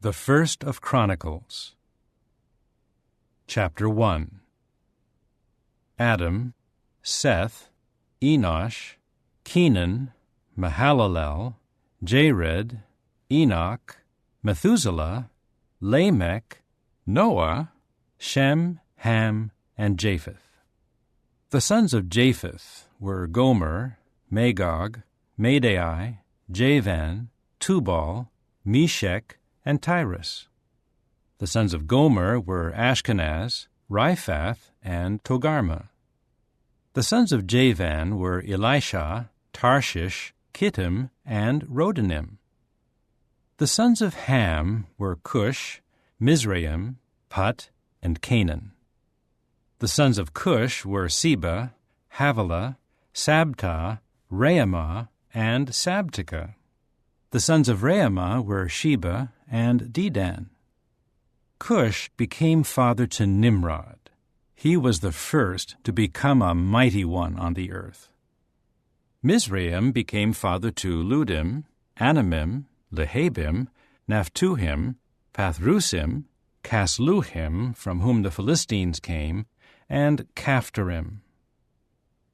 The First of Chronicles. Chapter 1. Adam, Seth, Enosh, Kenan, Mahalalel, Jared, Enoch, Methuselah, Lamech, Noah, Shem, Ham, and Japheth. The sons of Japheth were Gomer, Magog, Madai, Javan, Tubal, Meshech, and Tyrus. The sons of Gomer were Ashkenaz, Riphath, and Togarmah. The sons of Javan were Elisha, Tarshish, Kittim, and Rodanim. The sons of Ham were Cush, Mizraim, Put, and Canaan. The sons of Cush were Seba, Havilah, Sabta, Raamah, and Sabteka. The sons of Raamah were Sheba and Dedan. Cush became father to Nimrod. He was the first to become a mighty one on the earth. Mizraim became father to Ludim, Anamim, Lehabim, Naphtuhim, Pathrusim, Casluhim, from whom the Philistines came, and Caphtorim.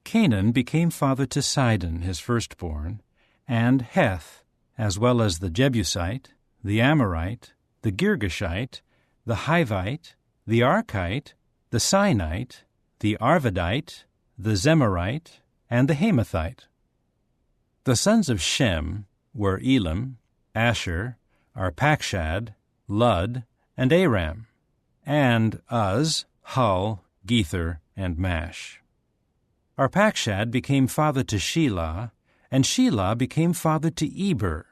Canaan became father to Sidon, his firstborn, and Heth, as well as the Jebusite, the Amorite, the Girgashite, the Hivite, the Arkite, the Sinite, the Arvadite, the Zemarite, and the Hamathite. The sons of Shem were Elam, Asher, Arpachshad, Lud, and Aram, and Uz, Hul, Gether, and Mash. Arpachshad became father to Shelah, and Shelah became father to Eber.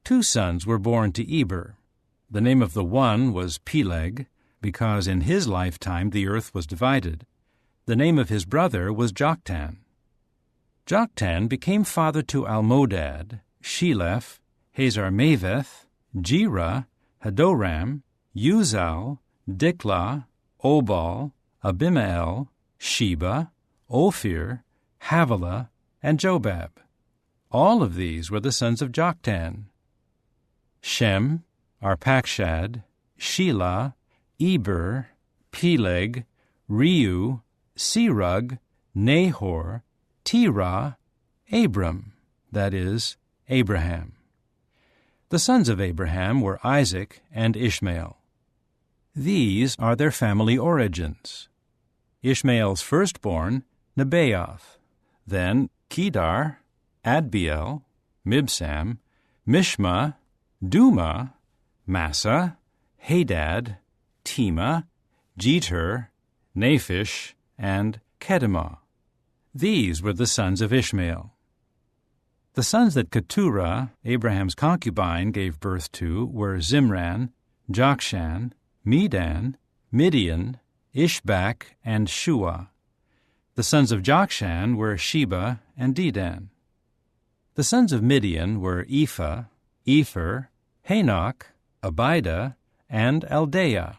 2 sons were born to Eber. The name of the one was Peleg, because in his lifetime the earth was divided. The name of his brother was Joktan. Joktan became father to Almodad, Sheleph, Hazarmaveth, Jerah, Hadoram, Uzal, Diklah, Obal, Abimael, Sheba, Ophir, Havilah, and Jobab. All of these were the sons of Joktan. Shem, Arpachshad, Shelah, Eber, Peleg, Reu, Serug, Nahor, Terah, Abram, that is, Abraham. The sons of Abraham were Isaac and Ishmael. These are their family origins. Ishmael's firstborn, Nebaioth, then Kedar, Adbeel, Mibsam, Mishma, Duma, Massa, Hadad, Tema, Jeter, Naphish, and Kedemah. These were the sons of Ishmael. The sons that Keturah, Abraham's concubine, gave birth to were Zimran, Jokshan, Medan, Midian, Ishbak, and Shua. The sons of Jokshan were Sheba and Dedan. The sons of Midian were Ephah, Epher, Hanok, Abida, and Aldeah.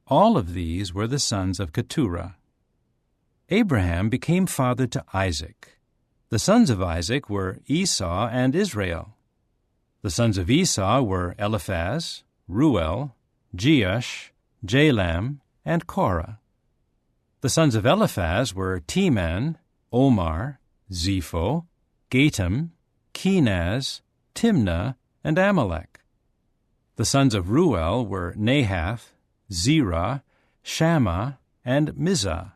All of these were the sons of Keturah. Abraham became father to Isaac. The sons of Isaac were Esau and Israel. The sons of Esau were Eliphaz, Ruel, Jeush, Jalam, and Korah. The sons of Eliphaz were Teman, Omar, Zepho, Gatam, Kenaz, Timnah, and Amalek. The sons of Ruel were Nahath, Zerah, Shammah, and Mizah.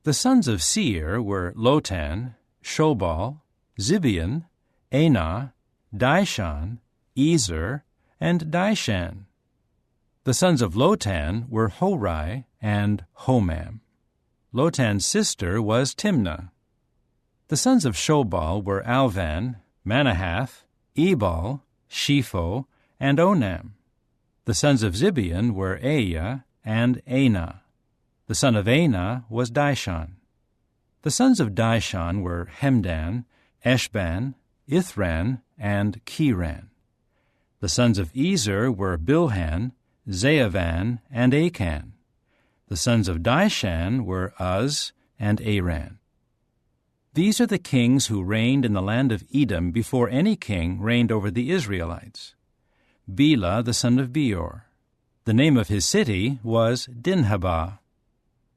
The sons of Seir were Lotan, Shobal, Zibeon, Anah, Dishon, Ezer, and Dishan. The sons of Lotan were Horai and Homam. Lotan's sister was Timnah. The sons of Shobal were Alvan, Manahath, Ebal, Shepho, and Onam. The sons of Zibeon were Aiah and Anah. The son of Anah was Dishon. The sons of Dishon were Hemdan, Eshban, Ithran, and Kiran. The sons of Ezer were Bilhan, Zaavan, and Achan. The sons of Dishan were Uz and Aran. These are the kings who reigned in the land of Edom before any king reigned over the Israelites. Bela the son of Beor. The name of his city was Dinhabah.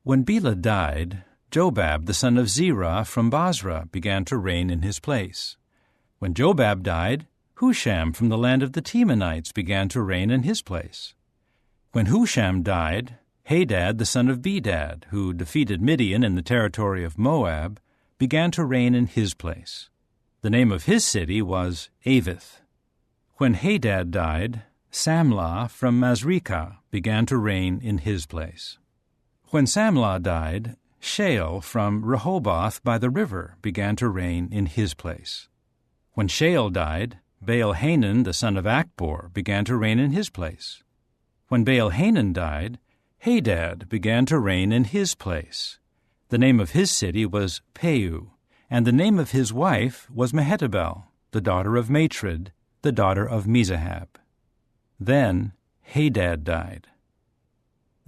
When Bela died, Jobab the son of Zerah from Basra began to reign in his place. When Jobab died, Husham from the land of the Temanites began to reign in his place. When Husham died, Hadad the son of Bedad, who defeated Midian in the territory of Moab, began to reign in his place. The name of his city was Avith. When Hadad died, Samlah from Masrekah began to reign in his place. When Samlah died, Shael from Rehoboth by the river began to reign in his place. When Shael died, Baal-Hanan the son of Akbor began to reign in his place. When Baal-Hanan died, Hadad began to reign in his place. The name of his city was Peu, and the name of his wife was Mehetabel, the daughter of Matred, the daughter of Mezahab. Then Hadad died.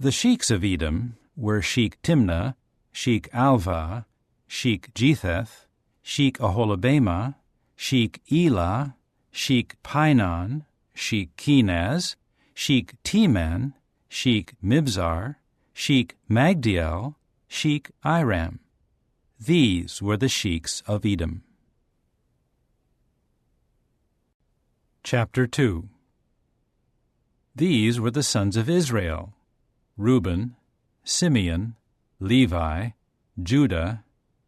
The sheiks of Edom were Sheik Timnah, Sheik Alvah, Sheik Jetheth, Sheik Aholibamah, Sheik Elah, Sheik Pinon, Sheik Kenaz, Sheik Teman, Sheik Mibzar, Sheik Magdiel, Sheik Iram. These were the sheiks of Edom. Chapter 2. These were the sons of Israel: Reuben, Simeon, Levi, Judah,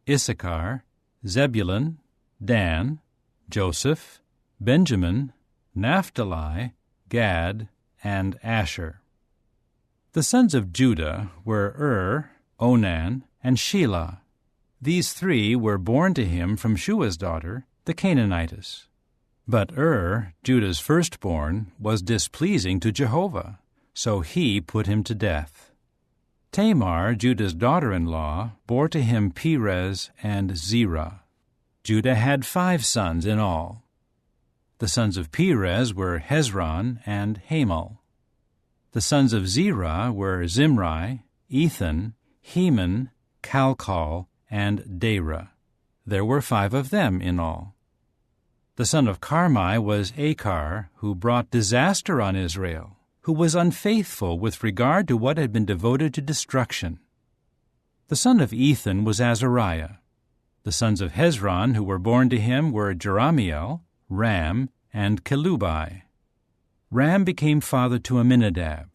Issachar, Zebulun, Dan, Joseph, Benjamin, Naphtali, Gad, and Asher. The sons of Judah were Onan, and Shelah. These three were born to him from Shua's daughter, the Canaanitess. But Judah's firstborn, was displeasing to Jehovah, so he put him to death. Tamar, Judah's daughter-in-law, bore to him Perez and Zerah. Judah had 5 sons in all. The sons of Perez were Hezron and Hamul. The sons of Zerah were Zimri, Ethan, Heman, Calcol, and Dara. There were 5 of them in all. The son of Carmi was Achar, who brought disaster on Israel, who was unfaithful with regard to what had been devoted to destruction. The son of Ethan was Azariah. The sons of Hezron who were born to him were Jerahmeel, Ram, and Kelubai. Ram became father to Amminadab.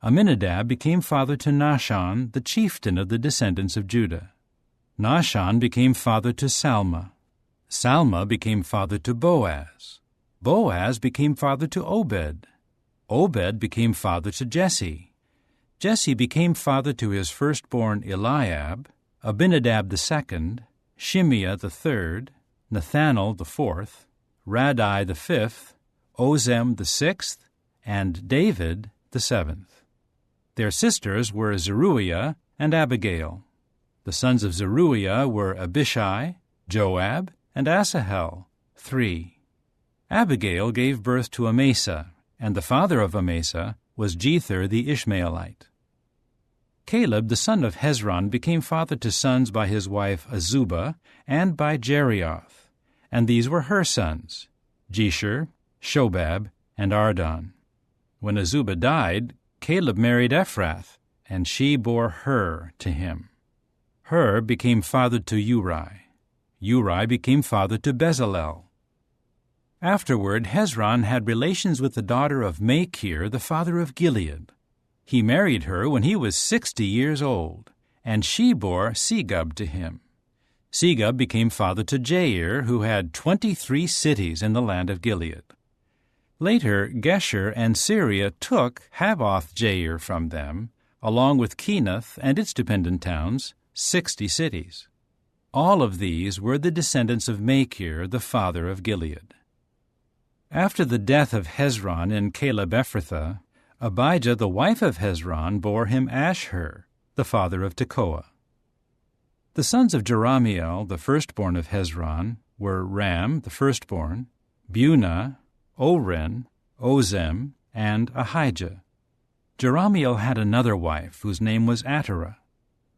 Amminadab became father to Nahshon, the chieftain of the descendants of Judah. Nahshon became father to Salma. Salma became father to Boaz. Boaz became father to Obed. Obed became father to Jesse. Jesse became father to his firstborn Eliab, Abinadab the second, Shimeah the third, Nathanael the fourth, Radai the fifth, Ozem the sixth, and David the seventh. Their sisters were Zeruiah and Abigail. The sons of Zeruiah were Abishai, Joab, and Asahel, 3. Abigail gave birth to Amasa, and the father of Amasa was Jether the Ishmaelite. Caleb the son of Hezron became father to sons by his wife Azubah and by Jerioth, and these were her sons, Jesher, Shobab, and Ardon. When Azubah died, Caleb married Ephrath, and she bore Hur to him. Hur became father to Uri. Uri became father to Bezalel. Afterward, Hezron had relations with the daughter of Machir, the father of Gilead. He married her when he was 60 years old, and she bore Segub to him. Segub became father to Jair, who had 23 cities in the land of Gilead. Later, Gesher and Syria took Haboth-Jair from them, along with Kenath and its dependent towns, 60 cities. All of these were the descendants of Machir, the father of Gilead. After the death of Hezron in Caleb-Ephrathah, Abijah, the wife of Hezron, bore him Ashur, the father of Tekoa. The sons of Jerahmeel, the firstborn of Hezron, were Ram, the firstborn, Bunah, Oren, Ozem, and Ahijah. Jerahmeel had another wife, whose name was Atterah.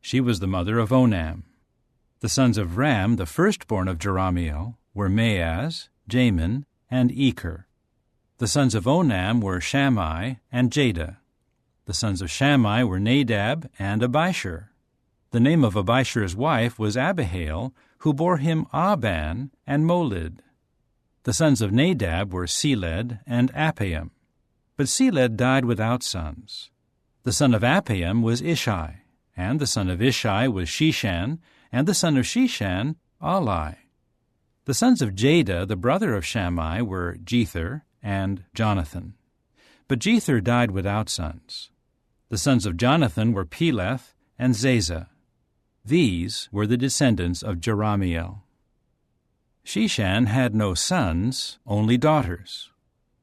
She was the mother of Onam. The sons of Ram, the firstborn of Jerahmeel, were Maaz, Jamin, and Eker. The sons of Onam were Shammai and Jada. The sons of Shammai were Nadab and Abishur. The name of Abishur's wife was Abihail, who bore him Aban and Molid. The sons of Nadab were Seled and Appaim. But Seled died without sons. The son of Appaim was Ishai, and the son of Ishai was Shishan, and the son of Shishan, Alai. The sons of Jada, the brother of Shammai, were Jether and Jonathan. But Jether died without sons. The sons of Jonathan were Peleth and Zazah. These were the descendants of Jerahmeel. Shishan had no sons, only daughters.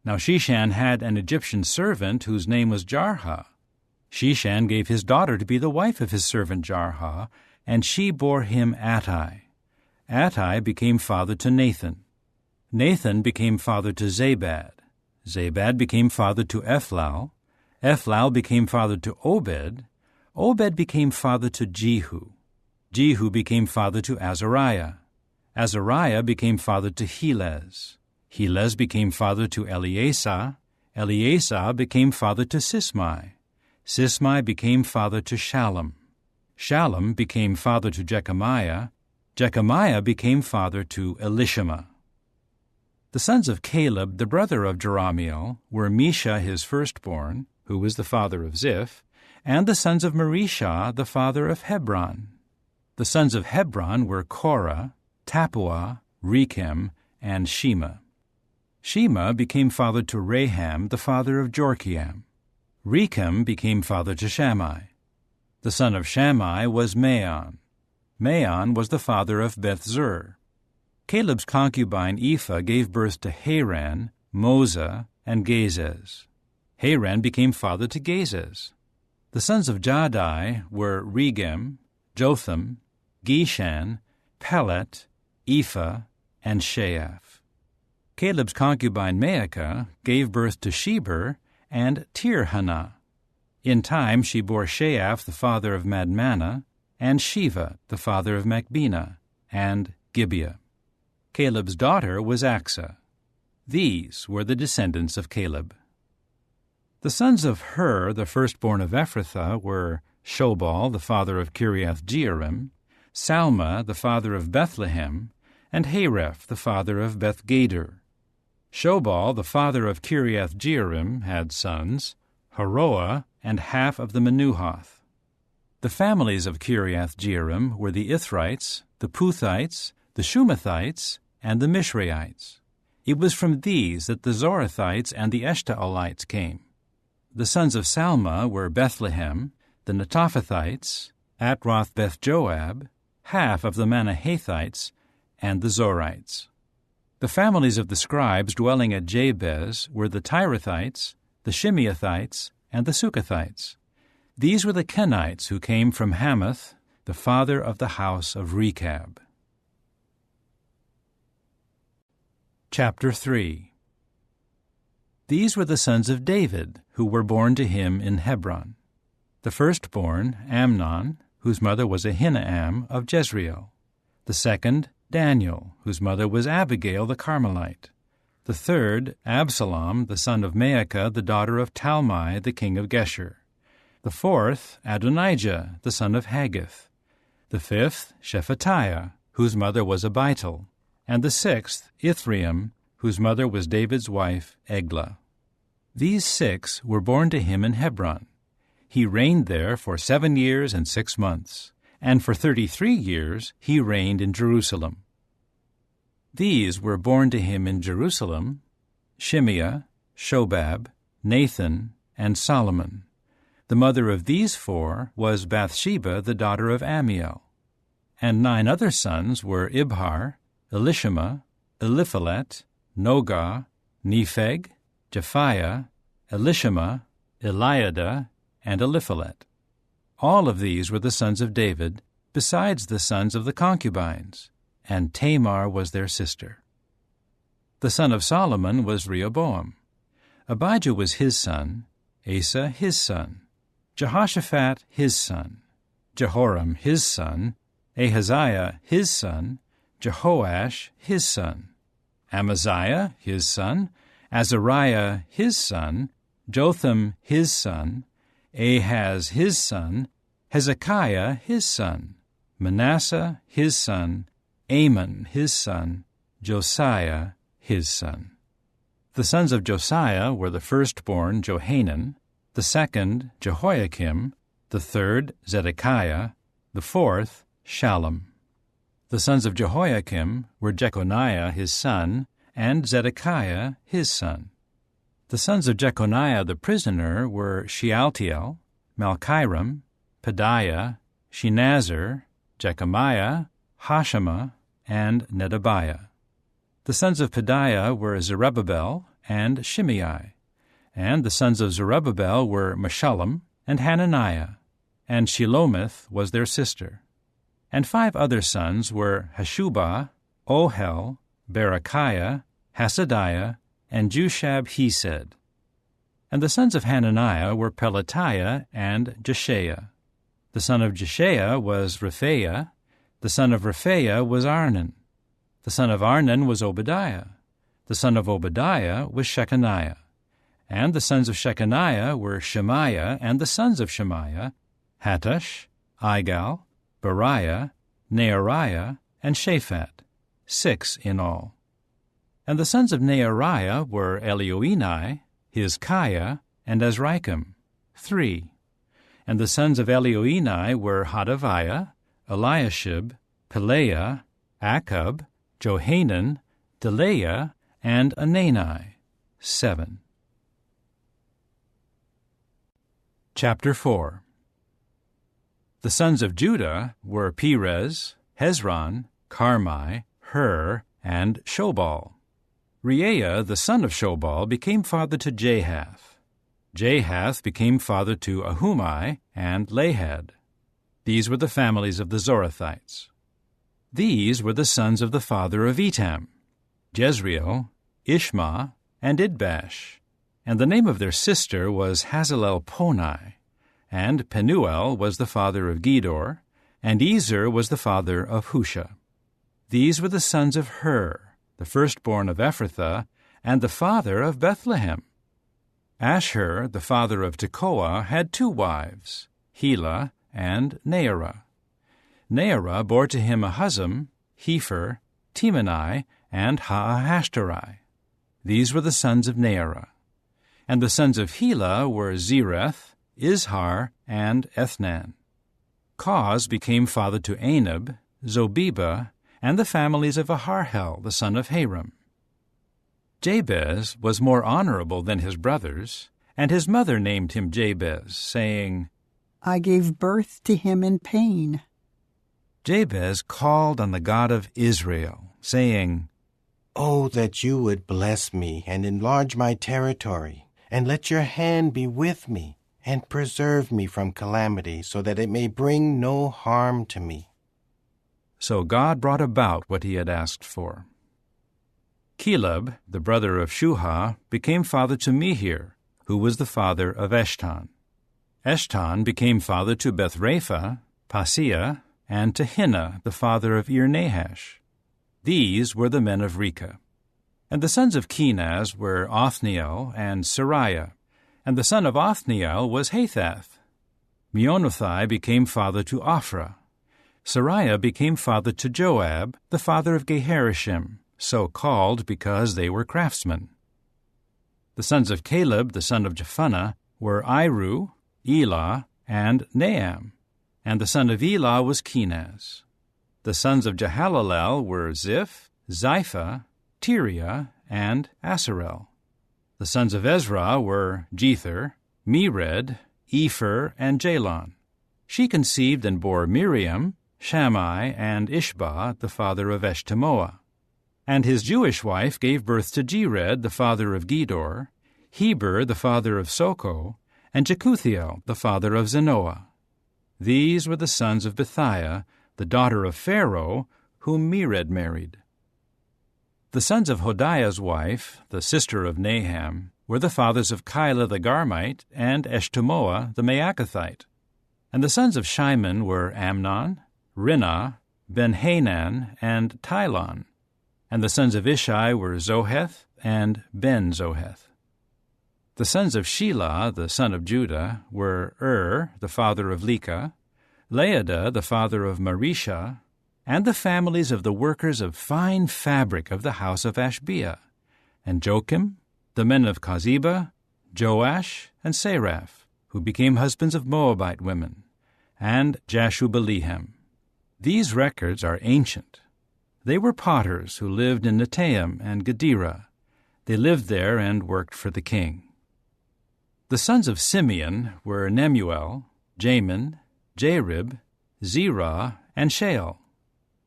Now Shishan had an Egyptian servant whose name was Jarha. Shishan gave his daughter to be the wife of his servant Jarha, and she bore him Attai. Attai became father to Nathan. Nathan became father to Zabad. Zabad became father to Ephlal. Ephlal became father to Obed. Obed became father to Jehu. Jehu became father to Azariah. Azariah became father to Helez. Helez became father to Eleasah. Eleasah became father to Sismai. Sismai became father to Shallum. Shallum became father to Jechamiah. Jechamiah became father to Elishama. The sons of Caleb, the brother of Jerahmeel, were Mesha his firstborn, who was the father of Ziph, and the sons of Marishah, the father of Hebron. The sons of Hebron were Korah, Tappuah, Rechem, and Shema. Shema became father to Raham, the father of Jorkiam. Rechem became father to Shammai. The son of Shammai was Maon. Maon was the father of Beth-zur. Caleb's concubine Ephah gave birth to Haran, Moza, and Gazez. Haran became father to Gazez. The sons of Jahdai were Regem, Jotham, Geshan, Pelet, Ephah, and Sheaph. Caleb's concubine Maacah gave birth to Sheber and Tirhanah. In time she bore Sheaph the father of Madmannah, and Shiva the father of Machbenah, and Gibeah. Caleb's daughter was Achsah. These were the descendants of Caleb. The sons of Hur, the firstborn of Ephrathah, were Shobal, the father of Kiriath-Jearim, Salma, the father of Bethlehem, and Hareph, the father of Beth-gader. Shobal, the father of Kiriath-Jearim, had sons, Haroah, and half of the Menuhoth. The families of Kiriath-Jearim were the Ithrites, the Puthites, the Shumathites, and the Mishraites. It was from these that the Zorathites and the Eshtaolites came. The sons of Salma were Bethlehem, the Netophathites, Atroth-Beth-Joab, half of the Manahathites, and the Zorites. The families of the scribes dwelling at Jabez were the Tirathites, the Shimeathites, and the Sukathites. These were the Kenites who came from Hamath, the father of the house of Rechab. Chapter 3. These were the sons of David, who were born to him in Hebron. The firstborn, Amnon, whose mother was Ahinoam of Jezreel. The second, Daniel, whose mother was Abigail the Carmelite. The third, Absalom, the son of Maacah, the daughter of Talmai, the king of Geshur. The fourth, Adonijah, the son of Haggith. The fifth, Shephatiah, whose mother was Abital. And the sixth, Ithream, whose mother was David's wife, Eglah. These 6 were born to him in Hebron. He reigned there for 7 years and 6 months, and for 33 years he reigned in Jerusalem. These were born to him in Jerusalem: Shimeah, Shobab, Nathan, and Solomon. The mother of these 4 was Bathsheba, the daughter of Ammiel. And 9 other sons were Ibhar, Elishama, Eliphalet, Nogah, Nepheg, Japhiah, Elishama, Eliada, and Eliphalet. All of these were the sons of David, besides the sons of the concubines, and Tamar was their sister. The son of Solomon was Rehoboam. Abijah was his son, Asa his son, Jehoshaphat his son, Jehoram his son, Ahaziah his son, Jehoash his son, Amaziah his son, Azariah his son, Jotham his son, Ahaz his son, Hezekiah his son, Manasseh his son, Amon his son, Josiah his son. The sons of Josiah were the firstborn Johanan, the second Jehoiakim, the third Zedekiah, the fourth Shallum. The sons of Jehoiakim were Jeconiah his son, and Zedekiah his son. The sons of Jeconiah the prisoner were Shealtiel, Malchiram, Pedaiah, Shenazar, Jechemiah, Hoshama, and Nedabiah. The sons of Pedaiah were Zerubbabel and Shimei, and the sons of Zerubbabel were Meshullam and Hananiah, and Shelomith was their sister. And 5 other sons were Hashubah, Ohel, Berechiah, Hasadiah, and Jushab-Hesed. And the sons of Hananiah were Pelatiah and Jeshaiah. The son of Jeshaiah was Rephaiah. The son of Rephaiah was Arnan. The son of Arnan was Obadiah. The son of Obadiah was Shechaniah. And the sons of Shechaniah were Shemaiah, and the sons of Shemaiah, Hattush, Igal, Beriah, Neariah, and Shaphat, 6 in all. And the sons of Neariah were Elioenai, Hizkiah, and Azrikam, 3. And the sons of Elioenai were Hodaviah, Eliashib, Pelaiah, Akub, Johanan, Delaiah, and Anani, 7. Chapter 4. The sons of Judah were Perez, Hezron, Carmi, Hur, and Shobal. Reaiah, the son of Shobal, became father to Jahath. Jahath became father to Ahumai and Lahad. These were the families of the Zorathites. These were the sons of the father of Etam, Jezreel, Ishma, and Idbash. And the name of their sister was Hazelelponi. And Penuel was the father of Gedor, and Ezer was the father of Husha. These were the sons of Hur, the firstborn of Ephrathah, and the father of Bethlehem. Ashur, the father of Tekoa, had 2 wives, Helah and Naarah. Naarah bore to him Ahuzam, Hepher, Temeni, and Haahashtari. These were the sons of Naarah. And the sons of Helah were Zereth, Izhar, and Ethnan. Koz became father to Anab, Zobeba, and the families of Aharhel, the son of Haram. Jabez was more honorable than his brothers, and his mother named him Jabez, saying, I gave birth to him in pain. Jabez called on the God of Israel, saying, Oh, that you would bless me and enlarge my territory, and let your hand be with me, and preserve me from calamity, so that it may bring no harm to me. So God brought about what he had asked for. Caleb, the brother of Shuha, became father to Mehir, who was the father of Eshton. Eshton became father to Bethrapha, Paseah, and to Hinah, the father of Ir-Nahash. These were the men of Rechah. And the sons of Kenaz were Othniel and Sariah, and the son of Othniel was Hathath. Meonothai became father to Ophrah. Sariah became father to Joab, the father of Geharashim, so called because they were craftsmen. The sons of Caleb, the son of Jephunneh, were Iru, Elah, and Naam, and the son of Elah was Kenaz. The sons of Jehalalel were Ziph, Ziphah, Tiria, and Asarel. The sons of Ezra were Jether, Mered, Epher, and Jalon. She conceived and bore Miriam, Shammai, and Ishbah, the father of Eshtemoa. And his Jewish wife gave birth to Jered, the father of Gedor, Heber, the father of Soko, and Jekuthiel, the father of Zenoah. These were the sons of Bethiah, the daughter of Pharaoh, whom Mered married. The sons of Hodiah's wife, the sister of Naham, were the fathers of Keilah the Garmite and Eshtemoa the Maacathite. And the sons of Shimon were Amnon, Rinnah, Ben-Hanan, and Tilon. And the sons of Ishai were Zoheth and Ben-Zoheth. The sons of Shelah, the son of Judah, were the father of Leka, Laada, the father of Marisha, and the families of the workers of fine fabric of the house of Ashbea, and Joachim, the men of Kozeba, Joash, and Seraph, who became husbands of Moabite women, and Jashubbalehem. These records are ancient. They were potters who lived in Netaim and Gedera. They lived there and worked for the king. The sons of Simeon were Nemuel, Jamin, Jarib, Zerah, and Shael.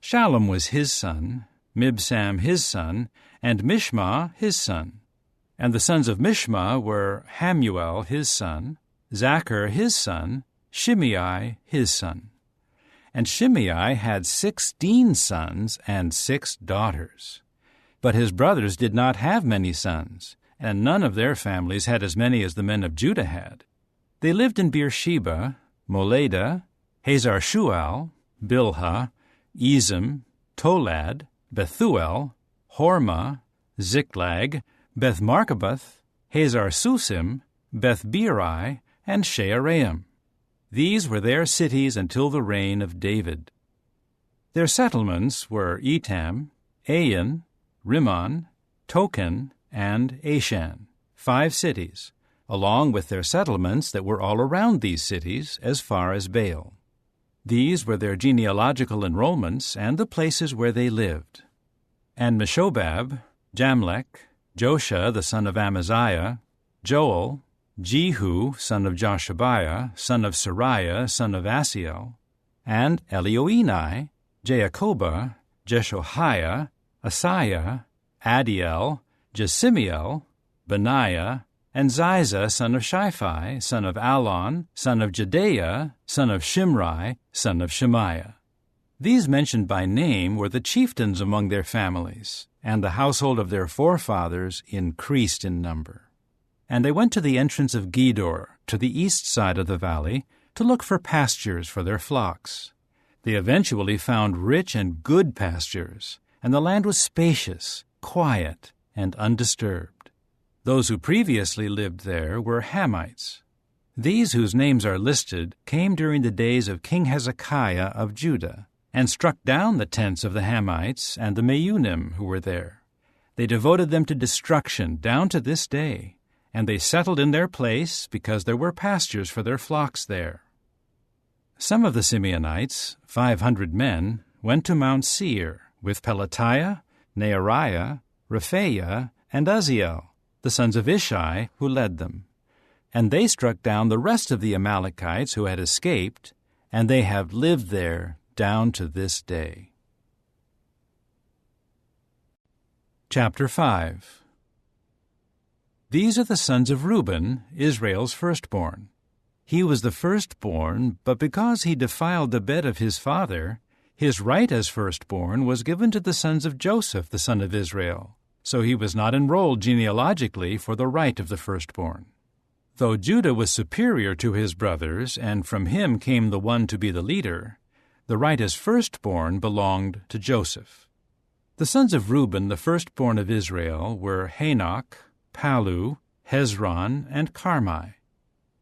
Shallum was his son, Mibsam his son, and Mishma his son. And the sons of Mishma were Hamuel his son, Zachar his son, Shimei his son. And Shimei had 16 sons and 6 daughters. But his brothers did not have many sons, and none of their families had as many as the men of Judah had. They lived in Beersheba, Moleda, Hazar-Shual, Bilhah, Ezem, Tolad, Bethuel, Hormah, Ziklag, Beth-Marcaboth, Hazar-Susim, Beth-Beri, and Shearaim. These were their cities until the reign of David. Their settlements were Etam, Ain, Rimmon, Token, and Ashan, 5 cities, along with their settlements that were all around these cities as far as Baal. These were their genealogical enrollments and the places where they lived. And Meshobab, Jamlech, Josha the son of Amaziah, Joel, Jehu son of Joshabiah, son of Sariah, son of Asiel, and Elioenai, Jaakobah, Jeshohiah, Asaiah, Adiel, Jesimiel, Benaiah, and Ziza son of Shiphi, son of Alon, son of Jedaiah, son of Shimri, son of Shemaiah. These mentioned by name were the chieftains among their families, and the household of their forefathers increased in number. And they went to the entrance of Gedor, to the east side of the valley, to look for pastures for their flocks. They eventually found rich and good pastures, and the land was spacious, quiet, and undisturbed. Those who previously lived there were Hamites. These whose names are listed came during the days of King Hezekiah of Judah, and struck down the tents of the Hamites and the Meunim who were there. They devoted them to destruction down to this day, and they settled in their place because there were pastures for their flocks there. Some of the Simeonites, 500 men, went to Mount Seir with Pelatiah, Neariah, Rephaiah, and Uzziel, the sons of Ishai, who led them. And they struck down the rest of the Amalekites who had escaped, and they have lived there down to this day. Chapter 5. These are the sons of Reuben, Israel's firstborn. He was the firstborn, but because he defiled the bed of his father, his right as firstborn was given to the sons of Joseph, the son of Israel, so he was not enrolled genealogically for the right of the firstborn. Though Judah was superior to his brothers, and from him came the one to be the leader, the right as firstborn belonged to Joseph. The sons of Reuben, the firstborn of Israel, were Hanok, Palu, Hezron, and Carmi.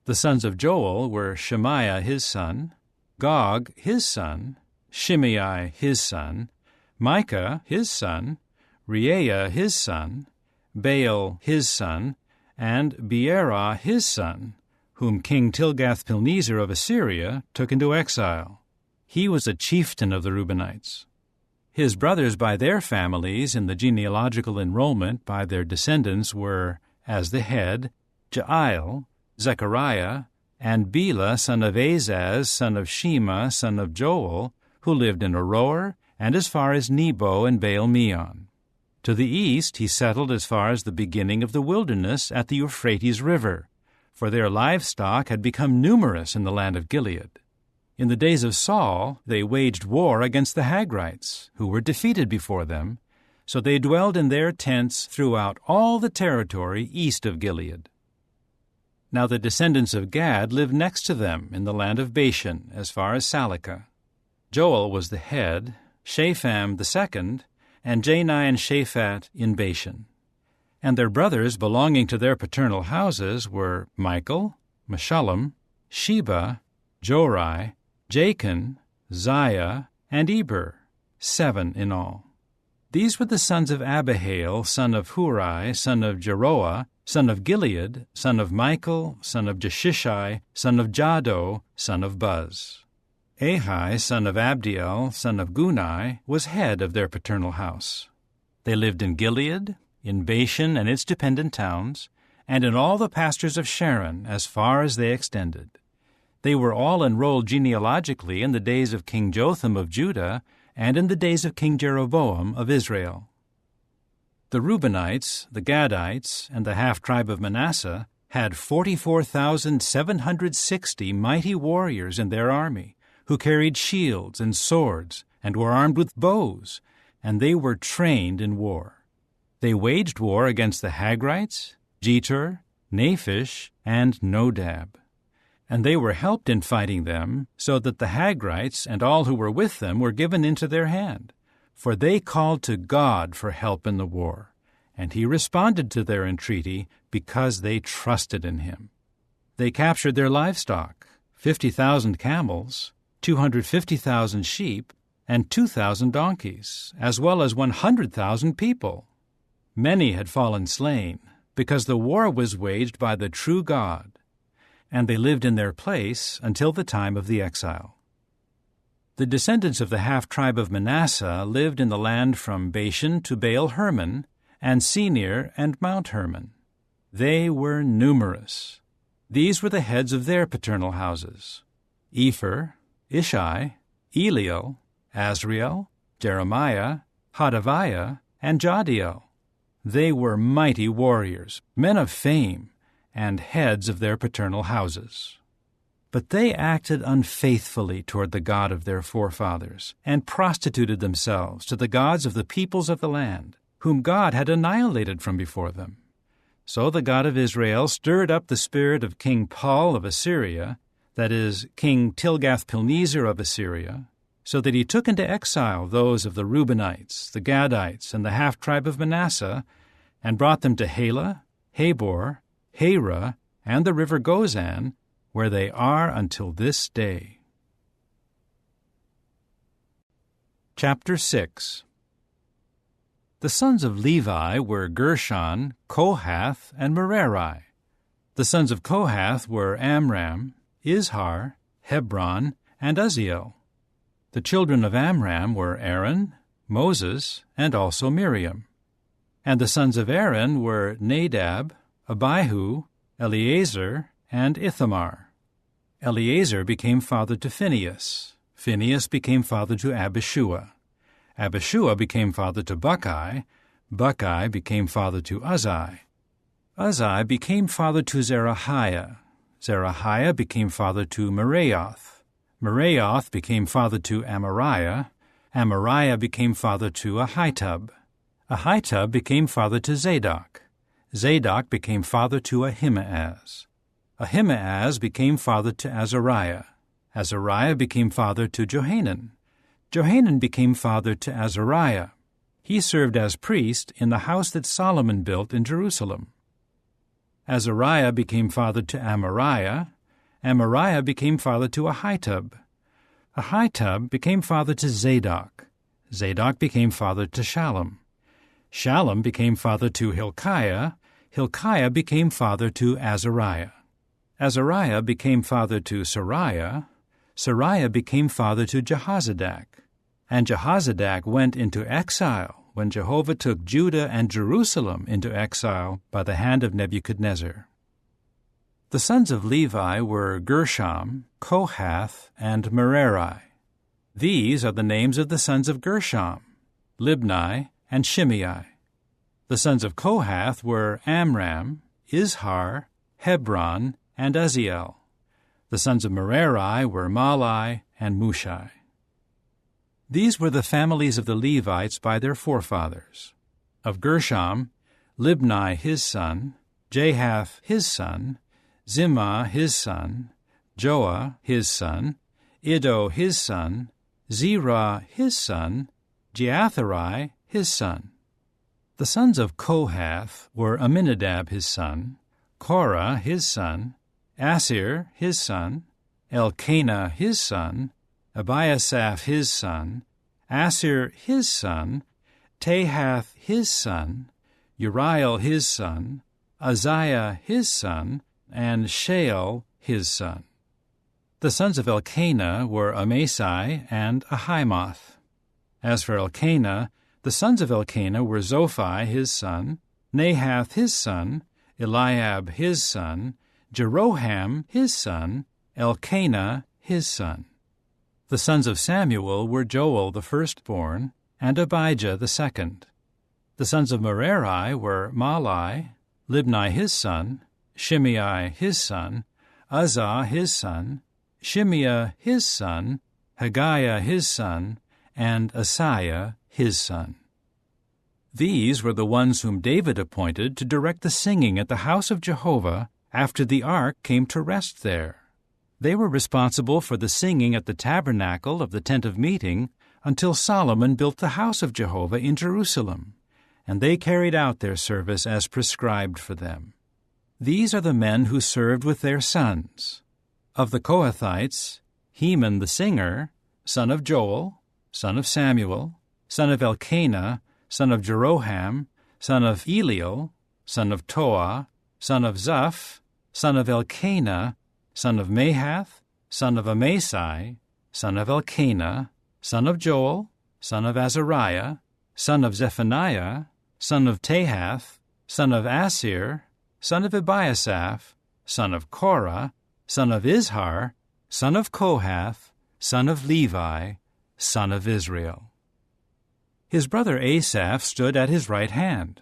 The sons of Joel were Shemaiah his son, Gog his son, Shimei his son, Micah his son, Reaiah his son, Baal his son, and Beerah his son, whom King Tilgath-Pilneser of Assyria took into exile. He was a chieftain of the Reubenites. His brothers by their families in the genealogical enrollment by their descendants were, as the head, Jael, Zechariah, and Bela son of Azaz, son of Shema, son of Joel, who lived in Aroer and as far as Nebo and Baal-Meon. To the east he settled as far as the beginning of the wilderness at the Euphrates River, for their livestock had become numerous in the land of Gilead. In the days of Saul they waged war against the Hagrites, who were defeated before them, so they dwelled in their tents throughout all the territory east of Gilead. Now the descendants of Gad lived next to them in the land of Bashan, as far as Salekah. Joel was the head, Shapham the second, and Jani and Shaphat in Bashan. And their brothers belonging to their paternal houses were Michael, Meshullam, Sheba, Jorai, Jachin, Ziah, and Eber, 7 in all. These were the sons of Abihail, son of Hurai, son of Jeroah, son of Gilead, son of Michael, son of Jeshishai, son of Jahdo, son of Buz. Ahai, son of Abdiel, son of Gunai, was head of their paternal house. They lived in Gilead, in Bashan and its dependent towns, and in all the pastures of Sharon, as far as they extended. They were all enrolled genealogically in the days of King Jotham of Judah and in the days of King Jeroboam of Israel. The Reubenites, the Gadites, and the half-tribe of Manasseh had 44,760 mighty warriors in their army, who carried shields and swords and were armed with bows, and they were trained in war. They waged war against the Hagrites, Jetur, Naphish, and Nodab. And they were helped in fighting them, so that the Hagrites and all who were with them were given into their hand. For they called to God for help in the war, and he responded to their entreaty because they trusted in him. They captured their livestock, 50,000 camels, 250,000 sheep, and 2,000 donkeys, as well as 100,000 people. Many had fallen slain, because the war was waged by the true God, and they lived in their place until the time of the exile. The descendants of the half-tribe of Manasseh lived in the land from Bashan to Baal-Hermon, and Senir and Mount Hermon. They were numerous. These were the heads of their paternal houses: Epher, Ishai, Eliel, Azriel, Jeremiah, Hodaviah, and Jadiel. They were mighty warriors, men of fame, and heads of their paternal houses. But they acted unfaithfully toward the God of their forefathers, and prostituted themselves to the gods of the peoples of the land, whom God had annihilated from before them. So the God of Israel stirred up the spirit of King Pul of Assyria, that is, King Tilgath-Pilneser of Assyria, so that he took into exile those of the Reubenites, the Gadites, and the half-tribe of Manasseh, and brought them to Halah, Habor, Hara, and the river Gozan, where they are until this day. Chapter 6. The sons of Levi were Gershon, Kohath, and Merari. The sons of Kohath were Amram, Izhar, Hebron, and Uzziel. The children of Amram were Aaron, Moses, and also Miriam. And the sons of Aaron were Nadab, Abihu, Eleazar, and Ithamar. Eleazar became father to Phinehas. Phinehas became father to Abishua. Abishua became father to Buckai. Buckai became father to Uzzi. Uzzi became father to Zerahiah. Zerahiah became father to Meraioth. Meraioth became father to Amariah. Amariah became father to Ahitub. Ahitub became father to Zadok. Zadok became father to Ahimaaz. Ahimaaz became father to Azariah. Azariah became father to Johanan. Johanan became father to Azariah. He served as priest in the house that Solomon built in Jerusalem. Azariah became father to Amariah. Amariah became father to Ahitub. Ahitub became father to Zadok. Zadok became father to Shallum. Shallum became father to Hilkiah. Hilkiah became father to Azariah. Azariah became father to Sariah. Sariah became father to Jehozadak. And Jehozadak went into exile when Jehovah took Judah and Jerusalem into exile by the hand of Nebuchadnezzar. The sons of Levi were Gershom, Kohath, and Merari. These are the names of the sons of Gershom: Libni and Shimei. The sons of Kohath were Amram, Izhar, Hebron, and Uzziel. The sons of Merari were Mahli and Mushi. These were the families of the Levites by their forefathers. Of Gershom, Libni his son, Jahath his son, Zimmah his son, Joah his son, Iddo his son, Zerah his son, Jeatherai his son. The sons of Kohath were Amminadab his son, Korah his son, Assir his son, Elkanah his son, Abiasaph his son, Assir his son, Tahath his son, Uriel his son, Uzziah his son, and Sheol his son. The sons of Elkanah were Amasai and Ahimoth. As for Elkanah, the sons of Elkanah were Zophai his son, Nahath his son, Eliab his son, Jeroham his son, Elkanah his son. The sons of Samuel were Joel the firstborn, and Abijah the second. The sons of Merari were Mahli, Libni his son, Shimei his son, Uzzah his son, Shimeah his son, Haggiah his son, and Asaiah his son. These were the ones whom David appointed to direct the singing at the house of Jehovah after the ark came to rest there. They were responsible for the singing at the tabernacle of the tent of meeting until Solomon built the house of Jehovah in Jerusalem, and they carried out their service as prescribed for them. These are the men who served with their sons. Of the Kohathites, Heman the singer, son of Joel, son of Samuel, son of Elkanah, son of Jeroham, son of Eliel, son of Toah, son of Zuph, son of Elkanah, son of Mahath, son of Amasai, son of Elkanah, son of Joel, son of Azariah, son of Zephaniah, son of Tahath, son of Assir, son of Abiasaph, son of Korah, son of Izhar, son of Kohath, son of Levi, son of Israel. His brother Asaph stood at his right hand.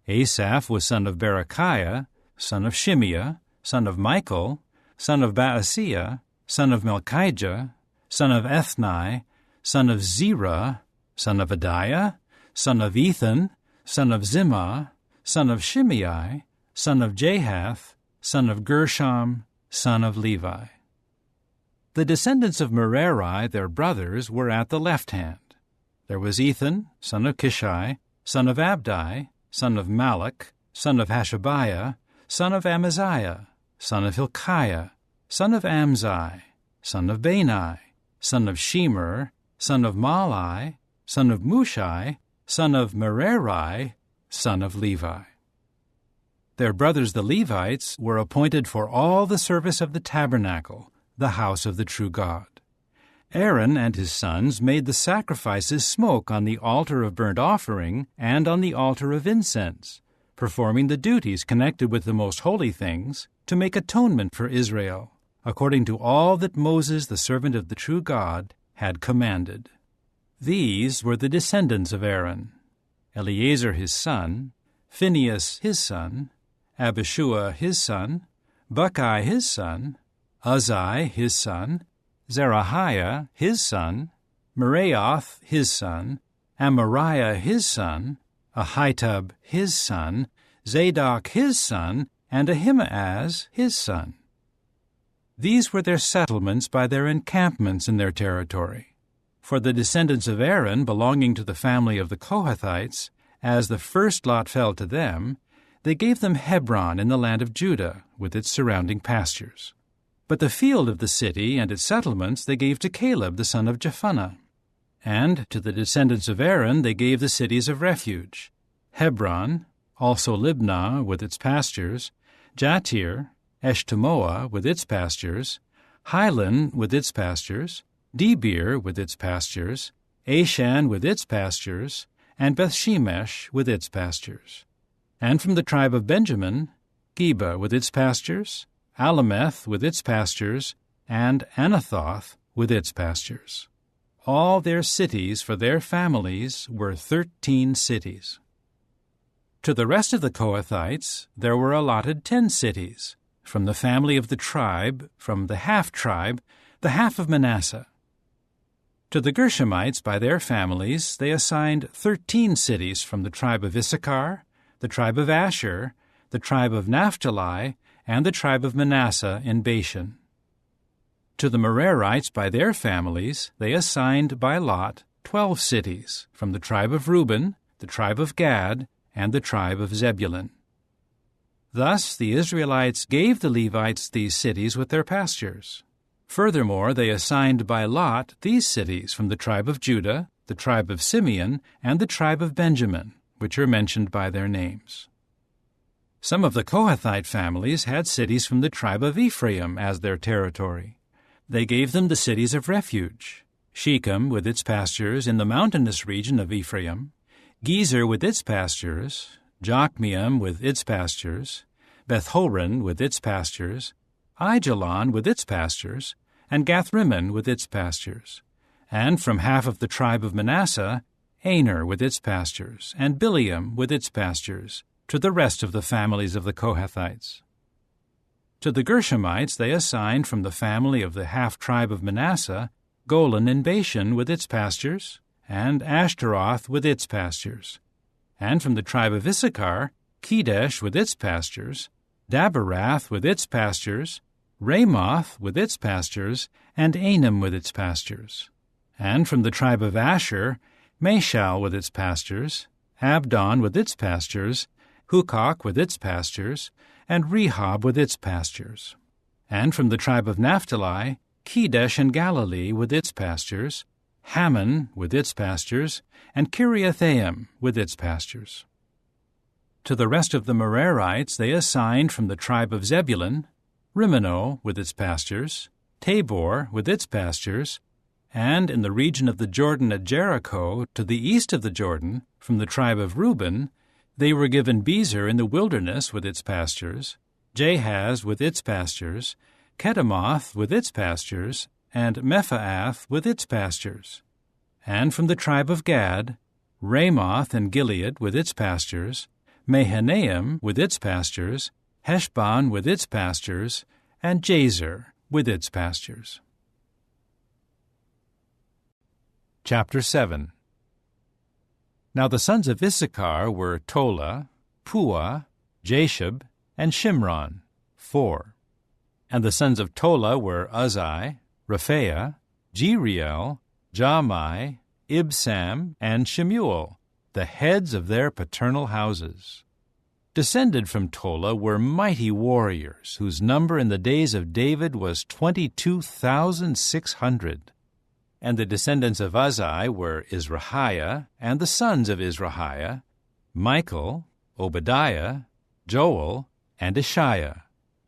Asaph was son of Berechiah, son of Shimeah, son of Michael, son of Baaseiah, son of Melchijah, son of Ethni, son of Zerah, son of Adiah, son of Ethan, son of Zimmah, son of Shimei, son of Jahath, son of Gershom, son of Levi. The descendants of Merari, their brothers, were at the left hand. There was Ethan, son of Kishi, son of Abdi, son of Malach, son of Hashabiah, son of Amaziah, son of Hilkiah, son of Amzi, son of Bani, son of Shemer, son of Mahli, son of Mushi, son of Merari, son of Levi. Their brothers the Levites were appointed for all the service of the tabernacle, the house of the true God. Aaron and his sons made the sacrifices smoke on the altar of burnt offering and on the altar of incense, performing the duties connected with the most holy things to make atonement for Israel, according to all that Moses, the servant of the true God, had commanded. These were the descendants of Aaron: Eleazar his son, Phinehas his son, Abishua his son, Bucki his son, Uzzi his son, Zerahiah his son, Meraioth his son, Amariah his son, Ahitub his son, Zadok his son, and Ahimaaz his son. These were their settlements by their encampments in their territory. For the descendants of Aaron belonging to the family of the Kohathites, as the first lot fell to them, they gave them Hebron in the land of Judah, with its surrounding pastures. But the field of the city and its settlements they gave to Caleb the son of Jephunneh. And to the descendants of Aaron they gave the cities of refuge: Hebron, also Libnah with its pastures, Jattir, Eshtemoa with its pastures, Hilan with its pastures, Debir with its pastures, Ashan with its pastures, and Bethshemesh with its pastures. And from the tribe of Benjamin, Geba with its pastures, Alameth with its pastures, and Anathoth with its pastures. All their cities for their families were 13 cities. To the rest of the Kohathites there were allotted 10 cities, from the family of the tribe, from the half-tribe, the half of Manasseh. To the Gershomites by their families they assigned 13 cities from the tribe of Issachar, the tribe of Asher, the tribe of Naphtali, and the tribe of Manasseh in Bashan. To the Merarites by their families they assigned by lot 12 cities from the tribe of Reuben, the tribe of Gad, and the tribe of Zebulun. Thus the Israelites gave the Levites these cities with their pastures. Furthermore, they assigned by lot these cities from the tribe of Judah, the tribe of Simeon, and the tribe of Benjamin, which are mentioned by their names. Some of the Kohathite families had cities from the tribe of Ephraim as their territory. They gave them the cities of refuge: Shechem with its pastures in the mountainous region of Ephraim, Gezer with its pastures, Jokmeam with its pastures, Beth-horon with its pastures, Aijalon with its pastures, and Gathrimmon with its pastures, and from half of the tribe of Manasseh, Aner with its pastures, and Bileam with its pastures, to the rest of the families of the Kohathites. To the Gershomites they assigned from the family of the half-tribe of Manasseh Golan in Bashan with its pastures, and Ashtaroth with its pastures, and from the tribe of Issachar Kedesh with its pastures, Daberath with its pastures, Ramoth with its pastures, and Anim with its pastures, and from the tribe of Asher Mashal with its pastures, Abdon with its pastures, Hukok with its pastures, and Rehob with its pastures, and from the tribe of Naphtali Kedesh and Galilee with its pastures, Hammon with its pastures, and Kiriathaim with its pastures. To the rest of the Merarites they assigned from the tribe of Zebulun Rimmono with its pastures, Tabor with its pastures, and in the region of the Jordan at Jericho, to the east of the Jordan, from the tribe of Reuben, they were given Bezer in the wilderness with its pastures, Jahaz with its pastures, Kedemoth with its pastures, and Mephaath with its pastures. And from the tribe of Gad, Ramoth and Gilead with its pastures, Mahanaim with its pastures, Heshbon with its pastures, and Jazer with its pastures. Chapter 7. Now the sons of Issachar were Tola, Puah, Jashub, and Shimron, 4. And the sons of Tola were Uzai, Rephaiah, Jeriel, Jahmai, Ibsam, and Shemuel, the heads of their paternal houses. Descended from Tola were mighty warriors, whose number in the days of David was 22,600. And the descendants of Uzai were Izrahiah, and the sons of Izrahiah, Michael, Obadiah, Joel, and Ishiah.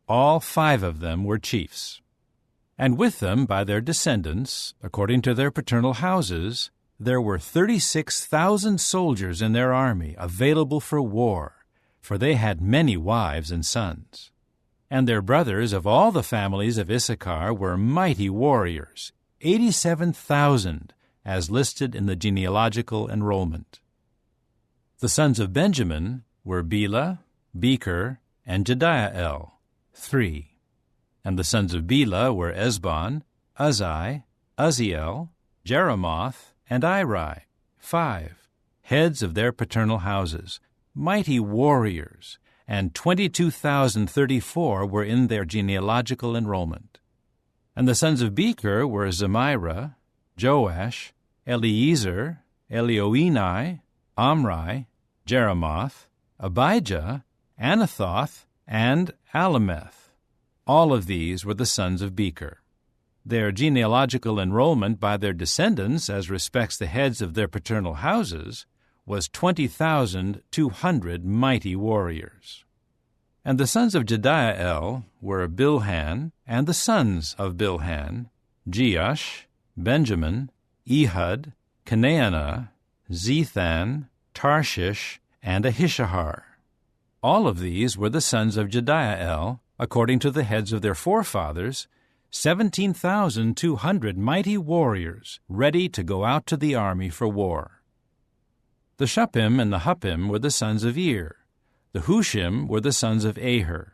All 5 of them were chiefs. And with them, by their descendants, according to their paternal houses, there were 36,000 soldiers in their army available for war, for they had many wives and sons. And their brothers of all the families of Issachar were mighty warriors, 87,000, as listed in the genealogical enrollment. The sons of Benjamin were Bela, Becher, and Jediael, 3. And the sons of Bela were Esbon, Uzai, Uzziel, Jeremoth, and Iri, 5, heads of their paternal houses, mighty warriors, and 22,034 were in their genealogical enrollment. And the sons of Becher were Zemira, Joash, Eliezer, Elioenai, Omri, Jeremoth, Abijah, Anathoth, and Alameth. All of these were the sons of Becher. Their genealogical enrollment by their descendants, as respects the heads of their paternal houses, was 20,200 mighty warriors. And the sons of Jediael were Bilhan, and the sons of Bilhan, Jeush, Benjamin, Ehud, Canaanah, Zethan, Tarshish, and Ahishahar. All of these were the sons of Jediael, according to the heads of their forefathers, 17,200 mighty warriors, ready to go out to the army for war. The Shuppim and the Huppim were the sons of Ir. The Hushim were the sons of Aher.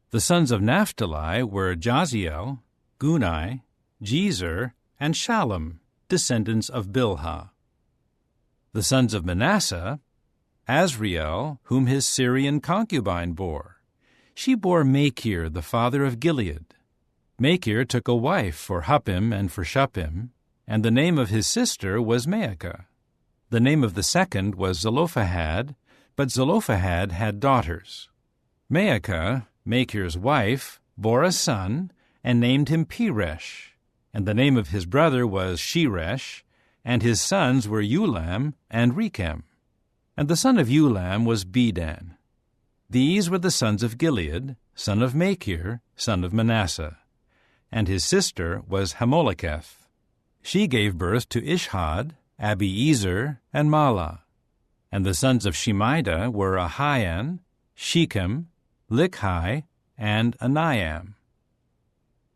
The sons of Naphtali were Jaziel, Gunai, Jezer, and Shallum, descendants of Bilhah. The sons of Manasseh, Azriel, whom his Syrian concubine bore. She bore Machir, the father of Gilead. Machir took a wife for Huppim and for Shuppim, and the name of his sister was Maacah. The name of the second was Zelophehad, But Zelophehad had daughters. Maacah, Machir's wife, bore a son, and named him Peresh. And the name of his brother was Sheresh, and his sons were Ulam and Rechem. And the son of Ulam was Bedan. These were the sons of Gilead, son of Machir, son of Manasseh. And his sister was Hamoleketh. She gave birth to Ishhad, Abiezer, and Mahlah. And the sons of Shemida were Ahian, Shechem, Likhai, and Aniam.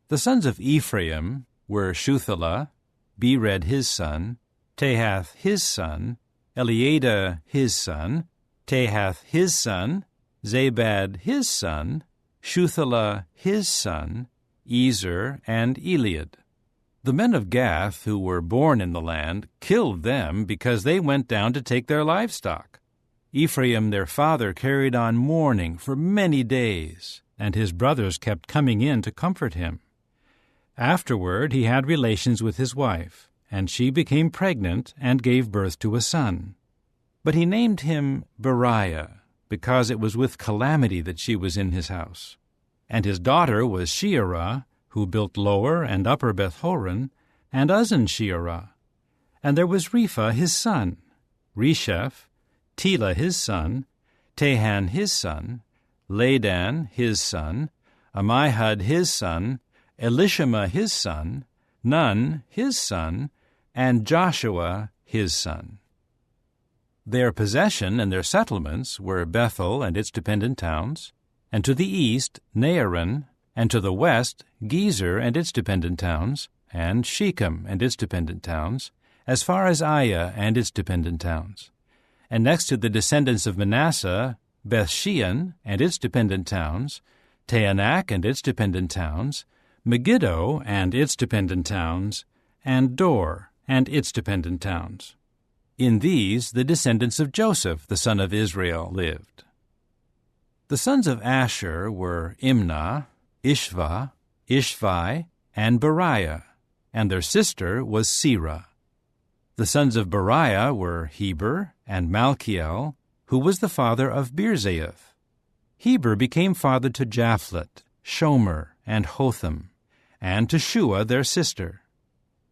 The sons of Ephraim were Shuthelah, Bered his son, Tahath his son, Eliada his son, Tahath his son, Zabad his son, Shuthelah his son, Ezer, and Eliad. The men of Gath who were born in the land killed them because they went down to take their livestock. Ephraim their father carried on mourning for many days, and his brothers kept coming in to comfort him. Afterward he had relations with his wife, and she became pregnant and gave birth to a son. But he named him Beriah, because it was with calamity that she was in his house. And his daughter was Shearah, who built Lower and Upper Beth-horon, and Uzzen-Shearah. And there was Repha his son, Resheph, Tela his son, Tahan his son, Ladan his son, Ammihud his son, Elishama his son, Nun his son, and Joshua his son. Their possession and their settlements were Bethel and its dependent towns, and to the east Naaran, and to the west Gezer and its dependent towns, and Shechem and its dependent towns, as far as Aiah and its dependent towns. And next to the descendants of Manasseh, Beth-shean and its dependent towns, Taanach and its dependent towns, Megiddo and its dependent towns, and Dor and its dependent towns. In these the descendants of Joseph, the son of Israel, lived. The sons of Asher were Imnah, Ishva, Ishvi, and Beriah, and their sister was Serah. The sons of Beriah were Heber and Malchiel, who was the father of Birzaath. Heber became father to Japhlet, Shomer, and Hotham, and to Shua their sister.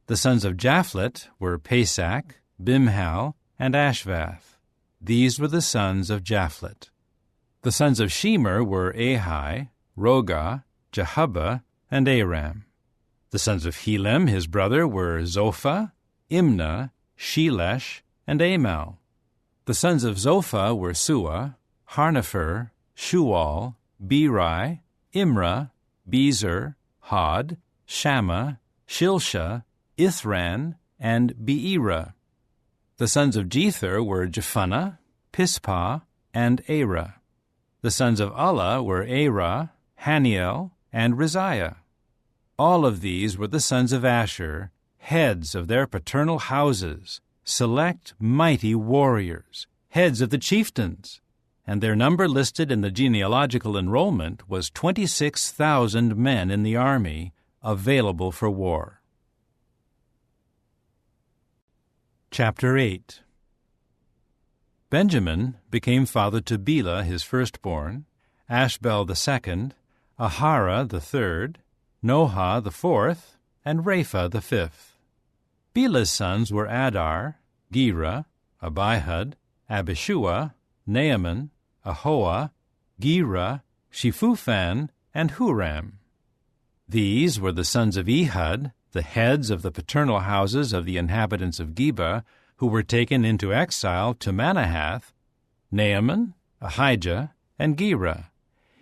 The sons of Japhlet were Pesach, Bimhal, and Ashvath. These were the sons of Japhlet. The sons of Shemer were Ahi, Roga, Jehubbah, and Aram. The sons of Helem, his brother, were Zophah, Imnah, Shelesh, and Amal. The sons of Zophah were Sua, Harnepher, Shual, Beri, Imrah, Bezer, Hod, Shammah, Shilsha, Ithran, and Beerah. The sons of Jether were Jephunneh, Pispah, and Arah. The sons of Allah were Arah, Haniel, and Rizaiah. All of these were the sons of Asher, heads of their paternal houses, select mighty warriors, heads of the chieftains, and their number listed in the genealogical enrollment was 26,000 men in the army available for war. Chapter 8. Benjamin became father to Bela his firstborn, Ashbel the second, Ahara the third, Noha the fourth, and Rapha the fifth. Bela's sons were Adar, Gera, Abihud, Abishua, Naaman, Ahoah, Gera, Shephuphan, and Huram. These were the sons of Ehud, the heads of the paternal houses of the inhabitants of Geba, who were taken into exile to Manahath, Naaman, Ahijah, and Gera.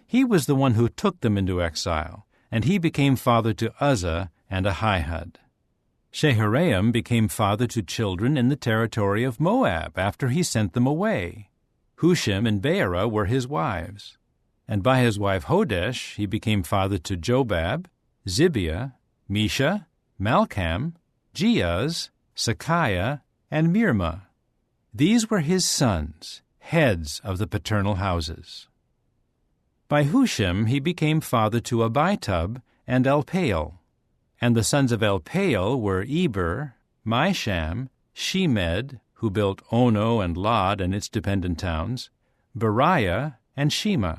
He was the one who took them into exile, and he became father to Uzzah and Ahihud. Shaharaim became father to children in the territory of Moab after he sent them away. Hushim and Beerah were his wives. And by his wife Hodesh he became father to Jobab, Zibiah, Mesha, Malcham, Jeuz, Sachiah, and Mirma. These were his sons, heads of the paternal houses. By Hushim he became father to Abitub and Elpaal. And the sons of Elpaal were Eber, Misham, Shemed, who built Ono and Lod and its dependent towns, Beriah, and Shema.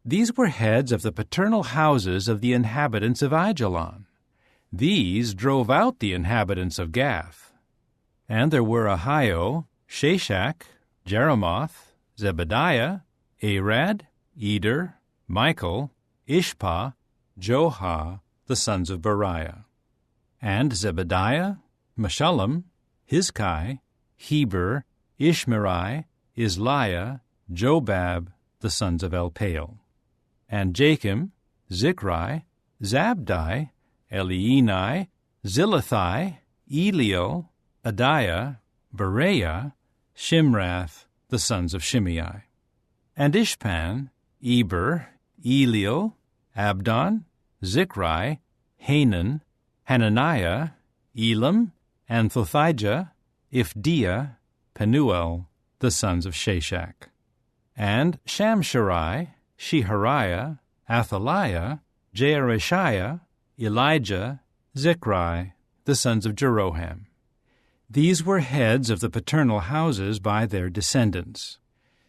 These were heads of the paternal houses of the inhabitants of Aijalon. These drove out the inhabitants of Gath. And there were Ahio, Shashak, Jeremoth, Zebediah, Arad, Eder, Michael, Ishpa, Johah, the sons of Beriah. And Zebediah, Meshullam, Hizkai, Heber, Ishmerai, Isliah, Jobab, the sons of Elpaal. And Jachim, Zichri, Zabdi, Elienai, Zillethai, Eliel, Adiah, Bereah, Shimrath, the sons of Shimei. And Ishpan, Eber, Eliel, Abdon, Zichri, Hanan, Hananiah, Elam, Anthothijah, Ifdiah, Penuel, the sons of Shashak. And Shamsherai, Shehariah, Athaliah, Jeareshiah, Elijah, Zichri, the sons of Jeroham. These were heads of the paternal houses by their descendants.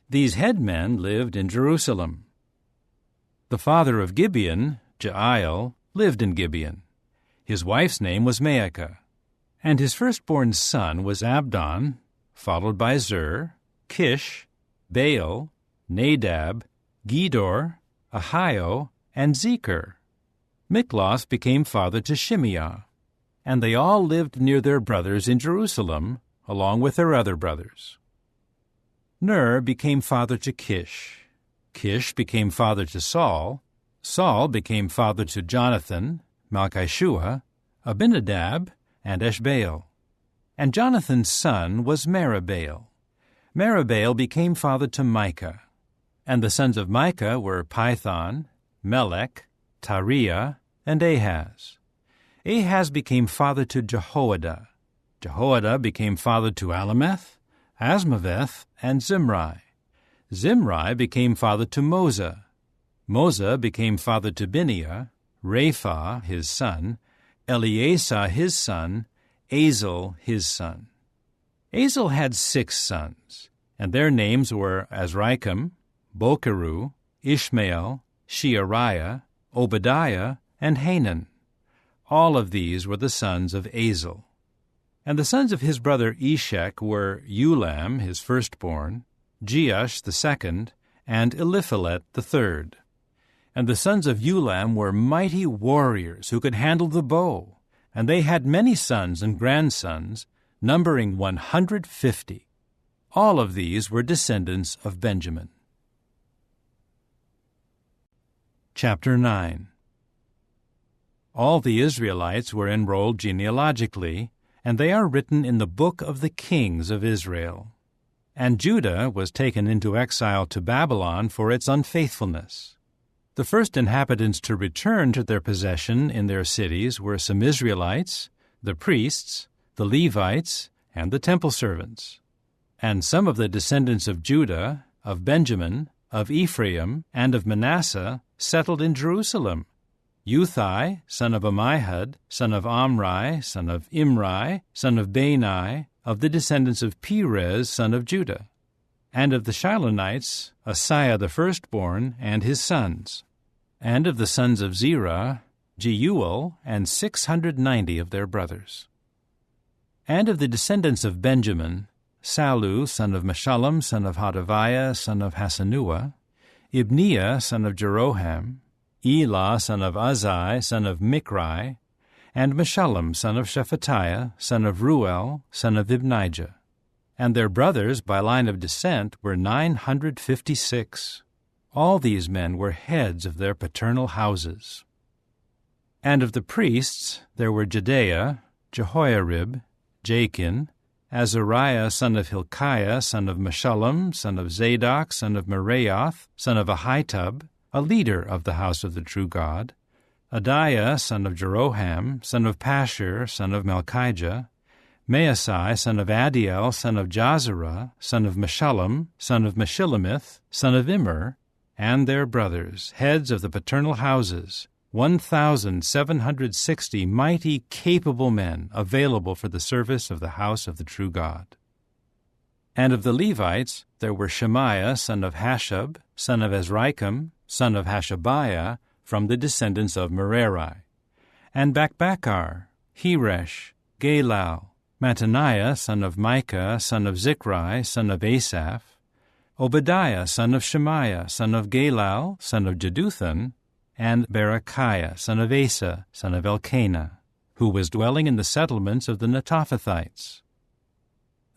These headmen lived in Jerusalem. The father of Gibeon, Jael, lived in Gibeon. His wife's name was Maacah, and his firstborn son was Abdon, followed by Zur, Kish, Baal, Nadab, Gedor, Ahio, and Zecher. Mikloth became father to Shimeah, and they all lived near their brothers in Jerusalem, along with their other brothers. Ner became father to Kish. Kish became father to Saul. Saul became father to Jonathan, Malchishua, Abinadab, and Eshbaal. And Jonathan's son was Meribaal. Meribaal became father to Micah. And the sons of Micah were Pithon, Melech, Tariah, and Ahaz. Ahaz became father to Jehoiada. Jehoiada became father to Alameth, Asmaveth, and Zimri. Zimri became father to Moza. Moza became father to Bineah, Rapha his son, Eleasah his son, Azel his son. Azel had 6 sons, and their names were Azrikam, Bokeru, Ishmael, Sheariah, Obadiah, and Hanan. All of these were the sons of Azel. And the sons of his brother Eshek were Ulam, his firstborn, Jeush the second, and Eliphalet the third. And the sons of Ulam were mighty warriors who could handle the bow, and they had many sons and grandsons, numbering 150. All of these were descendants of Benjamin. Chapter 9. All the Israelites were enrolled genealogically, and they are written in the book of the kings of Israel. And Judah was taken into exile to Babylon for its unfaithfulness. The first inhabitants to return to their possession in their cities were some Israelites, the priests, the Levites, and the temple servants. And some of the descendants of Judah, of Benjamin, of Ephraim, and of Manasseh settled in Jerusalem. Uthai, son of Ammihud, son of Omri, son of Imri, son of Bani, of the descendants of Perez, son of Judah. And of the Shilonites, Asaiah the firstborn, and his sons. And of the sons of Zerah, Jeuel, and 690 of their brothers. And of the descendants of Benjamin, Sallu, son of Meshullam, son of Hodaviah, son of Hasanua, Ibniah, son of Jeroham, Elah, son of Uzai, son of Mikri, and Meshullam, son of Shephatiah, son of Ruel, son of Ibnijah. And their brothers by line of descent were 956. All these men were heads of their paternal houses. And of the priests there were Jedaiah, Jehoiarib, Jachin, Azariah, son of Hilkiah, son of Meshullam, son of Zadok, son of Meraioth, son of Ahitub, a leader of the house of the true God, Adiah, son of Jeroham, son of Pashur, son of Malchijah, Maasai, son of Adiel, son of Jazerah, son of Meshullam, son of Meshillemith, son of Immer, and their brothers, heads of the paternal houses, 1,760 mighty, capable men available for the service of the house of the true God. And of the Levites there were Shemaiah son of Hashab, son of Azrikam, son of Hashabiah, from the descendants of Merari. And Bakbakkar, Heresh, Galal, Mattaniah son of Micah, son of Zichri, son of Asaph, Obadiah son of Shemaiah, son of Galal, son of Jeduthun, and Berechiah son of Asa, son of Elkanah, who was dwelling in the settlements of the Netophathites.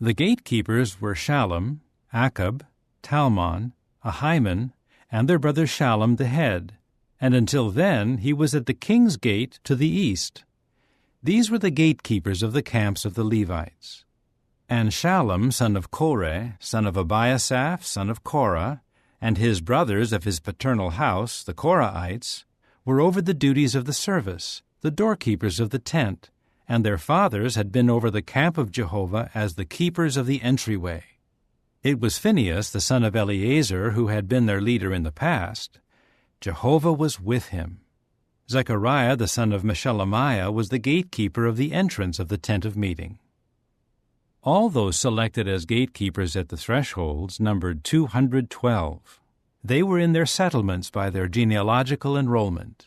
The gatekeepers were Shallum, Akab, Talmon, Ahiman, and their brother Shallum the head, and until then he was at the king's gate to the east. These were the gatekeepers of the camps of the Levites. And Shallum son of Korah, son of Abiasaph, son of Korah, and his brothers of his paternal house, the Korahites, were over the duties of the service, the doorkeepers of the tent, and their fathers had been over the camp of Jehovah as the keepers of the entryway. It was Phinehas, the son of Eleazar, who had been their leader in the past. Jehovah was with him. Zechariah, the son of Meshelemiah, was the gatekeeper of the entrance of the tent of meeting. All those selected as gatekeepers at the thresholds numbered 212. They were in their settlements by their genealogical enrollment.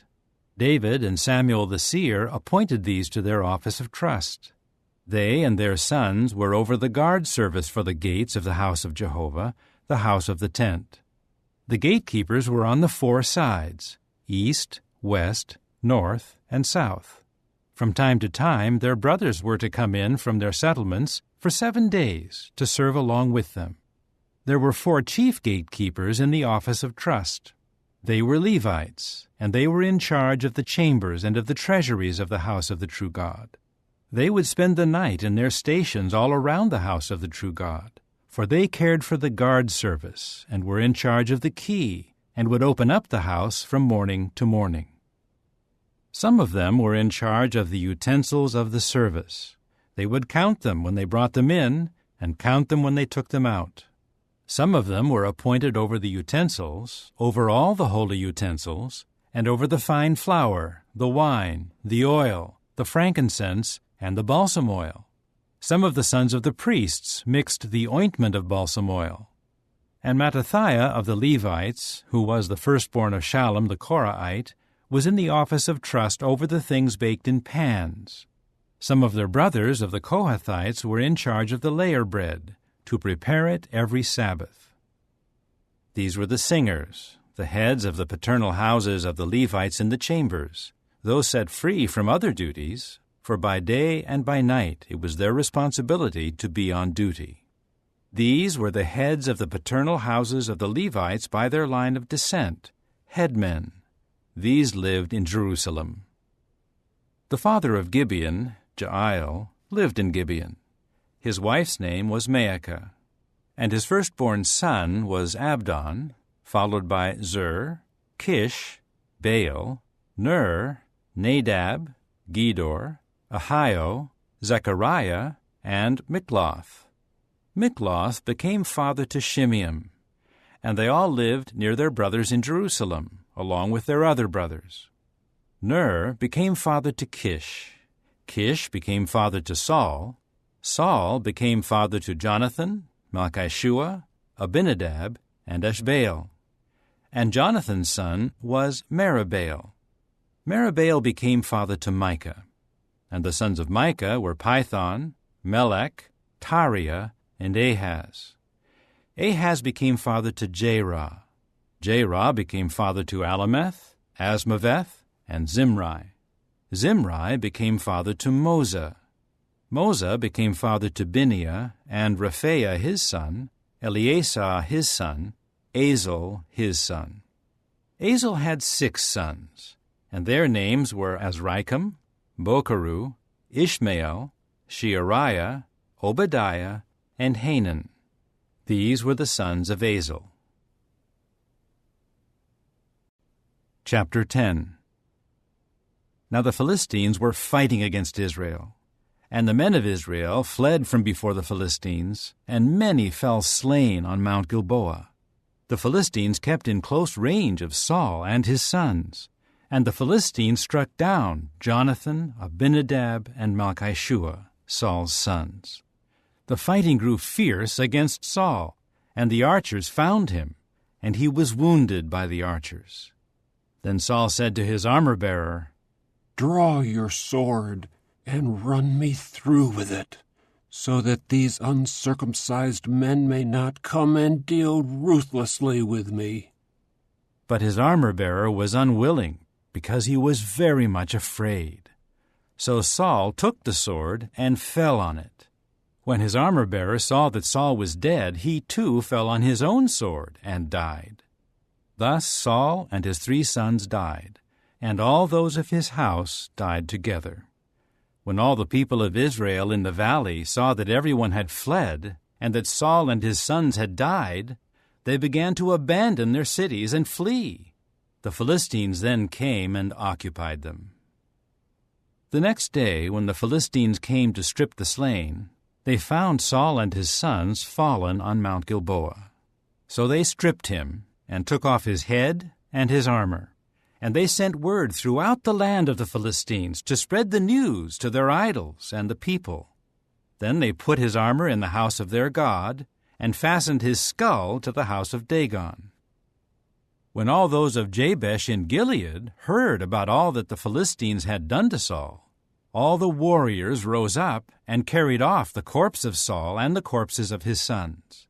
David and Samuel the seer appointed these to their office of trust. They and their sons were over the guard service for the gates of the house of Jehovah, the house of the tent. The gatekeepers were on the four sides, east, west, north, and south. From time to time their brothers were to come in from their settlements for 7 days to serve along with them. There were 4 chief gatekeepers in the office of trust. They were Levites, and they were in charge of the chambers and of the treasuries of the house of the true God. They would spend the night in their stations all around the house of the true God, for they cared for the guard service and were in charge of the key and would open up the house from morning to morning. Some of them were in charge of the utensils of the service. They would count them when they brought them in and count them when they took them out. Some of them were appointed over the utensils, over all the holy utensils, and over the fine flour, the wine, the oil, the frankincense, and the balsam oil. Some of the sons of the priests mixed the ointment of balsam oil. And Mattathiah of the Levites, who was the firstborn of Shallum the Korahite, was in the office of trust over the things baked in pans. Some of their brothers of the Kohathites were in charge of the layer bread, to prepare it every Sabbath. These were the singers, the heads of the paternal houses of the Levites in the chambers, those set free from other duties, for by day and by night it was their responsibility to be on duty. These were the heads of the paternal houses of the Levites by their line of descent, headmen. These lived in Jerusalem. The father of Gibeon, Jael, lived in Gibeon. His wife's name was Maacah, and his firstborn son was Abdon, followed by Zur, Kish, Baal, Ner, Nadab, Gedor, Ahio, Zechariah, and Mikloth. Mikloth became father to Shimeam, and they all lived near their brothers in Jerusalem, along with their other brothers. Ner became father to Kish. Kish became father to Saul. Saul became father to Jonathan, Malchishua, Abinadab, and Ashbaal. And Jonathan's son was Meribaal. Meribaal became father to Micah. And the sons of Micah were Pithon, Melech, Tariah, and Ahaz. Ahaz became father to Jerah. Jerah became father to Alameth, Asmaveth, and Zimri. Zimri became father to Moza. Moza became father to Bineah, and Rephaiah his son, Eleasah his son, Azel his son. Azel had 6 sons, and their names were Azrikam, Bocheru, Ishmael, Sheariah, Obadiah, and Hanan. These were the sons of Azel. Chapter 10. Now the Philistines were fighting against Israel. And the men of Israel fled from before the Philistines, and many fell slain on Mount Gilboa. The Philistines kept in close range of Saul and his sons, and the Philistines struck down Jonathan, Abinadab, and Malchishua, Saul's sons. The fighting grew fierce against Saul, and the archers found him, and he was wounded by the archers. Then Saul said to his armor-bearer, "Draw your sword and run me through with it, so that these uncircumcised men may not come and deal ruthlessly with me." But his armor-bearer was unwilling, because he was very much afraid. So Saul took the sword and fell on it. When his armor-bearer saw that Saul was dead, he too fell on his own sword and died. Thus Saul and his 3 sons died, and all those of his house died together. When all the people of Israel in the valley saw that everyone had fled, and that Saul and his sons had died, they began to abandon their cities and flee. The Philistines then came and occupied them. The next day, when the Philistines came to strip the slain, they found Saul and his sons fallen on Mount Gilboa. So they stripped him and took off his head and his armor. And they sent word throughout the land of the Philistines to spread the news to their idols and the people. Then they put his armor in the house of their god, and fastened his skull to the house of Dagon. When all those of Jabesh in Gilead heard about all that the Philistines had done to Saul, all the warriors rose up and carried off the corpse of Saul and the corpses of his sons.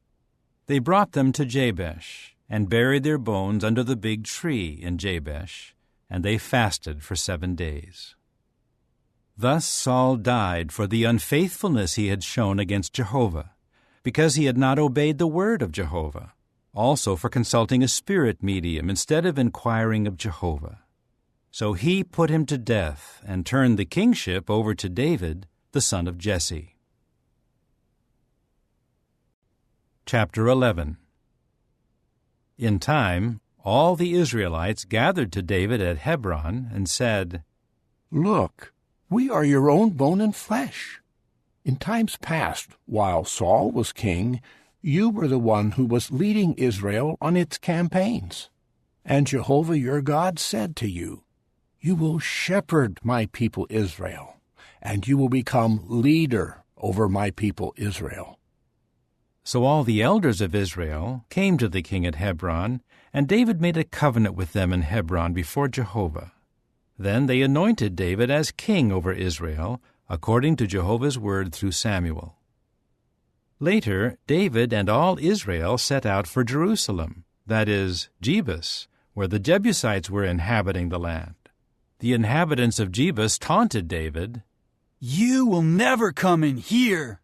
They brought them to Jabesh, and buried their bones under the big tree in Jabesh, and they fasted for 7 days. Thus Saul died for the unfaithfulness he had shown against Jehovah, because he had not obeyed the word of Jehovah, also for consulting a spirit medium instead of inquiring of Jehovah. So he put him to death and turned the kingship over to David, the son of Jesse. Chapter 11. In time, all the Israelites gathered to David at Hebron and said, "Look, we are your own bone and flesh. In times past, while Saul was king, you were the one who was leading Israel on its campaigns. And Jehovah your God said to you, 'You will shepherd my people Israel, and you will become leader over my people Israel.'" So all the elders of Israel came to the king at Hebron, and David made a covenant with them in Hebron before Jehovah. Then they anointed David as king over Israel, according to Jehovah's word through Samuel. Later, David and all Israel set out for Jerusalem, that is, Jebus, where the Jebusites were inhabiting the land. The inhabitants of Jebus taunted David, "You will never come in here."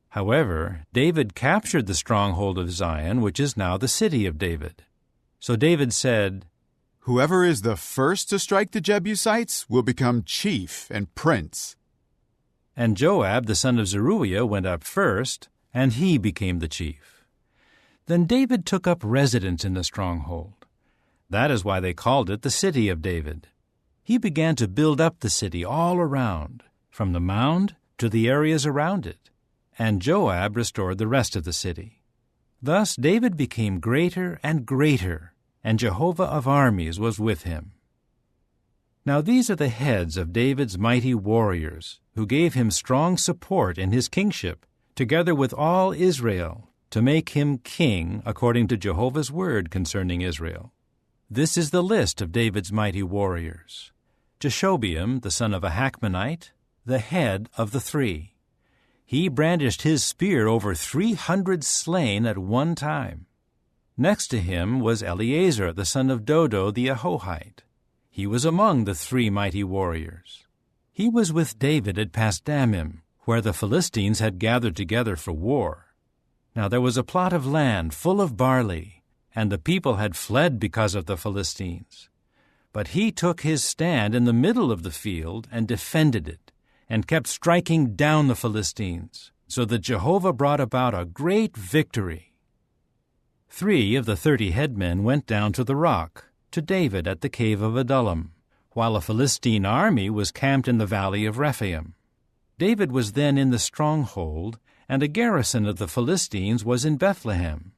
However, David captured the stronghold of Zion, which is now the city of David. So David said, "Whoever is the first to strike the Jebusites will become chief and prince." And Joab the son of Zeruiah went up first, and he became the chief. Then David took up residence in the stronghold. That is why they called it the city of David. He began to build up the city all around, from the mound to the areas around it, and Joab restored the rest of the city. Thus David became greater and greater, and Jehovah of armies was with him. Now these are the heads of David's mighty warriors, who gave him strong support in his kingship, together with all Israel, to make him king according to Jehovah's word concerning Israel. This is the list of David's mighty warriors. Jeshobeam, the son of a Hachmonite, the head of the 3. He brandished his spear over 300 slain at one time. Next to him was Eleazar, the son of Dodo the Ahohite. He was among the 3 mighty warriors. He was with David at Pasdammim, where the Philistines had gathered together for war. Now there was a plot of land full of barley, and the people had fled because of the Philistines. But he took his stand in the middle of the field and defended it, and kept striking down the Philistines, so that Jehovah brought about a great victory. 3 of the 30 headmen went down to the rock, to David at the cave of Adullam, while a Philistine army was camped in the valley of Rephaim. David was then in the stronghold, and a garrison of the Philistines was in Bethlehem.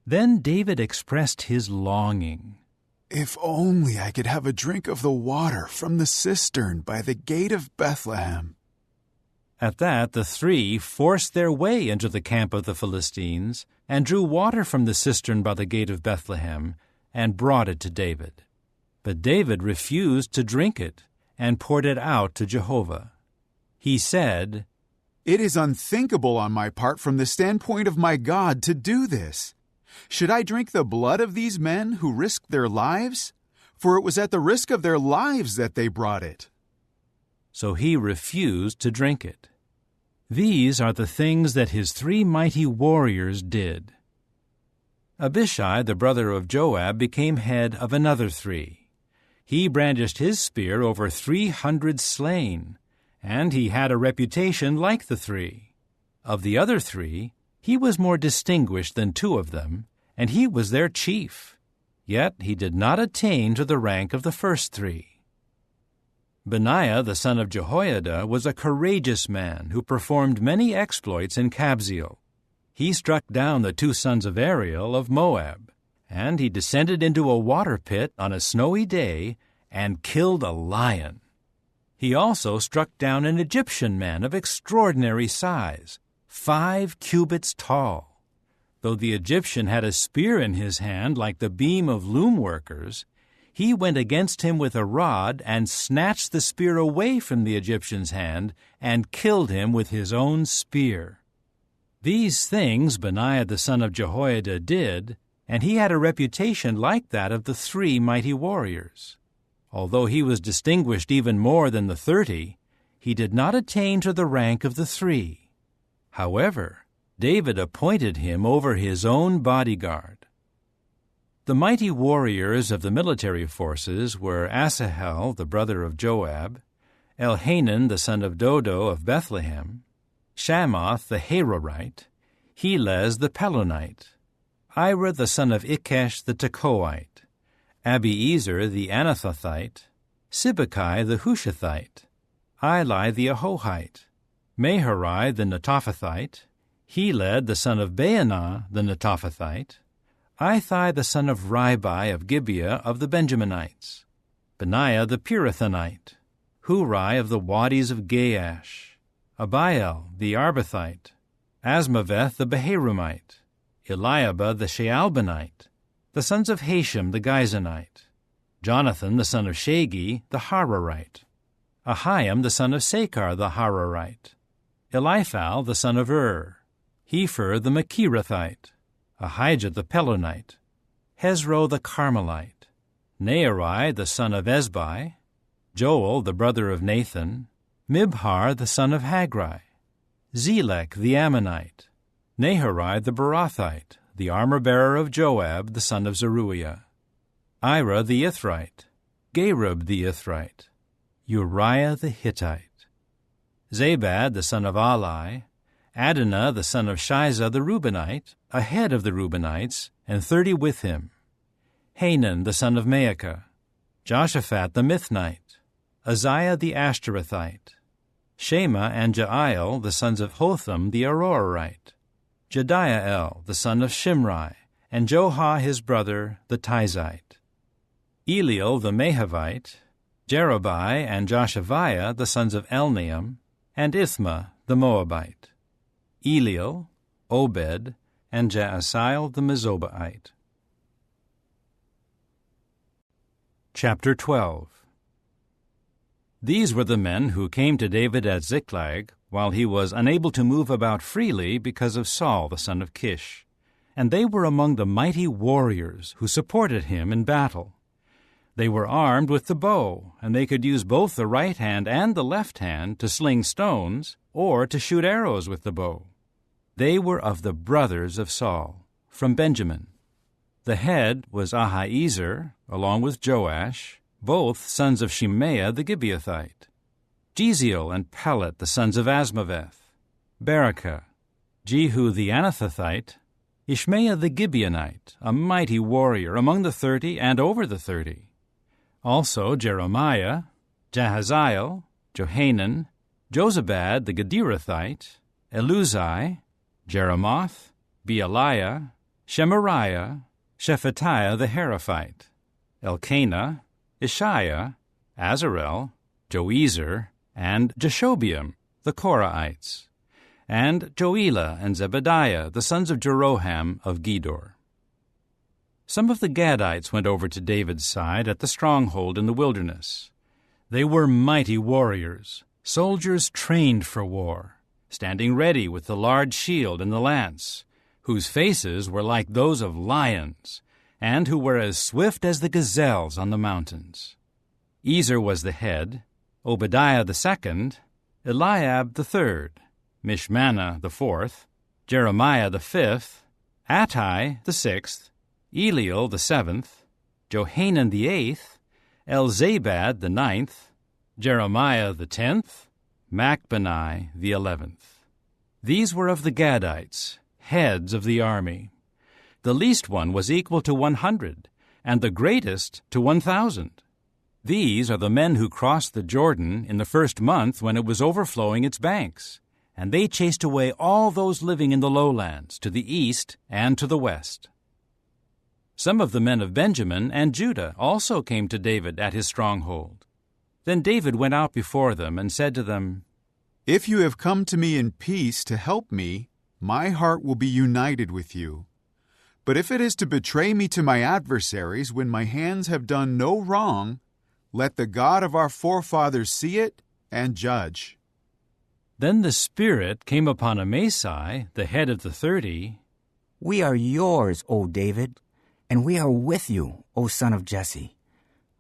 Then David expressed his longing. "If only I could have a drink of the water from the cistern by the gate of Bethlehem." At that the three forced their way into the camp of the Philistines, and drew water from the cistern by the gate of Bethlehem, and brought it to David. But David refused to drink it, and poured it out to Jehovah. He said, "It is unthinkable on my part from the standpoint of my God to do this. Should I drink the blood of these men who risked their lives? For it was at the risk of their lives that they brought it." So he refused to drink it. These are the things that his 3 mighty warriors did. Abishai, the brother of Joab, became head of another 3. He brandished his spear over 300 slain, and he had a reputation like the 3. Of the other 3, he was more distinguished than 2 of them, and he was their chief. Yet he did not attain to the rank of the first 3. Benaiah, the son of Jehoiada, was a courageous man who performed many exploits in Kabzeel. He struck down the 2 sons of Ariel of Moab, and he descended into a water pit on a snowy day and killed a lion. He also struck down an Egyptian man of extraordinary size, 5 cubits tall. Though the Egyptian had a spear in his hand like the beam of loom workers, he went against him with a rod and snatched the spear away from the Egyptian's hand and killed him with his own spear. These things Benaiah the son of Jehoiada did, and he had a reputation like that of the 3 mighty warriors. Although he was distinguished even more than the 30, he did not attain to the rank of the 3. However, David appointed him over his own bodyguard. The mighty warriors of the military forces were Asahel, the brother of Joab, Elhanan, the son of Dodo of Bethlehem, Shamoth the Harorite, Helez the Pelonite, Ira the son of Ikesh the Tekoite, Abiezer the Anathothite, Sibbecai the Hushathite, Eli the Ahohite, Maharai the Netophathite, Heled the son of Baanah the Netophathite, Ithai the son of Ribai of Gibeah of the Benjaminites, Benaiah the Pirathonite, Hurai of the Wadis of Gaash, Abiel the Arbathite, Asmaveth the Beharumite, Eliabah the Shaalbanite, the sons of Hashem the Gizonite, Jonathan the son of Shagi the Hararite, Ahiam the son of Sakar the Hararite, Eliphal the son of Hefer the Machirathite, Ahijah the Pelonite, Hezro the Carmelite, Nearai the son of Ezbai, Joel the brother of Nathan, Mibhar the son of Hagri, Zelek the Ammonite, Naharai the Barathite, the armor-bearer of Joab the son of Zeruiah, Ira the Ithrite, Gareb the Ithrite, Uriah the Hittite, Zabad the son of Ali, Adonah the son of Shiza the Reubenite, ahead of the Reubenites, and 30 with him, Hanan the son of Maacah, Joshaphat the Mithnite, Uzziah the Ashtorethite, Shema and Jael the sons of Hotham the Arorite, Jediael the son of Shimri, and Johah his brother the Tizite, Eliel the Mahavite, Jerubai and Joshaviah the sons of Elnaam, and Ithma the Moabite, Eliel, Obed, and Jaasiel the Mezobaite. Chapter 12. These were the men who came to David at Ziklag while he was unable to move about freely because of Saul the son of Kish, and they were among the mighty warriors who supported him in battle. They were armed with the bow, and they could use both the right hand and the left hand to sling stones or to shoot arrows with the bow. They were of the brothers of Saul, from Benjamin. The head was Ahiezer, along with Joash, both sons of Shimea the Gibeathite, Jeziel and Pelet the sons of Asmaveth, Berakah, Jehu the Anathothite, Ishmael the Gibeonite, a mighty warrior among the 30 and over the 30. Also Jeremiah, Jahaziel, Johanan, Jozabad the Gederathite, Eluzai, Jeremoth, Bealiah, Shemariah, Shephatiah the Heraphite, Elkanah, Ishiah, Azarel, Joezer, and Jeshobeam, the Korahites, and Joelah and Zebediah, the sons of Jeroham of Gedor. Some of the Gadites went over to David's side at the stronghold in the wilderness. They were mighty warriors, soldiers trained for war, standing ready with the large shield and the lance, whose faces were like those of lions, and who were as swift as the gazelles on the mountains. Ezer was the head, Obadiah the second, Eliab the third, Mishmannah the fourth, Jeremiah the fifth, Attai the sixth, Eliel the seventh, Johanan the eighth, Elzabad the ninth, Jeremiah the 10th, Machbani the 11th. These were of the Gadites, heads of the army. The least one was equal to 100, and the greatest to 1,000. These are the men who crossed the Jordan in the first month when it was overflowing its banks, and they chased away all those living in the lowlands to the east and to the west. Some of the men of Benjamin and Judah also came to David at his stronghold. Then David went out before them and said to them, If you have come to me in peace to help me, my heart will be united with you. But if it is to betray me to my adversaries when my hands have done no wrong, let the God of our forefathers see it and judge. Then the Spirit came upon Amasai, the head of the 30. We are yours, O David, and we are with you, O son of Jesse.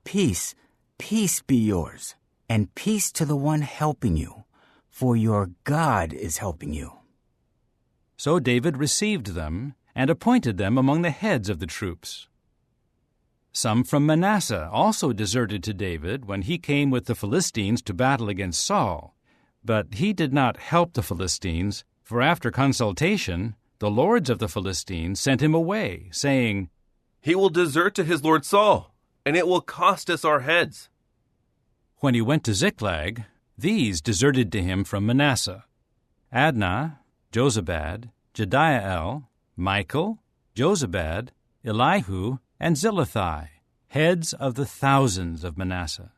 Peace, peace be yours, and peace to the one helping you, for your God is helping you. So David received them and appointed them among the heads of the troops. Some from Manasseh also deserted to David when he came with the Philistines to battle against Saul. But he did not help the Philistines, for after consultation, the lords of the Philistines sent him away, saying, He will desert to his lord Saul, and it will cost us our heads. When he went to Ziklag, these deserted to him from Manasseh: Adnah, Jozabad, Jediael, Michael, Jozabad, Elihu, and Zillethai, heads of the thousands of Manasseh.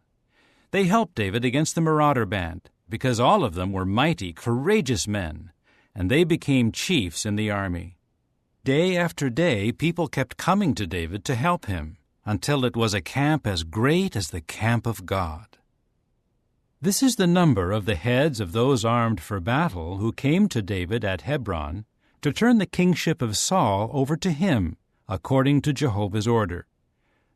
They helped David against the marauder band, because all of them were mighty, courageous men, and they became chiefs in the army. Day after day, people kept coming to David to help him, until it was a camp as great as the camp of God. This is the number of the heads of those armed for battle who came to David at Hebron to turn the kingship of Saul over to him, according to Jehovah's order.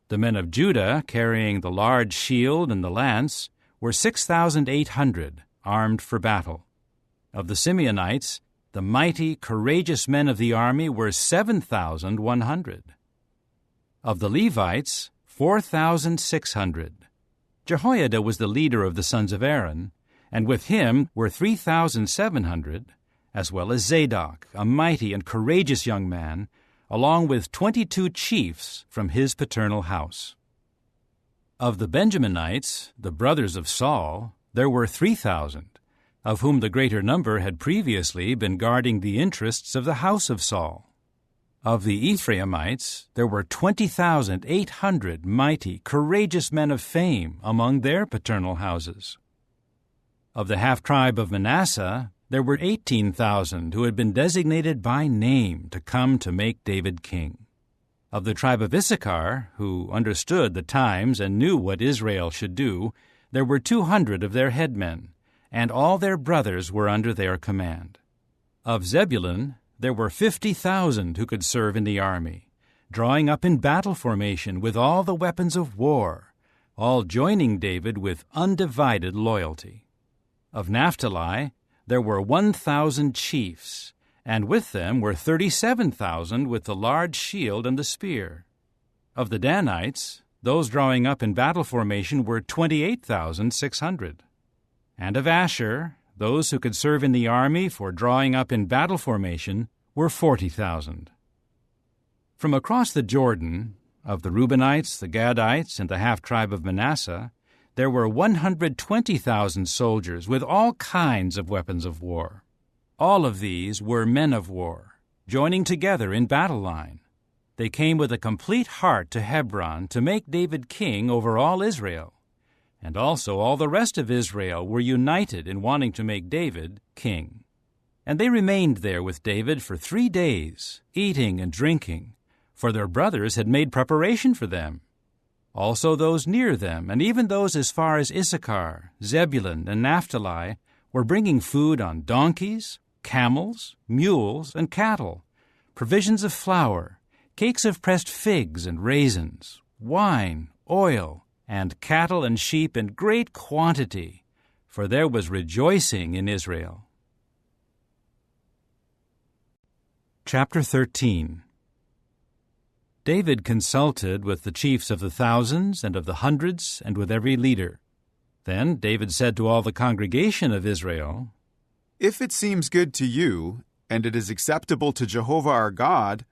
The men of Judah, carrying the large shield and the lance, were 6,800, armed for battle. Of the Simeonites, the mighty, courageous men of the army were 7,100. Of the Levites, 4,600. Jehoiada was the leader of the sons of Aaron, and with him were 3,700, as well as Zadok, a mighty and courageous young man, along with 22 chiefs from his paternal house. Of the Benjaminites, the brothers of Saul, there were 3,000, of whom the greater number had previously been guarding the interests of the house of Saul. Of the Ephraimites, there were 20,800 mighty, courageous men of fame among their paternal houses. Of the half-tribe of Manasseh, there were 18,000 who had been designated by name to come to make David king. Of the tribe of Issachar, who understood the times and knew what Israel should do, there were 200 of their headmen, and all their brothers were under their command. Of Zebulun, there were 50,000 who could serve in the army, drawing up in battle formation with all the weapons of war, all joining David with undivided loyalty. Of Naphtali, there were 1,000 chiefs, and with them were 37,000 with the large shield and the spear. Of the Danites, those drawing up in battle formation were 28,600. And of Asher, those who could serve in the army for drawing up in battle formation were 40,000. From across the Jordan, of the Reubenites, the Gadites, and the half-tribe of Manasseh, there were 120,000 soldiers with all kinds of weapons of war. All of these were men of war, joining together in battle line. They came with a complete heart to Hebron to make David king over all Israel. and also all the rest of Israel were united in wanting to make David king. And they remained there with David for 3 days, eating and drinking, for their brothers had made preparation for them. Also those near them, and even those as far as Issachar, Zebulun, and Naphtali, were bringing food on donkeys, camels, mules, and cattle, provisions of flour, cakes of pressed figs and raisins, wine, oil, and cattle and sheep in great quantity, for there was rejoicing in Israel. Chapter 13. David consulted with the chiefs of the thousands and of the hundreds and with every leader. Then David said to all the congregation of Israel, "If it seems good to you, and it is acceptable to Jehovah our God,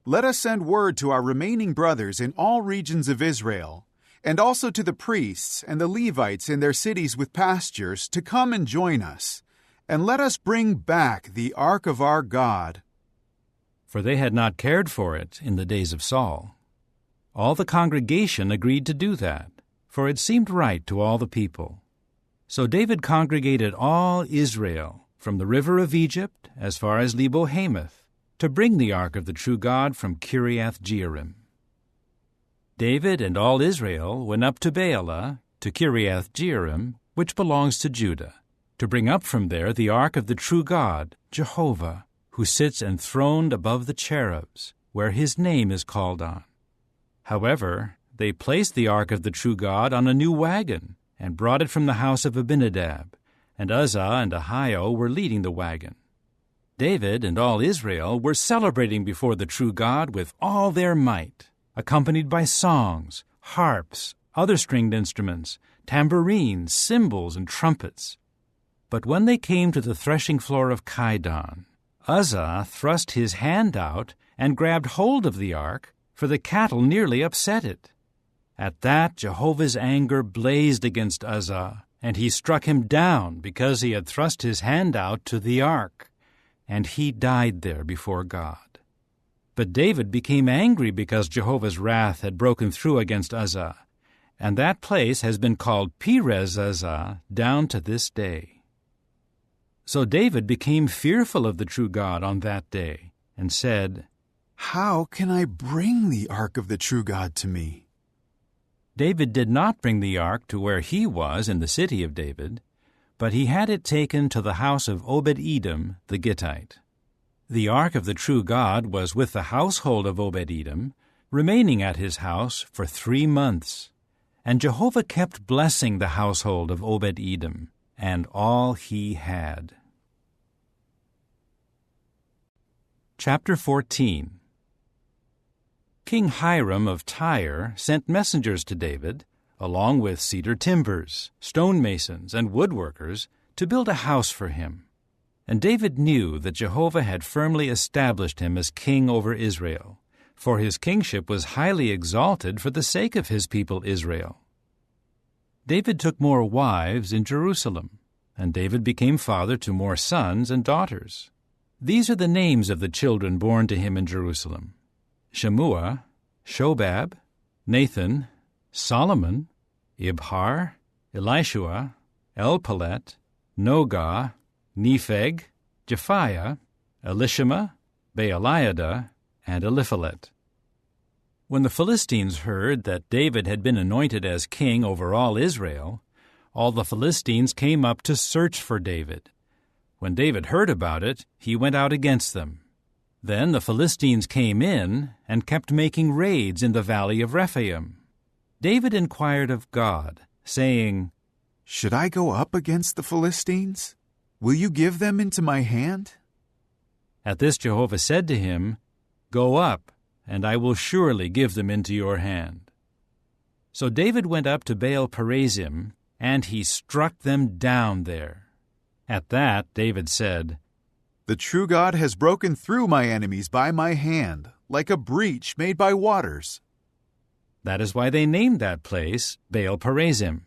let us send word to our remaining brothers in all regions of Israel, and also to the priests and the Levites in their cities with pastures, to come and join us, and let us bring back the ark of our God." For they had not cared for it in the days of Saul. All the congregation agreed to do that, for it seemed right to all the people. So David congregated all Israel, from the river of Egypt as far as Lebo-Hamath, to bring the ark of the true God from Kiriath-Jearim. David and all Israel went up to Baalah, to Kiriath-Jearim, which belongs to Judah, to bring up from there the ark of the true God, Jehovah, who sits enthroned above the cherubs, where his name is called on. However, they placed the ark of the true God on a new wagon, and brought it from the house of Abinadab, and Uzzah and Ahio were leading the wagon. David and all Israel were celebrating before the true God with all their might, accompanied by songs, harps, other stringed instruments, tambourines, cymbals, and trumpets. But when they came to the threshing floor of Kidon, Uzzah thrust his hand out and grabbed hold of the ark, for the cattle nearly upset it. At that Jehovah's anger blazed against Uzzah, and he struck him down because he had thrust his hand out to the ark, and he died there before God. But David became angry because Jehovah's wrath had broken through against Uzzah, and that place has been called Perez-Uzzah down to this day. So David became fearful of the true God on that day, and said, "How can I bring the ark of the true God to me?" David did not bring the ark to where he was in the city of David, but he had it taken to the house of Obed-Edom the Gittite. The ark of the true God was with the household of Obed-Edom, remaining at his house for 3 months. And Jehovah kept blessing the household of Obed-Edom, and all he had. Chapter 14. King Hiram of Tyre sent messengers to David, along with cedar timbers, stonemasons, and woodworkers, to build a house for him. And David knew that Jehovah had firmly established him as king over Israel, for his kingship was highly exalted for the sake of his people Israel. David took more wives in Jerusalem, and David became father to more sons and daughters. These are the names of the children born to him in Jerusalem: Shemua, Shobab, Nathan, Solomon, Ibhar, Elishua, Elpalet, Nogah, Nepheg, Japhiah, Elishama, Baaliada, and Eliphalet. When the Philistines heard that David had been anointed as king over all Israel, all the Philistines came up to search for David. When David heard about it, he went out against them. Then the Philistines came in and kept making raids in the valley of Rephaim. David inquired of God, saying, "Should I go up against the Philistines? Will you give them into my hand?" At this Jehovah said to him, "Go up, and I will surely give them into your hand." So David went up to Baal-perazim, and he struck them down there. At that David said, "The true God has broken through my enemies by my hand, like a breach made by waters." That is why they named that place Baal-perazim.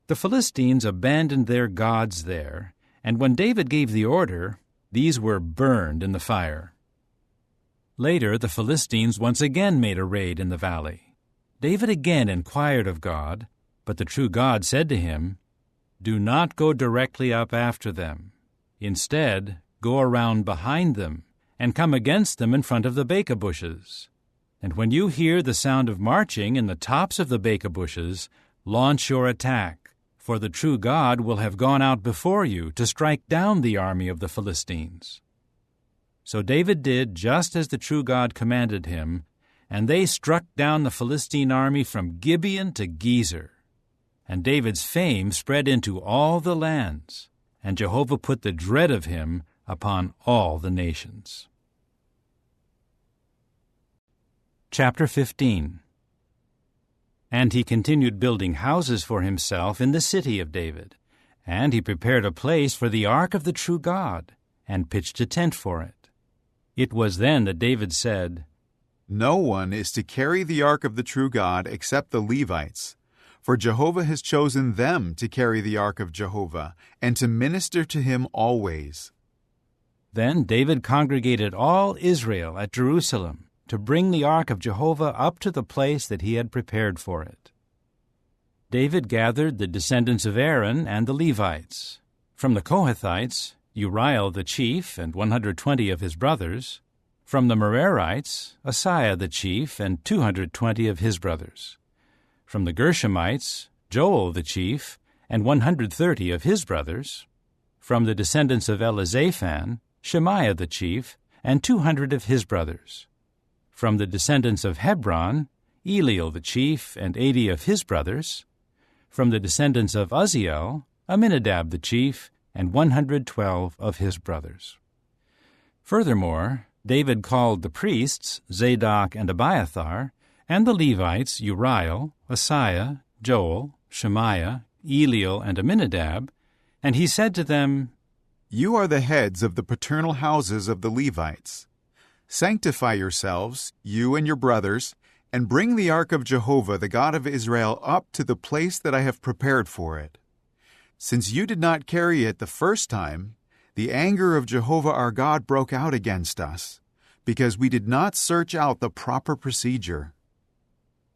The Philistines abandoned their gods there, and when David gave the order, these were burned in the fire. Later the Philistines once again made a raid in the valley. David again inquired of God, But the true God said to him, "Do not go directly up after them. Instead, go around behind them, and come against them in front of the beka bushes. And when you hear the sound of marching in the tops of the beka bushes, launch your attack, for the true God will have gone out before you to strike down the army of the Philistines." So David did just as the true God commanded him, and they struck down the Philistine army from Gibeon to Gezer. And David's fame spread into all the lands, and Jehovah put the dread of him upon all the nations. Chapter 15. And he continued building houses for himself in the city of David, and he prepared a place for the ark of the true God, and pitched a tent for it. It was then that David said, "No one is to carry the ark of the true God except the Levites, for Jehovah has chosen them to carry the ark of Jehovah and to minister to him always." Then David congregated all Israel at Jerusalem to bring the ark of Jehovah up to the place that he had prepared for it. David gathered the descendants of Aaron and the Levites. From the Kohathites, Uriel the chief and 120 of his brothers. From the Merarites, Asaiah the chief and 220 of his brothers. From the Gershomites, Joel the chief and 130 of his brothers. From the descendants of Elizaphan, Shemaiah the chief and 200 of his brothers. From the descendants of Hebron, Eliel the chief and 80 of his brothers. From the descendants of Uzziel, Aminadab the chief and 112 of his brothers. Furthermore, David called the priests, Zadok and Abiathar, and the Levites, Uriel, Asaiah, Joel, Shemaiah, Eliel, and Aminadab, and he said to them, "You are the heads of the paternal houses of the Levites. Sanctify yourselves, you and your brothers, and bring the ark of Jehovah, the God of Israel, up to the place that I have prepared for it. Since you did not carry it the first time, the anger of Jehovah our God broke out against us, because we did not search out the proper procedure."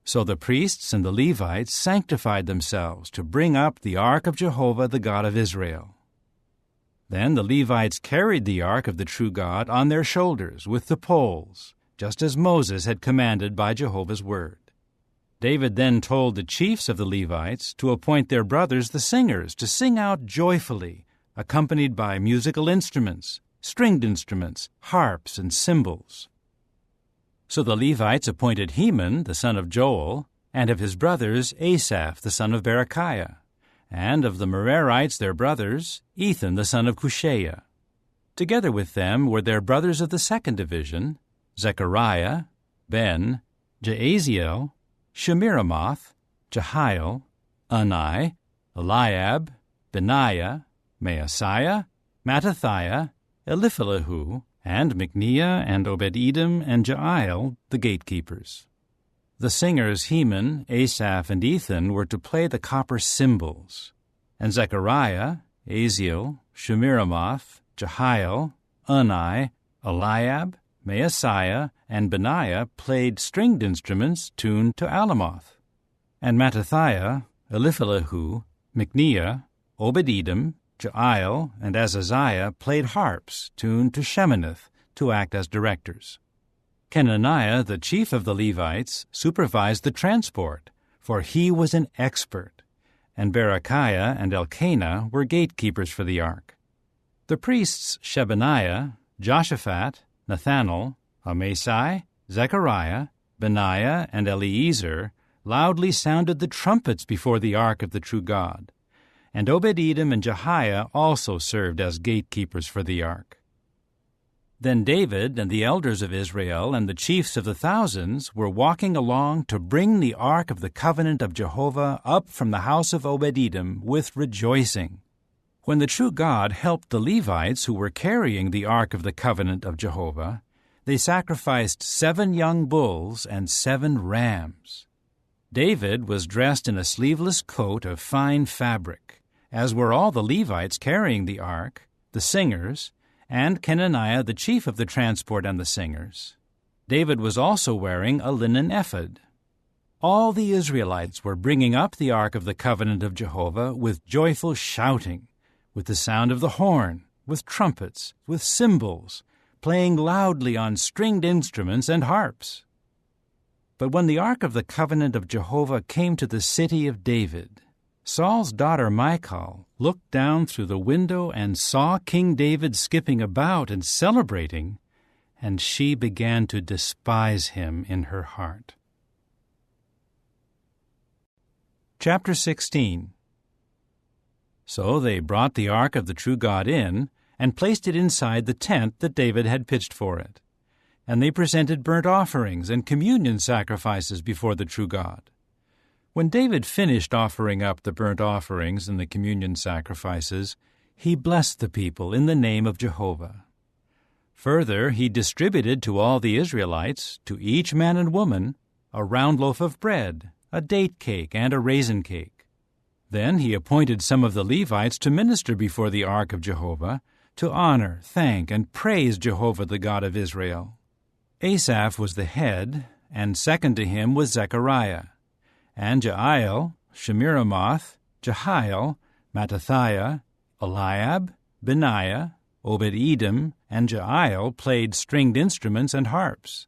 So the priests and the Levites sanctified themselves to bring up the ark of Jehovah, the God of Israel. Then the Levites carried the ark of the true God on their shoulders with the poles, just as Moses had commanded by Jehovah's word. David then told the chiefs of the Levites to appoint their brothers the singers to sing out joyfully, accompanied by musical instruments, stringed instruments, harps, and cymbals. So the Levites appointed Heman, the son of Joel, and of his brothers Asaph, the son of Berechiah, and of the Merarites their brothers, Ethan, the son of Cushaiah. Together with them were their brothers of the second division, Zechariah, Ben, Jaaziel, Shemiramoth, Jehiel, Unai, Eliab, Benaiah, Maaseiah, Mattithiah, Eliphalahu, and Micniah and Obed-Edom and Jael, the gatekeepers. The singers Heman, Asaph, and Ethan were to play the copper cymbals, and Zechariah, Aziel, Shemiramoth, Jehiel, Unai, Eliab, Maaseiah, and Benaiah played stringed instruments tuned to Alamoth, and Mattithiah, Eliphalahu, Micniah, Obed-Edom, Jael, and Azaziah played harps tuned to Sheminith to act as directors. Kenaniah, the chief of the Levites, supervised the transport, for he was an expert, and Berechiah and Elkanah were gatekeepers for the ark. The priests Shebaniah, Joshaphat, Nethanel, Amasai, Zechariah, Benaiah, and Eliezer loudly sounded the trumpets before the ark of the true God, and Obed-Edom and Jehiah also served as gatekeepers for the ark. Then David and the elders of Israel and the chiefs of the thousands were walking along to bring the ark of the covenant of Jehovah up from the house of Obed-Edom with rejoicing. When the true God helped the Levites who were carrying the ark of the covenant of Jehovah, they sacrificed 7 young bulls and 7 rams. David was dressed in a sleeveless coat of fine fabric, as were all the Levites carrying the ark, the singers, and Kenaniah, the chief of the transport and the singers. David was also wearing a linen ephod. All the Israelites were bringing up the ark of the covenant of Jehovah with joyful shouting, with the sound of the horn, with trumpets, with cymbals, playing loudly on stringed instruments and harps. But when the ark of the covenant of Jehovah came to the city of David, Saul's daughter Michal looked down through the window and saw King David skipping about and celebrating, and she began to despise him in her heart. Chapter 16. So they brought the ark of the true God in, and placed it inside the tent that David had pitched for it. And they presented burnt offerings and communion sacrifices before the true God. When David finished offering up the burnt offerings and the communion sacrifices, he blessed the people in the name of Jehovah. Further, he distributed to all the Israelites, to each man and woman, a round loaf of bread, a date cake, and a raisin cake. Then he appointed some of the Levites to minister before the ark of Jehovah, to honor, thank, and praise Jehovah the God of Israel. Asaph was the head, and second to him was Zechariah, and Jael, Shemiramoth, Jehiel, Mattathiah, Eliab, Benaiah, Obed-Edom, and Jael played stringed instruments and harps,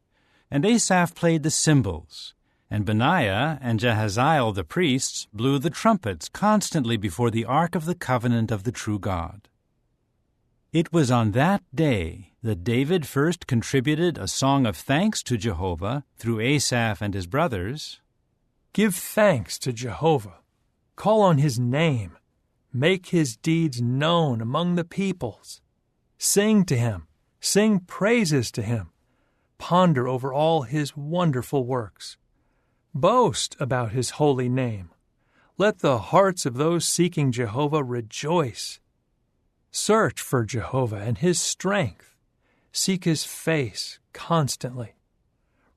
and Asaph played the cymbals, and Benaiah and Jahaziel the priests blew the trumpets constantly before the ark of the covenant of the true God. It was on that day that David first contributed a song of thanks to Jehovah through Asaph and his brothers. Give thanks to Jehovah. Call on his name. Make his deeds known among the peoples. Sing to him. Sing praises to him. Ponder over all his wonderful works. Boast about his holy name. Let the hearts of those seeking Jehovah rejoice. Search for Jehovah and his strength. Seek his face constantly.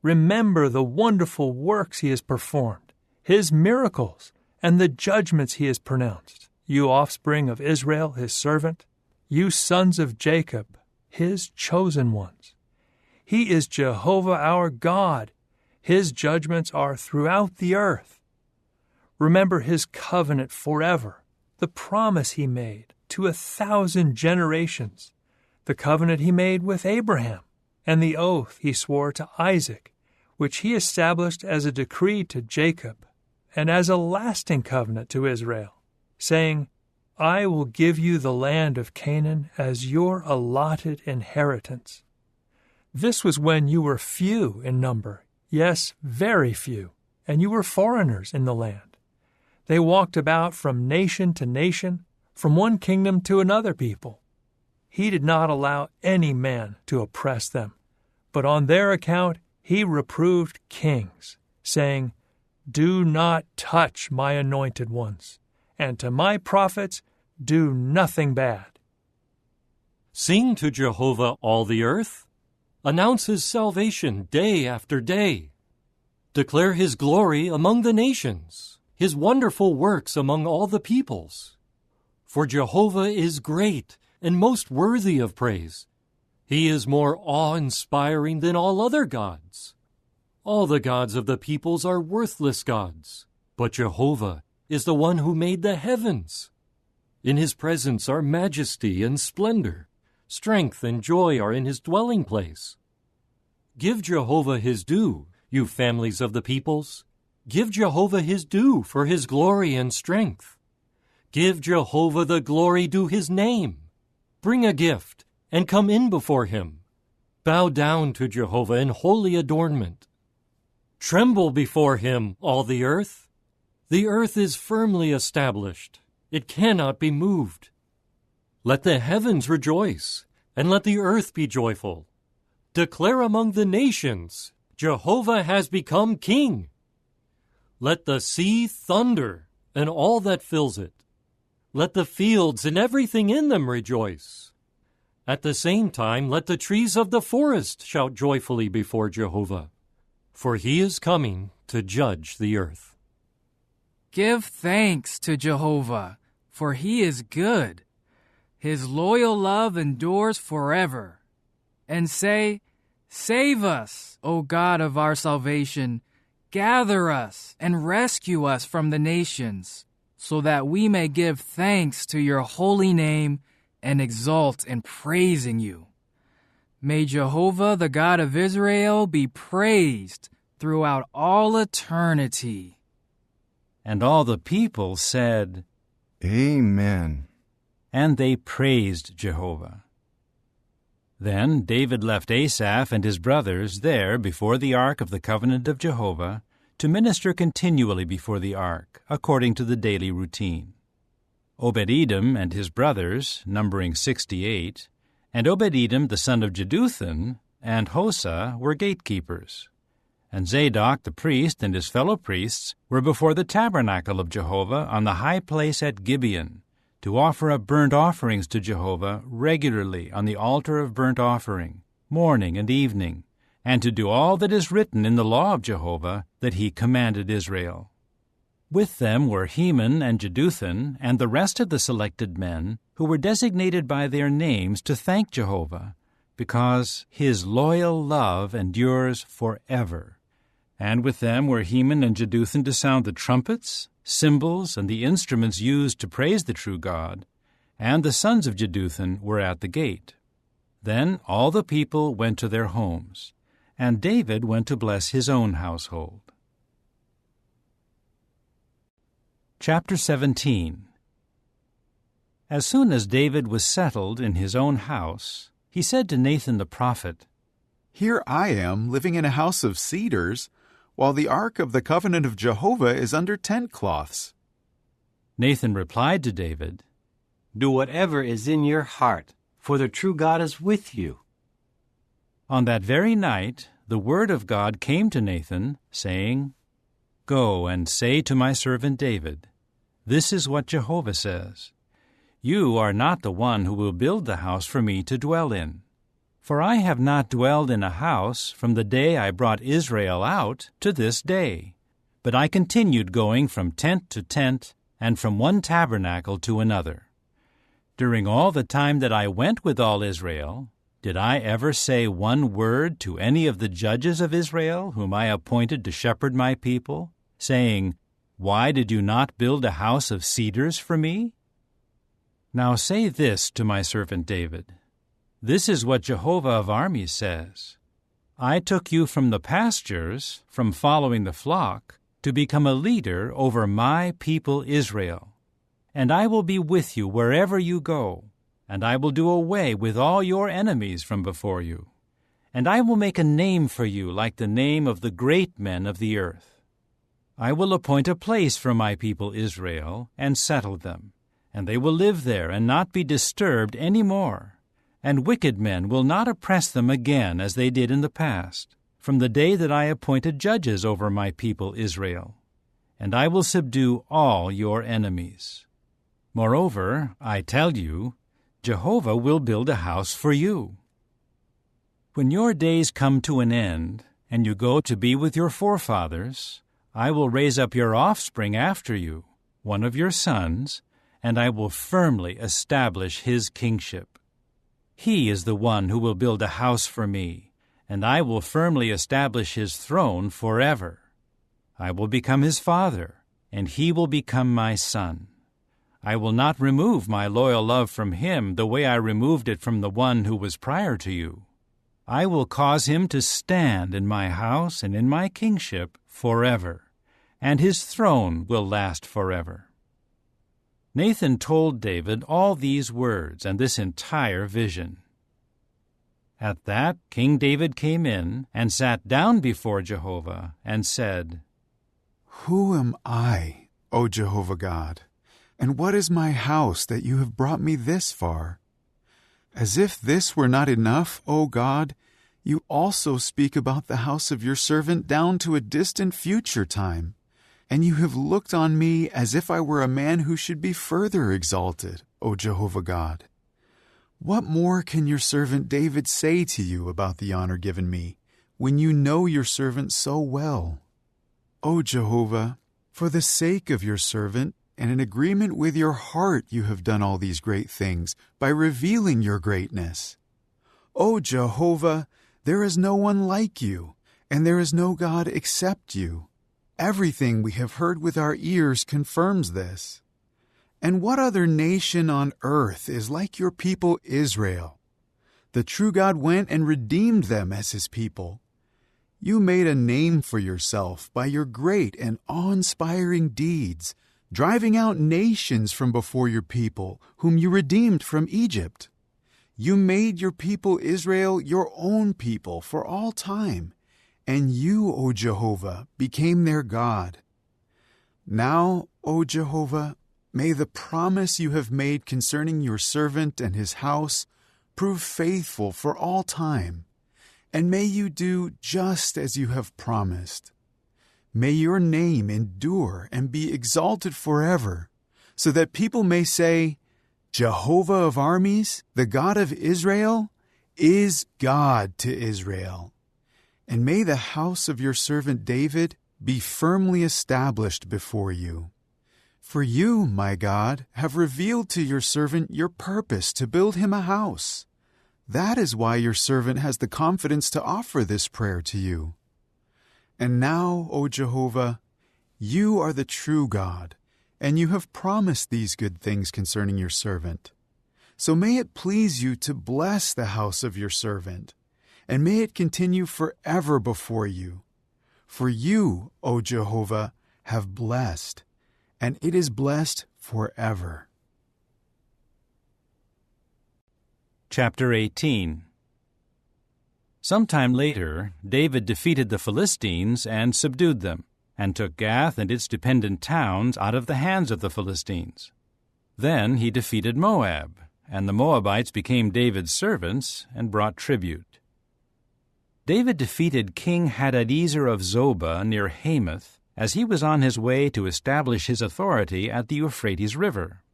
Remember the wonderful works he has performed, his miracles, and the judgments he has pronounced. You offspring of Israel, his servant, you sons of Jacob, his chosen ones. He is Jehovah our God. His judgments are throughout the earth. Remember his covenant forever, the promise he made to 1,000 generations, the covenant he made with Abraham, and the oath he swore to Isaac, which he established as a decree to Jacob, and as a lasting covenant to Israel, saying, I will give you the land of Canaan as your allotted inheritance. This was when you were few in number, yes, very few, and you were foreigners in the land. They walked about from nation to nation, from one kingdom to another people. He did not allow any man to oppress them, but on their account he reproved kings, saying, Do not touch my anointed ones, and to my prophets do nothing bad. Sing to Jehovah, all the earth. Announce his salvation day after day. Declare his glory among the nations, his wonderful works among all the peoples. For Jehovah is great and most worthy of praise. He is more awe-inspiring than all other gods. All the gods of the peoples are worthless gods, but Jehovah is the one who made the heavens. In his presence are majesty and splendor. Strength and joy are in his dwelling place. Give Jehovah his due, you families of the peoples. Give Jehovah his due for his glory and strength. Give Jehovah the glory due his name. Bring a gift and come in before him. Bow down to Jehovah in holy adornment. Tremble before him, all the earth. The earth is firmly established. It cannot be moved. Let the heavens rejoice, and let the earth be joyful. Declare among the nations, Jehovah has become king. Let the sea thunder, and all that fills it. Let the fields and everything in them rejoice. At the same time, let the trees of the forest shout joyfully before Jehovah, for he is coming to judge the earth. Give thanks to Jehovah, for he is good. His loyal love endures forever. And say, Save us, O God of our salvation. gather us and rescue us from the nations, so that we may give thanks to your holy name and exult in praising you. May Jehovah, the God of Israel, be praised throughout all eternity." And all the people said, Amen. and they praised Jehovah. Then David left Asaph and his brothers there before the ark of the covenant of Jehovah to minister continually before the ark, according to the daily routine. Obed-Edom and his brothers, numbering 68, and Obed-Edom the son of Jeduthun, and Hosa were gatekeepers. And Zadok the priest and his fellow priests were before the tabernacle of Jehovah on the high place at Gibeon, to offer up burnt offerings to Jehovah regularly on the altar of burnt offering, morning and evening, and to do all that is written in the law of Jehovah that he commanded Israel. With them were Heman and Jeduthun and the rest of the selected men who were designated by their names to thank Jehovah, because his loyal love endures forever. And with them were Heman and Jeduthun to sound the trumpets, cymbals, and the instruments used to praise the true God, and the sons of Jeduthun were at the gate. Then all the people went to their homes, and David went to bless his own household. Chapter 17. As soon as David was settled in his own house, he said to Nathan the prophet, "Here I am living in a house of cedars, while the ark of the covenant of Jehovah is under tent cloths." Nathan replied to David, "Do whatever is in your heart, for the true God is with you." On that very night the word of God came to Nathan, saying, "Go and say to my servant David, this is what Jehovah says, You are not the one who will build the house for me to dwell in. For I have not dwelled in a house from the day I brought Israel out to this day, but I continued going from tent to tent and from one tabernacle to another. During all the time that I went with all Israel, did I ever say one word to any of the judges of Israel whom I appointed to shepherd my people, saying, Why did you not build a house of cedars for me? Now say this to my servant David, This is what Jehovah of armies says, I took you from the pastures, from following the flock, to become a leader over my people Israel. And I will be with you wherever you go, and I will do away with all your enemies from before you. And I will make a name for you like the name of the great men of the earth. I will appoint a place for my people Israel, and settle them, and they will live there and not be disturbed any more. And wicked men will not oppress them again as they did in the past, from the day that I appointed judges over my people Israel. And I will subdue all your enemies. Moreover, I tell you, Jehovah will build a house for you. When your days come to an end, and you go to be with your forefathers, I will raise up your offspring after you, one of your sons, and I will firmly establish his kingship. He is the one who will build a house for me, and I will firmly establish his throne forever. I will become his father, and he will become my son. I will not remove my loyal love from him the way I removed it from the one who was prior to you. I will cause him to stand in my house and in my kingship forever, and his throne will last forever." Nathan told David all these words and this entire vision. At that, King David came in and sat down before Jehovah and said, "Who am I, O Jehovah God, and what is my house that you have brought me this far? As if this were not enough, O God, you also speak about the house of your servant down to a distant future time. And you have looked on me as if I were a man who should be further exalted, O Jehovah God. What more can your servant David say to you about the honor given me, when you know your servant so well? O Jehovah, for the sake of your servant, and in agreement with your heart you have done all these great things, by revealing your greatness. O Jehovah, there is no one like you, and there is no God except you. Everything we have heard with our ears confirms this. And what other nation on earth is like your people Israel? The true God went and redeemed them as his people. You made a name for yourself by your great and awe-inspiring deeds, driving out nations from before your people, whom you redeemed from Egypt. You made your people Israel your own people for all time, and you, O Jehovah, became their God. Now, O Jehovah, may the promise you have made concerning your servant and his house prove faithful for all time, and may you do just as you have promised. May your name endure and be exalted forever, so that people may say, Jehovah of armies, the God of Israel, is God to Israel. And may the house of your servant David be firmly established before you. For you, my God, have revealed to your servant your purpose to build him a house. That is why your servant has the confidence to offer this prayer to you. And now, O Jehovah, you are the true God, and you have promised these good things concerning your servant. So may it please you to bless the house of your servant, and may it continue forever before you. For you, O Jehovah, have blessed, and it is blessed forever. Chapter 18. Sometime later, David defeated the Philistines and subdued them, and took Gath and its dependent towns out of the hands of the Philistines. Then he defeated Moab, and the Moabites became David's servants and brought tribute. David defeated King Hadadezer of Zobah near Hamath as he was on his way to establish his authority at the Euphrates River.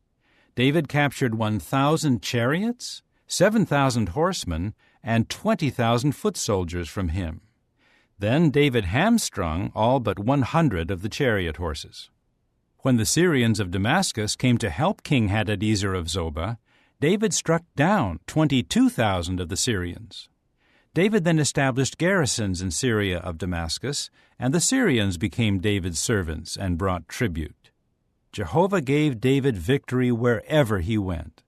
David captured 1,000 chariots, 7,000 horsemen, and 20,000 foot soldiers from him. Then David hamstrung all but 100 of the chariot horses. When the Syrians of Damascus came to help King Hadadezer of Zobah, David struck down 22,000 of the Syrians. David then established garrisons in Syria of Damascus, and the Syrians became David's servants and brought tribute. Jehovah gave David victory wherever he went.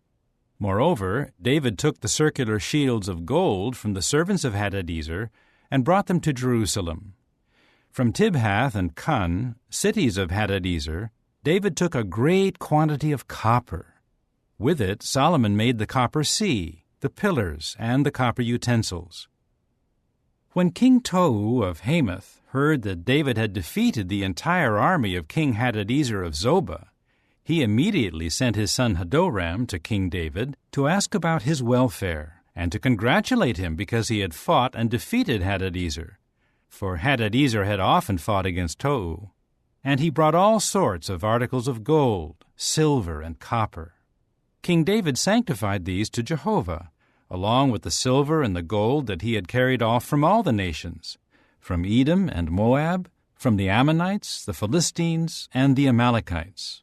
Moreover, David took the circular shields of gold from the servants of Hadadezer and brought them to Jerusalem. From Tibhath and Cun, cities of Hadadezer, David took a great quantity of copper. With it, Solomon made the copper sea, the pillars, and the copper utensils. When King Tou of Hamath heard that David had defeated the entire army of King Hadadezer of Zobah, he immediately sent his son Hadoram to King David to ask about his welfare and to congratulate him because he had fought and defeated Hadadezer, for Hadadezer had often fought against Tou. And he brought all sorts of articles of gold, silver, and copper. King David sanctified these to Jehovah, along with the silver and the gold that he had carried off from all the nations, from Edom and Moab, from the Ammonites, the Philistines, and the Amalekites.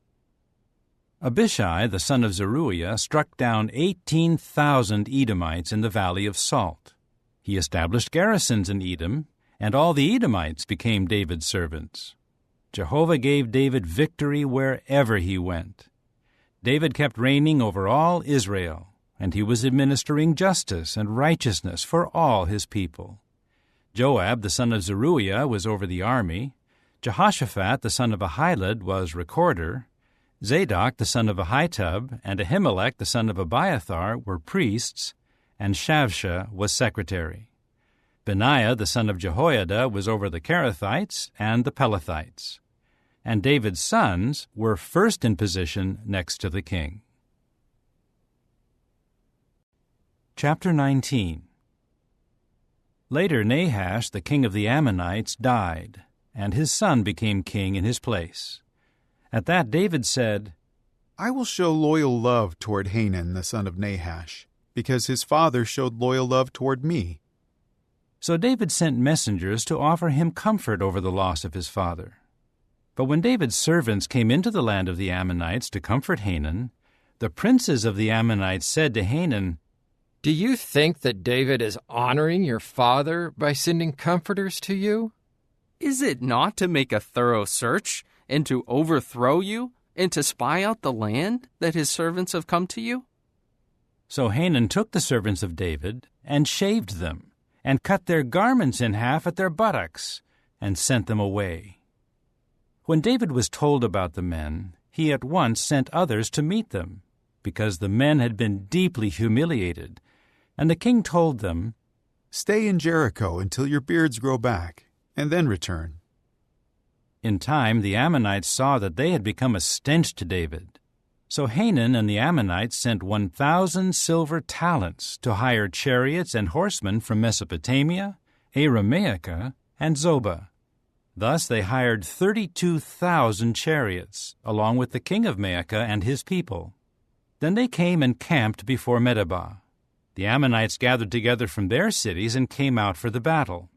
Abishai, the son of Zeruiah, struck down 18,000 Edomites in the Valley of Salt. He established garrisons in Edom, and all the Edomites became David's servants. Jehovah gave David victory wherever he went. David kept reigning over all Israel, and he was administering justice and righteousness for all his people. Joab, the son of Zeruiah, was over the army. Jehoshaphat, the son of Ahilud, was recorder. Zadok, the son of Ahitub, and Ahimelech, the son of Abiathar, were priests, and Shavsha was secretary. Benaiah, the son of Jehoiada, was over the Kerethites and the Pelethites. And David's sons were first in position next to the king. Chapter 19. Later Nahash, the king of the Ammonites, died, and his son became king in his place. At that David said, I will show loyal love toward Hanun the son of Nahash, because his father showed loyal love toward me. So David sent messengers to offer him comfort over the loss of his father. But when David's servants came into the land of the Ammonites to comfort Hanun, the princes of the Ammonites said to Hanun, Do you think that David is honoring your father by sending comforters to you? Is it not to make a thorough search, and to overthrow you, and to spy out the land that his servants have come to you?" So Hanun took the servants of David and shaved them, and cut their garments in half at their buttocks, and sent them away. When David was told about the men, he at once sent others to meet them, because the men had been deeply humiliated. And the king told them, "Stay in Jericho until your beards grow back, and then return." In time the Ammonites saw that they had become a stench to David. So Hanun and the Ammonites sent 1,000 silver talents to hire chariots and horsemen from Mesopotamia, Aramaica, and Zobah. Thus they hired 32,000 chariots, along with the king of Maacah and his people. Then they came and camped before Medeba. The Ammonites gathered together from their cities and came out for the battle.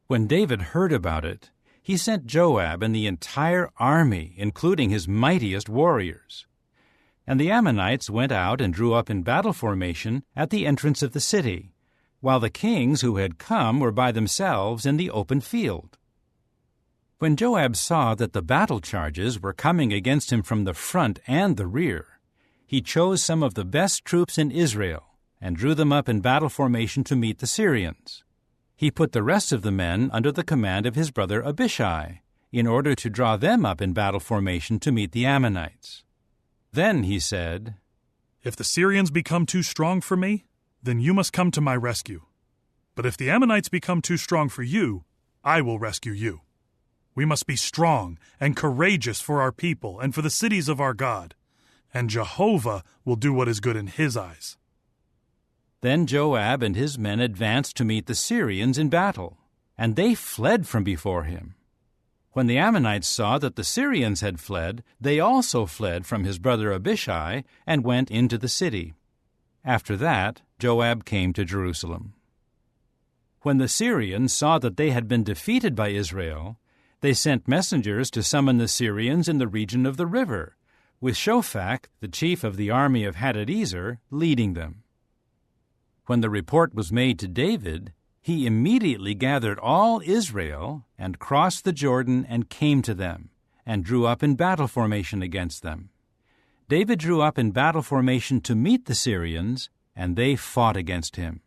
When David heard about it, he sent Joab and the entire army, including his mightiest warriors. And the Ammonites went out and drew up in battle formation at the entrance of the city, while the kings who had come were by themselves in the open field. When Joab saw that the battle charges were coming against him from the front and the rear, he chose some of the best troops in Israel and drew them up in battle formation to meet the Syrians. He put the rest of the men under the command of his brother Abishai, in order to draw them up in battle formation to meet the Ammonites. Then he said, "If the Syrians become too strong for me, then you must come to my rescue. But if the Ammonites become too strong for you, I will rescue you. We must be strong and courageous for our people and for the cities of our God, and Jehovah will do what is good in his eyes." Then Joab and his men advanced to meet the Syrians in battle, and they fled from before him. When the Ammonites saw that the Syrians had fled, they also fled from his brother Abishai and went into the city. After that, Joab came to Jerusalem. When the Syrians saw that they had been defeated by Israel, they sent messengers to summon the Syrians in the region of the river, with Shophak, the chief of the army of Hadadezer, leading them. When the report was made to David, he immediately gathered all Israel and crossed the Jordan and came to them, and drew up in battle formation against them. David drew up in battle formation to meet the Syrians, and they fought against him.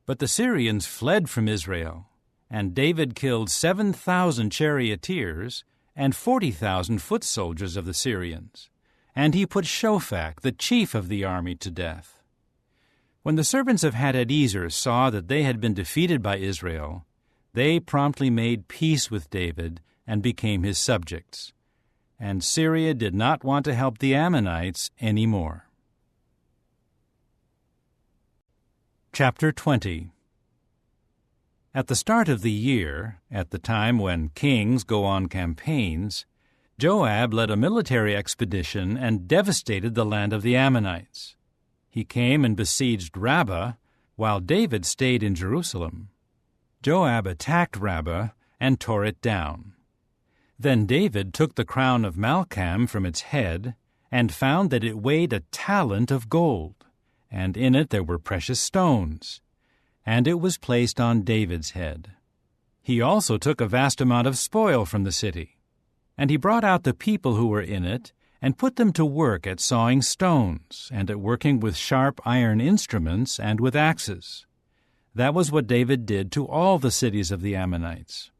But the Syrians fled from Israel, and David killed 7,000 charioteers and 40,000 foot soldiers of the Syrians, and he put Shophak, the chief of the army, to death. When the servants of Hadadezer saw that they had been defeated by Israel, they promptly made peace with David and became his subjects. And Syria did not want to help the Ammonites any more. Chapter 20. At the start of the year, at the time when kings go on campaigns, Joab led a military expedition and devastated the land of the Ammonites. He came and besieged Rabbah, while David stayed in Jerusalem. Joab attacked Rabbah and tore it down. Then David took the crown of Malcham from its head and found that it weighed a talent of gold, and in it there were precious stones, and it was placed on David's head. He also took a vast amount of spoil from the city, and he brought out the people who were in it and put them to work at sawing stones and at working with sharp iron instruments and with axes. That was what David did to all the cities of the Ammonites.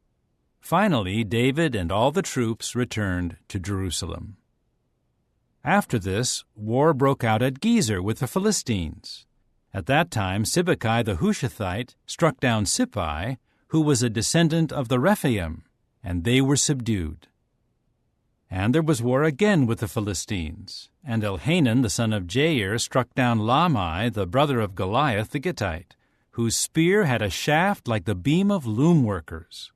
Finally, David and all the troops returned to Jerusalem. After this, war broke out at Gezer with the Philistines. At that time, Sibbecai the Hushathite struck down Sippai, who was a descendant of the Rephaim, and they were subdued. And there was war again with the Philistines, and Elhanan the son of Jair struck down Lahmi, the brother of Goliath the Gittite, whose spear had a shaft like the beam of loom workers.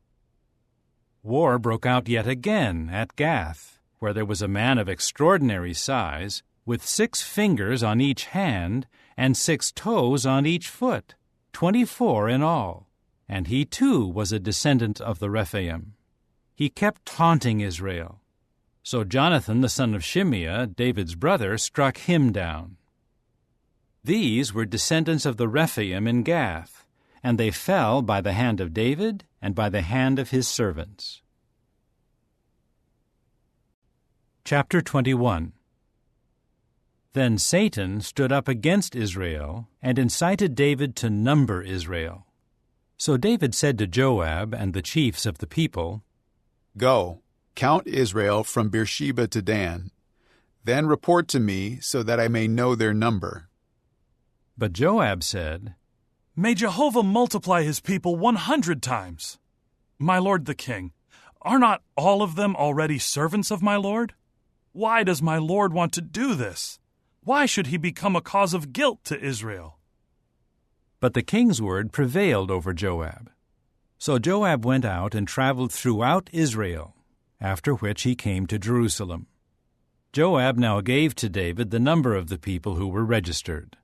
War broke out yet again at Gath, where there was a man of extraordinary size, with 6 fingers on each hand and 6 toes on each foot, 24 in all, and he too was a descendant of the Rephaim. He kept taunting Israel. So Jonathan the son of Shimeah, David's brother, struck him down. These were descendants of the Rephaim in Gath, and they fell by the hand of David and by the hand of his servants. Chapter 21. Then Satan stood up against Israel and incited David to number Israel. So David said to Joab and the chiefs of the people, Go, count Israel from Beersheba to Dan. Then report to me so that I may know their number. But Joab said, May Jehovah multiply his people 100 times. My lord the king, are not all of them already servants of my lord? Why does my lord want to do this? Why should he become a cause of guilt to Israel? But the king's word prevailed over Joab. So Joab went out and traveled throughout Israel, after which he came to Jerusalem. Joab now gave to David the number of the people who were registered.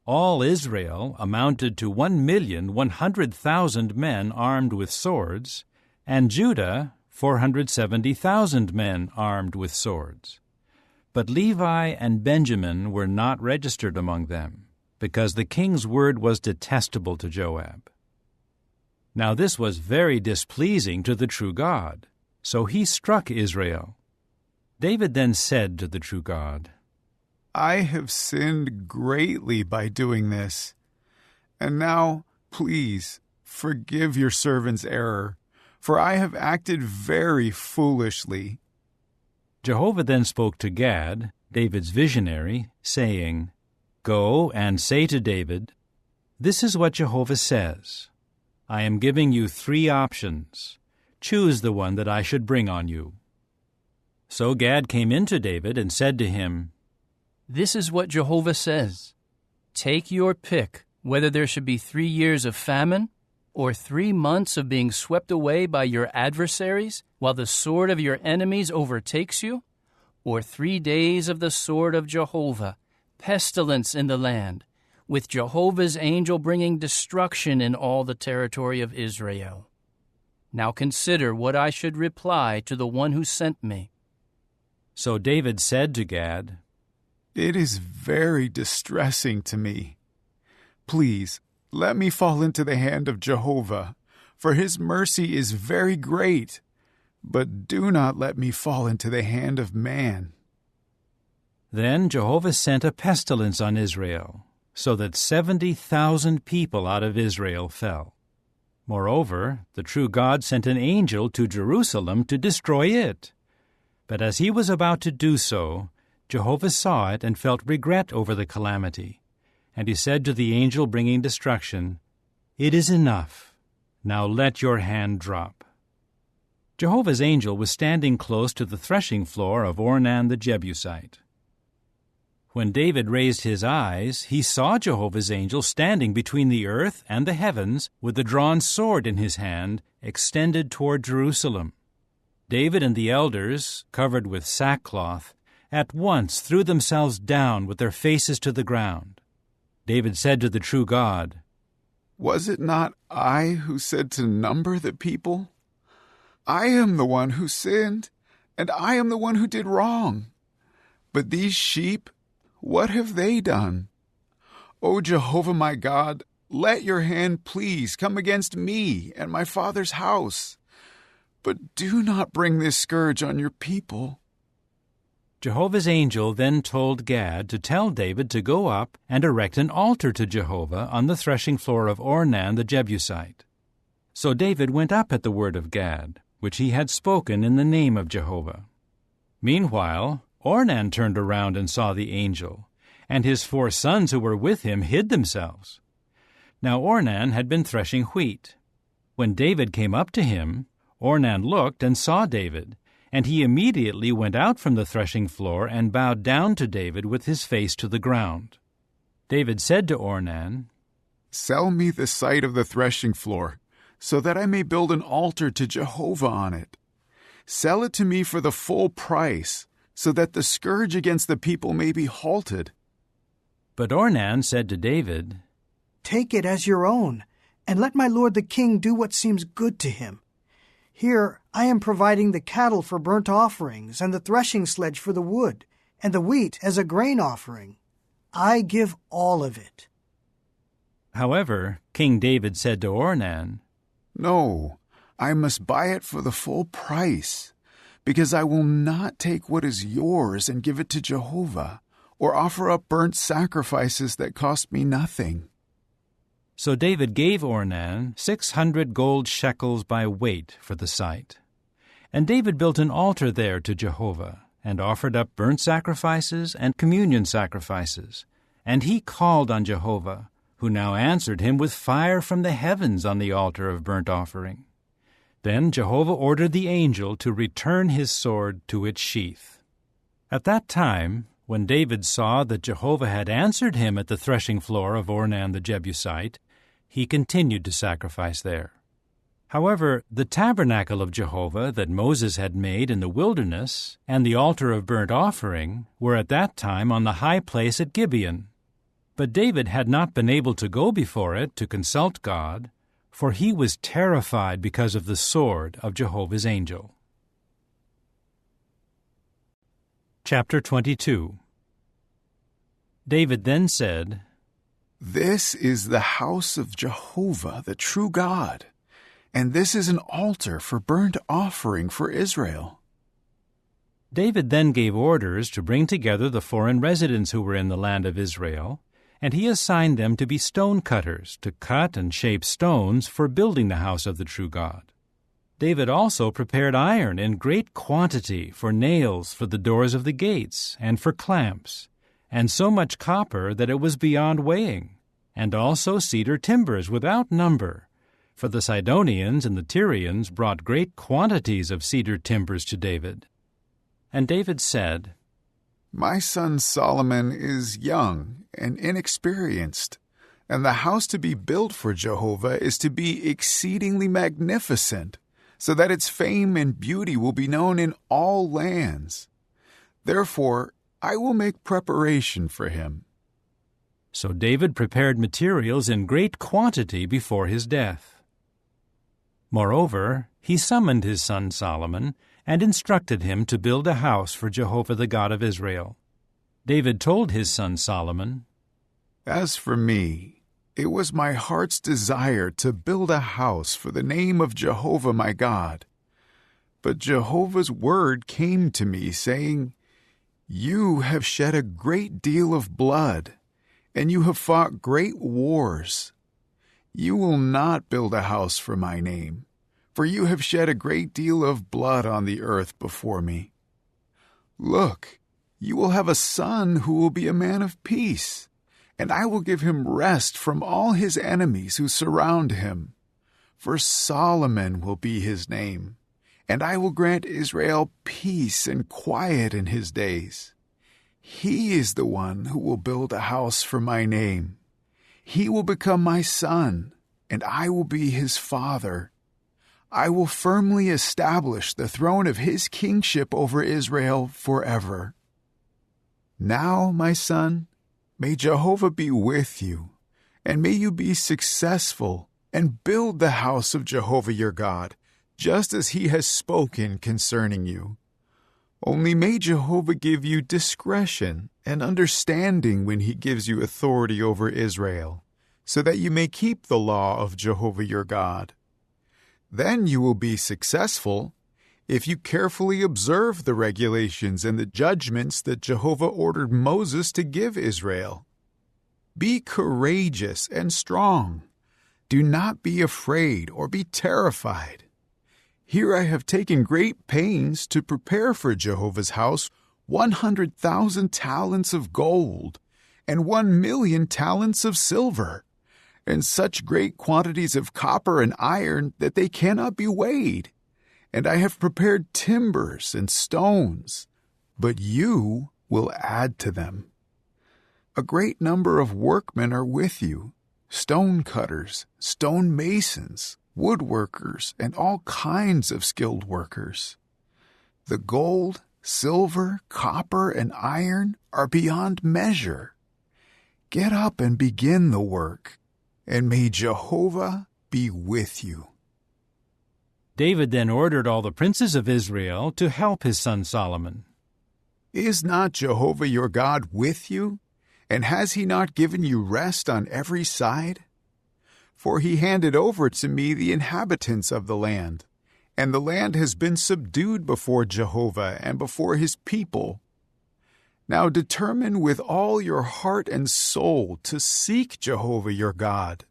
All Israel amounted to 1,100,000 men armed with swords, and Judah 470,000 men armed with swords. But Levi and Benjamin were not registered among them, because the king's word was detestable to Joab. Now this was very displeasing to the true God, so he struck Israel. David then said to the true God, I have sinned greatly by doing this, and now, please, forgive your servant's error, for I have acted very foolishly. Jehovah then spoke to Gad, David's visionary, saying, Go and say to David, This is what Jehovah says. I am giving you 3 options. Choose the one that I should bring on you. So Gad came in to David and said to him, This is what Jehovah says. Take your pick, whether there should be 3 years of famine, or 3 months of being swept away by your adversaries, while the sword of your enemies overtakes you, or 3 days of the sword of Jehovah, pestilence in the land, with Jehovah's angel bringing destruction in all the territory of Israel. Now consider what I should reply to the one who sent me. So David said to Gad, It is very distressing to me. Please, let me fall into the hand of Jehovah, for his mercy is very great, but do not let me fall into the hand of man. Then Jehovah sent a pestilence on Israel, so that 70,000 people out of Israel fell. Moreover, the true God sent an angel to Jerusalem to destroy it. But as he was about to do so, Jehovah saw it and felt regret over the calamity. And he said to the angel bringing destruction, It is enough. Now let your hand drop. Jehovah's angel was standing close to the threshing floor of Ornan the Jebusite. When David raised his eyes, he saw Jehovah's angel standing between the earth and the heavens with a drawn sword in his hand, extended toward Jerusalem. David and the elders, covered with sackcloth, at once threw themselves down with their faces to the ground. David said to the true God, Was it not I who said to number the people? I am the one who sinned, and I am the one who did wrong. But these sheep, what have they done? O Jehovah my God, let your hand please come against me and my father's house. But do not bring this scourge on your people. Jehovah's angel then told Gad to tell David to go up and erect an altar to Jehovah on the threshing floor of Ornan the Jebusite. So David went up at the word of Gad, which he had spoken in the name of Jehovah. Meanwhile, Ornan turned around and saw the angel, and his 4 sons who were with him hid themselves. Now Ornan had been threshing wheat. When David came up to him, Ornan looked and saw David, and he immediately went out from the threshing floor and bowed down to David with his face to the ground. David said to Ornan, Sell me the site of the threshing floor, so that I may build an altar to Jehovah on it. Sell it to me for the full price, so that the scourge against the people may be halted. But Ornan said to David, Take it as your own, and let my lord the king do what seems good to him. Here I am providing the cattle for burnt offerings, and the threshing sledge for the wood, and the wheat as a grain offering. I give all of it. However, King David said to Ornan, "No, I must buy it for the full price, because I will not take what is yours and give it to Jehovah, or offer up burnt sacrifices that cost me nothing." So David gave Ornan 600 gold shekels by weight for the site. And David built an altar there to Jehovah, and offered up burnt sacrifices and communion sacrifices. And he called on Jehovah, who now answered him with fire from the heavens on the altar of burnt offering. Then Jehovah ordered the angel to return his sword to its sheath. At that time, when David saw that Jehovah had answered him at the threshing floor of Ornan the Jebusite, he continued to sacrifice there. However, the tabernacle of Jehovah that Moses had made in the wilderness and the altar of burnt offering were at that time on the high place at Gibeon. But David had not been able to go before it to consult God, for he was terrified because of the sword of Jehovah's angel. Chapter 22. David then said, "This is the house of Jehovah, the true God, and this is an altar for burnt offering for Israel." David then gave orders to bring together the foreign residents who were in the land of Israel, and he assigned them to be stone cutters, to cut and shape stones for building the house of the true God. David also prepared iron in great quantity for nails for the doors of the gates and for clamps, and so much copper that it was beyond weighing, and also cedar timbers without number, for the Sidonians and the Tyrians brought great quantities of cedar timbers to David. And David said, "My son Solomon is young and inexperienced, and the house to be built for Jehovah is to be exceedingly magnificent, so that its fame and beauty will be known in all lands. Therefore, I will make preparation for him." So David prepared materials in great quantity before his death. Moreover, he summoned his son Solomon and instructed him to build a house for Jehovah the God of Israel. David told his son Solomon, "As for me, it was my heart's desire to build a house for the name of Jehovah my God. But Jehovah's word came to me, saying, 'You have shed a great deal of blood, and you have fought great wars. You will not build a house for my name, for you have shed a great deal of blood on the earth before me. Look, you will have a son who will be a man of peace, and I will give him rest from all his enemies who surround him. For Solomon will be his name, and I will grant Israel peace and quiet in his days. He is the one who will build a house for my name. He will become my son, and I will be his father. I will firmly establish the throne of his kingship over Israel forever. Now, my son, may Jehovah be with you, and may you be successful, and build the house of Jehovah your God, just as he has spoken concerning you. Only may Jehovah give you discretion and understanding when he gives you authority over Israel, so that you may keep the law of Jehovah your God. Then you will be successful if you carefully observe the regulations and the judgments that Jehovah ordered Moses to give Israel. Be courageous and strong. Do not be afraid or be terrified. Here I have taken great pains to prepare for Jehovah's house 100,000 talents of gold and 1,000,000 talents of silver, and such great quantities of copper and iron that they cannot be weighed. And I have prepared timbers and stones, but you will add to them. A great number of workmen are with you, stone cutters, stone masons, woodworkers, and all kinds of skilled workers. The gold, silver, copper, and iron are beyond measure. Get up and begin the work, and may Jehovah be with you." David then ordered all the princes of Israel to help his son Solomon. "Is not Jehovah your God with you? And has he not given you rest on every side? For he handed over to me the inhabitants of the land, and the land has been subdued before Jehovah and before his people. Now determine with all your heart and soul to seek Jehovah your God,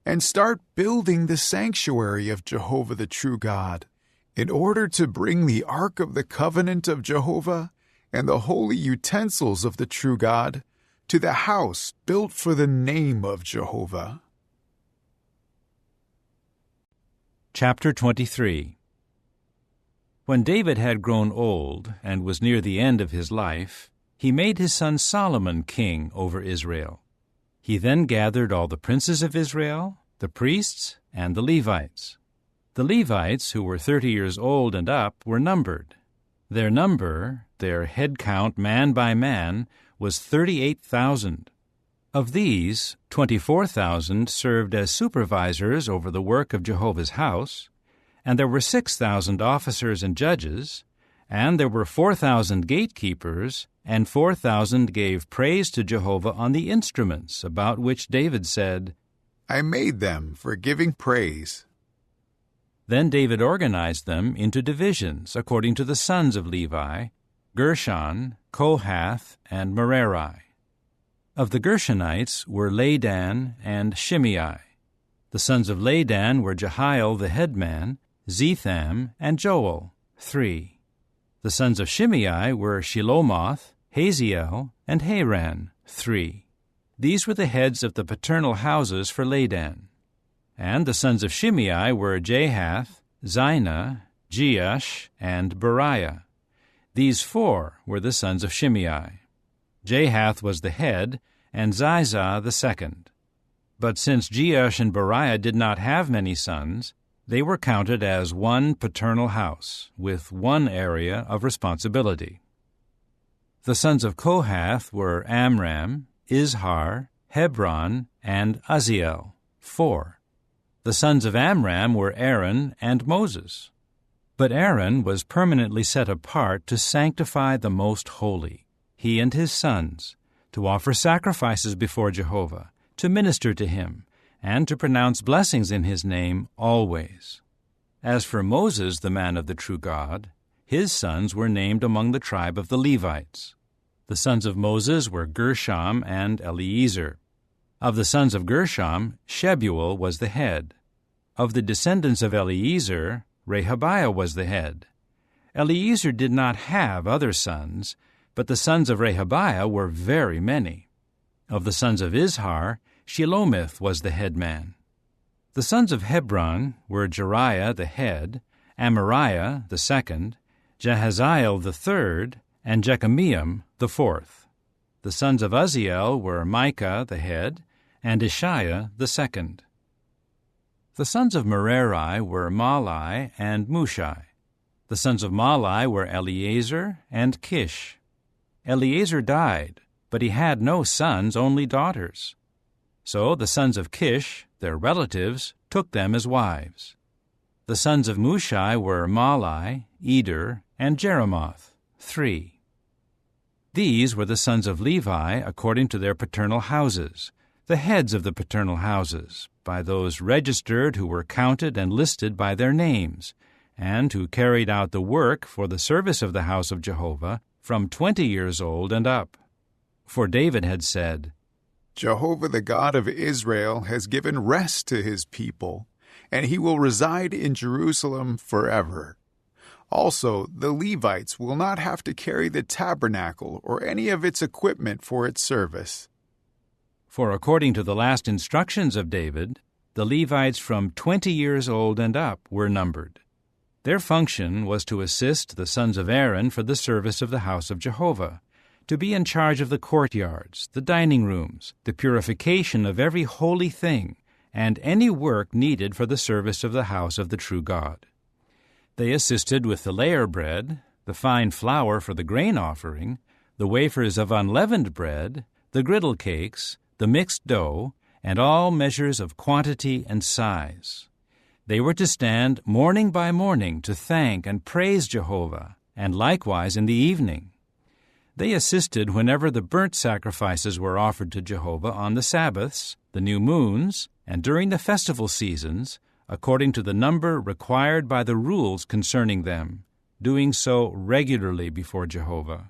and start building the sanctuary of Jehovah the true God, in order to bring the ark of the covenant of Jehovah and the holy utensils of the true God to the house built for the name of Jehovah. Chapter 23. When David had grown old and was near the end of his life, he made his son Solomon king over Israel. He then gathered all the princes of Israel, the priests, and the Levites. The Levites, who were 30 years old and up, were numbered. Their number, their head count man by man, was 38,000. Of these, 24,000 served as supervisors over the work of Jehovah's house, and there were 6,000 officers and judges, and there were 4,000 gatekeepers, and 4,000 gave praise to Jehovah on the instruments, about which David said, I made them for giving praise. Then David organized them into divisions according to the sons of Levi, Gershon, Kohath, and Merari. Of the Gershonites were Ladan and Shimei. The sons of Ladan were Jehiel the headman, Zetham, and Joel, 3. The sons of Shimei were Shelomoth, Haziel, and Haran, 3. These were the heads of the paternal houses for Ladan. And the sons of Shimei were Jahath, Zina, Jeush, and Beriah. These 4 were the sons of Shimei. Jahath was the head, and Zizah the second. But since Jeush and Beriah did not have many sons, they were counted as one paternal house, with one area of responsibility. The sons of Kohath were Amram, Izhar, Hebron, and Uzziel, 4. The sons of Amram were Aaron and Moses. But Aaron was permanently set apart to sanctify the most holy, he and his sons, to offer sacrifices before Jehovah, to minister to him, and to pronounce blessings in his name always. As for Moses, the man of the true God, his sons were named among the tribe of the Levites. The sons of Moses were Gershom and Eliezer. Of the sons of Gershom, Shebuel was the head. Of the descendants of Eliezer, Rehabiah was the head. Eliezer did not have other sons, but the sons of Rehabiah were very many. Of the sons of Izhar, Shelomith was the head man. The sons of Hebron were Jeriah the head, Amariah the second, Jahaziel the third, and Jekameam the fourth. The sons of Uzziel were Micah the head, and Ishiah the second. The sons of Merari were Mahli and Mushi. The sons of Mahli were Eleazar and Kish. Eleazar died, but he had no sons, only daughters. So the sons of Kish, their relatives, took them as wives. The sons of Mushi were Mahli, Eder, and Jeremoth, 3. These were the sons of Levi according to their paternal houses, the heads of the paternal houses, by those registered who were counted and listed by their names, and who carried out the work for the service of the house of Jehovah from 20 years old and up. For David had said, Jehovah the God of Israel has given rest to his people, and he will reside in Jerusalem forever. Also, the Levites will not have to carry the tabernacle or any of its equipment for its service. For according to the last instructions of David, the Levites from 20 years old and up were numbered. Their function was to assist the sons of Aaron for the service of the house of Jehovah, to be in charge of the courtyards, the dining rooms, the purification of every holy thing, and any work needed for the service of the house of the true God. They assisted with the layer bread, the fine flour for the grain offering, the wafers of unleavened bread, the griddle cakes, the mixed dough, and all measures of quantity and size. They were to stand morning by morning to thank and praise Jehovah, and likewise in the evening. They assisted whenever the burnt sacrifices were offered to Jehovah on the Sabbaths, the new moons, and during the festival seasons, according to the number required by the rules concerning them, doing so regularly before Jehovah.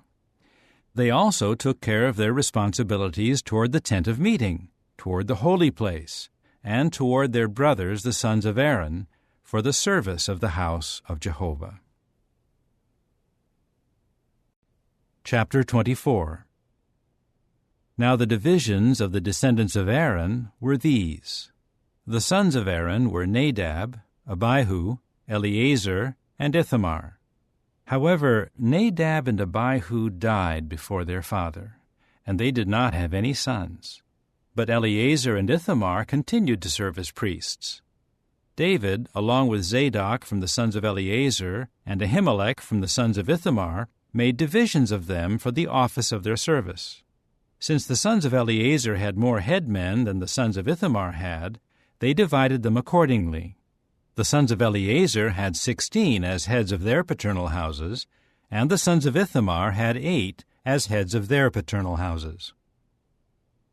They also took care of their responsibilities toward the tent of meeting, toward the holy place, and toward their brothers the sons of Aaron, for the service of the house of Jehovah. Chapter 24. Now the divisions of the descendants of Aaron were these. The sons of Aaron were Nadab, Abihu, Eleazar, and Ithamar. However, Nadab and Abihu died before their father, and they did not have any sons. But Eleazar and Ithamar continued to serve as priests. David, along with Zadok from the sons of Eleazar and Ahimelech from the sons of Ithamar, made divisions of them for the office of their service. Since the sons of Eleazar had more headmen than the sons of Ithamar had, they divided them accordingly. The sons of Eleazar had 16 as heads of their paternal houses, and the sons of Ithamar had 8 as heads of their paternal houses.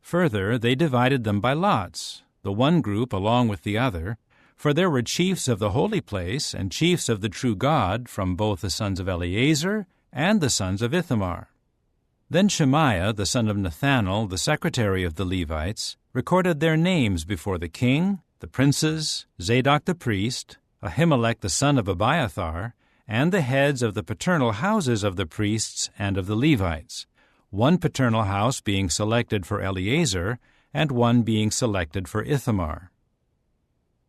Further, they divided them by lots, the one group along with the other, for there were chiefs of the holy place and chiefs of the true God from both the sons of Eleazar and the sons of Ithamar. Then Shemaiah, the son of Nethanel, the secretary of the Levites, recorded their names before the king, the princes, Zadok the priest, Ahimelech the son of Abiathar, and the heads of the paternal houses of the priests and of the Levites, one paternal house being selected for Eleazar, and one being selected for Ithamar.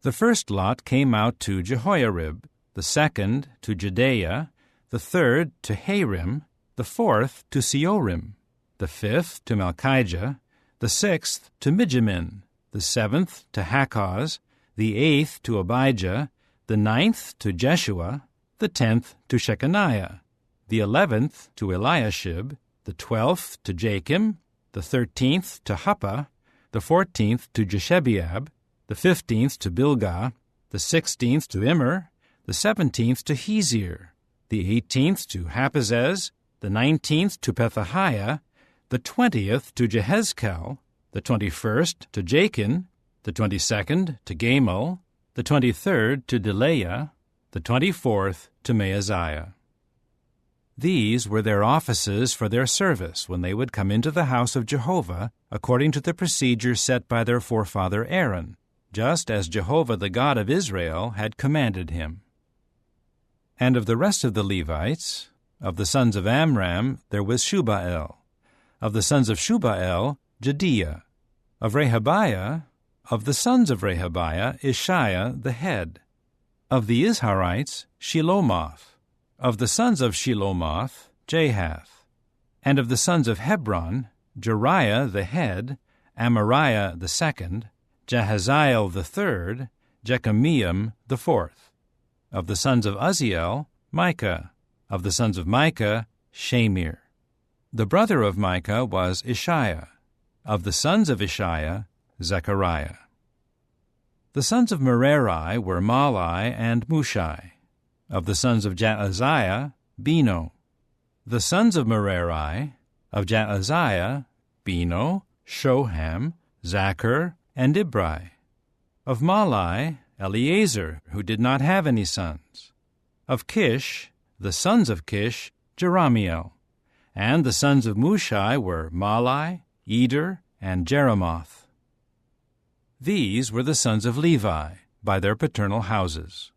The first lot came out to Jehoiarib, the second to Jedaiah, the third to Harim, the fourth to Seorim, the fifth to Malchijah, the sixth to Mijamin, the seventh to Hakkoz, the eighth to Abijah, the ninth to Jeshua, the 10th to Shechaniah, the 11th to Eliashib, the 12th to Jachim, the 13th to Huppah, the 14th to Jeshebeab, the 15th to Bilgah, the 16th to Immer, the 17th to Hezir, the 18th to Haphazez, the 19th to Pethahiah, the 20th to Jehezkel, the 21st to Jachin, the 22nd to Gamal, the 23rd to Delaiah, the 24th to Maaziah. These were their offices for their service when they would come into the house of Jehovah, according to the procedure set by their forefather Aaron, just as Jehovah the God of Israel had commanded him. And of the rest of the Levites, of the sons of Amram, there was Shubael. Of the sons of Shubael, Jediah. Of Rehabiah, of the sons of Rehabiah, Ishiah the head. Of the Izharites, Shelomoth. Of the sons of Shelomoth, Jahath. And of the sons of Hebron, Jeriah the head, Amariah the second, Jahaziel the third, Jekameam the fourth. Of the sons of Uzziel, Micah. Of the sons of Micah, Shamir. The brother of Micah was Ishiah. Of the sons of Ishiah, Zechariah. The sons of Merari were Malai and Mushai. Of the sons of Jaaziah, Beno. The sons of Merari, of Jaaziah, Beno, Shoham, Zachar, and Ibri. Of Malai, Eleazar, who did not have any sons. Of Kish, the sons of Kish, Jerahmeel. And the sons of Mushai were Malai, Eder, and Jeremoth. These were the sons of Levi, by their paternal houses.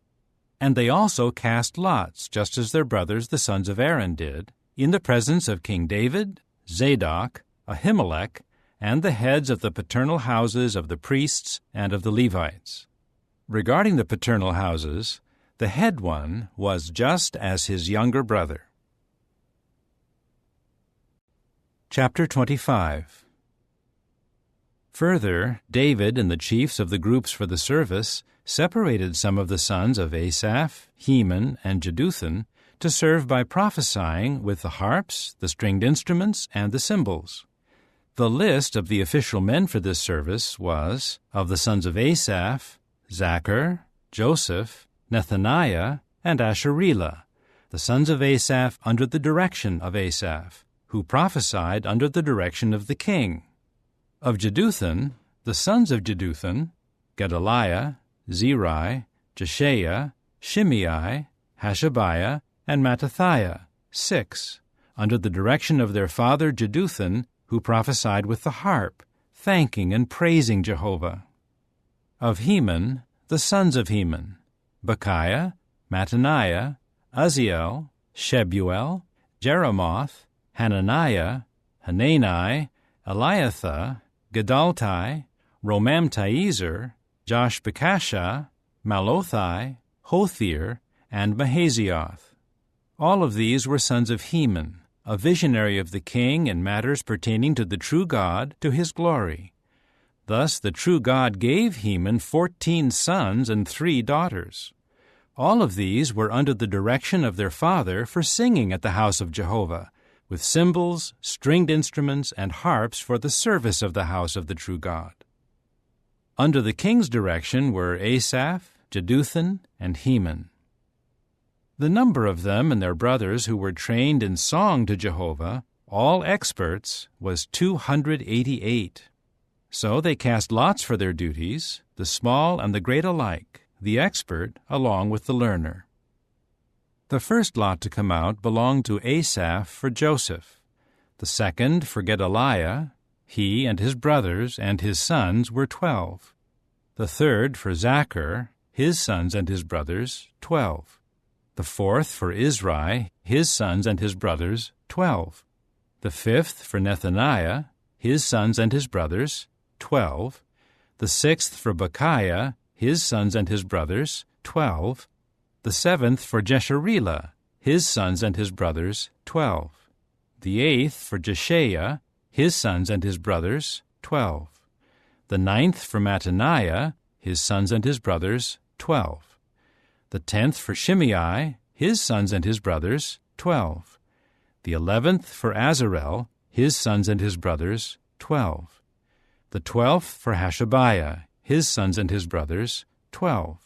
And they also cast lots, just as their brothers the sons of Aaron did, in the presence of King David, Zadok, Ahimelech, and the heads of the paternal houses of the priests and of the Levites. Regarding the paternal houses, the head one was just as his younger brother. Chapter 25. Further, David and the chiefs of the groups for the service separated some of the sons of Asaph, Heman, and Jeduthun to serve by prophesying with the harps, the stringed instruments, and the cymbals. The list of the official men for this service was, of the sons of Asaph, Zachar, Joseph, Nethaniah, and Asherelah, the sons of Asaph under the direction of Asaph, who prophesied under the direction of the king. Of Jeduthun, the sons of Jeduthun, Gedaliah, Zeri, Jeshaiah, Shimei, Hashabiah, and Mattithiah, 6, under the direction of their father Jeduthun, who prophesied with the harp, thanking and praising Jehovah. Of Heman, the sons of Heman, Bechiah, Mattaniah, Uzziel, Shebuel, Jeremoth, Hananiah, Hanani, Eliathah, Gedaltai, Romamtiezer, Joshbekashah, Malothai, Hothir, and Mahazioth. All of these were sons of Heman, a visionary of the king in matters pertaining to the true God, to his glory. Thus the true God gave Heman 14 sons and 3 daughters. All of these were under the direction of their father for singing at the house of Jehovah, with cymbals, stringed instruments, and harps for the service of the house of the true God. Under the king's direction were Asaph, Jeduthun, and Heman. The number of them and their brothers who were trained in song to Jehovah, all experts, was 288. So they cast lots for their duties, the small and the great alike, the expert along with the learner. The first lot to come out belonged to Asaph for Joseph, the second for Gedaliah. He and his brothers and his sons were 12. The third for Zachar, his sons and his brothers, 12. The fourth for Izri, his sons and his brothers, 12. The fifth for Nethaniah, his sons and his brothers, 12. The sixth for Bechiah, his sons and his brothers, 12. The seventh for Jesharilah, his sons and his brothers, 12. The eighth for Jeshaiah, his sons and his brothers, 12. The ninth for Mattaniah, his sons and his brothers, 12. The 10th for Shimei, his sons and his brothers, 12. The 11th for Azarel, his sons and his brothers, 12. The 12th for Hashabiah, his sons and his brothers, 12.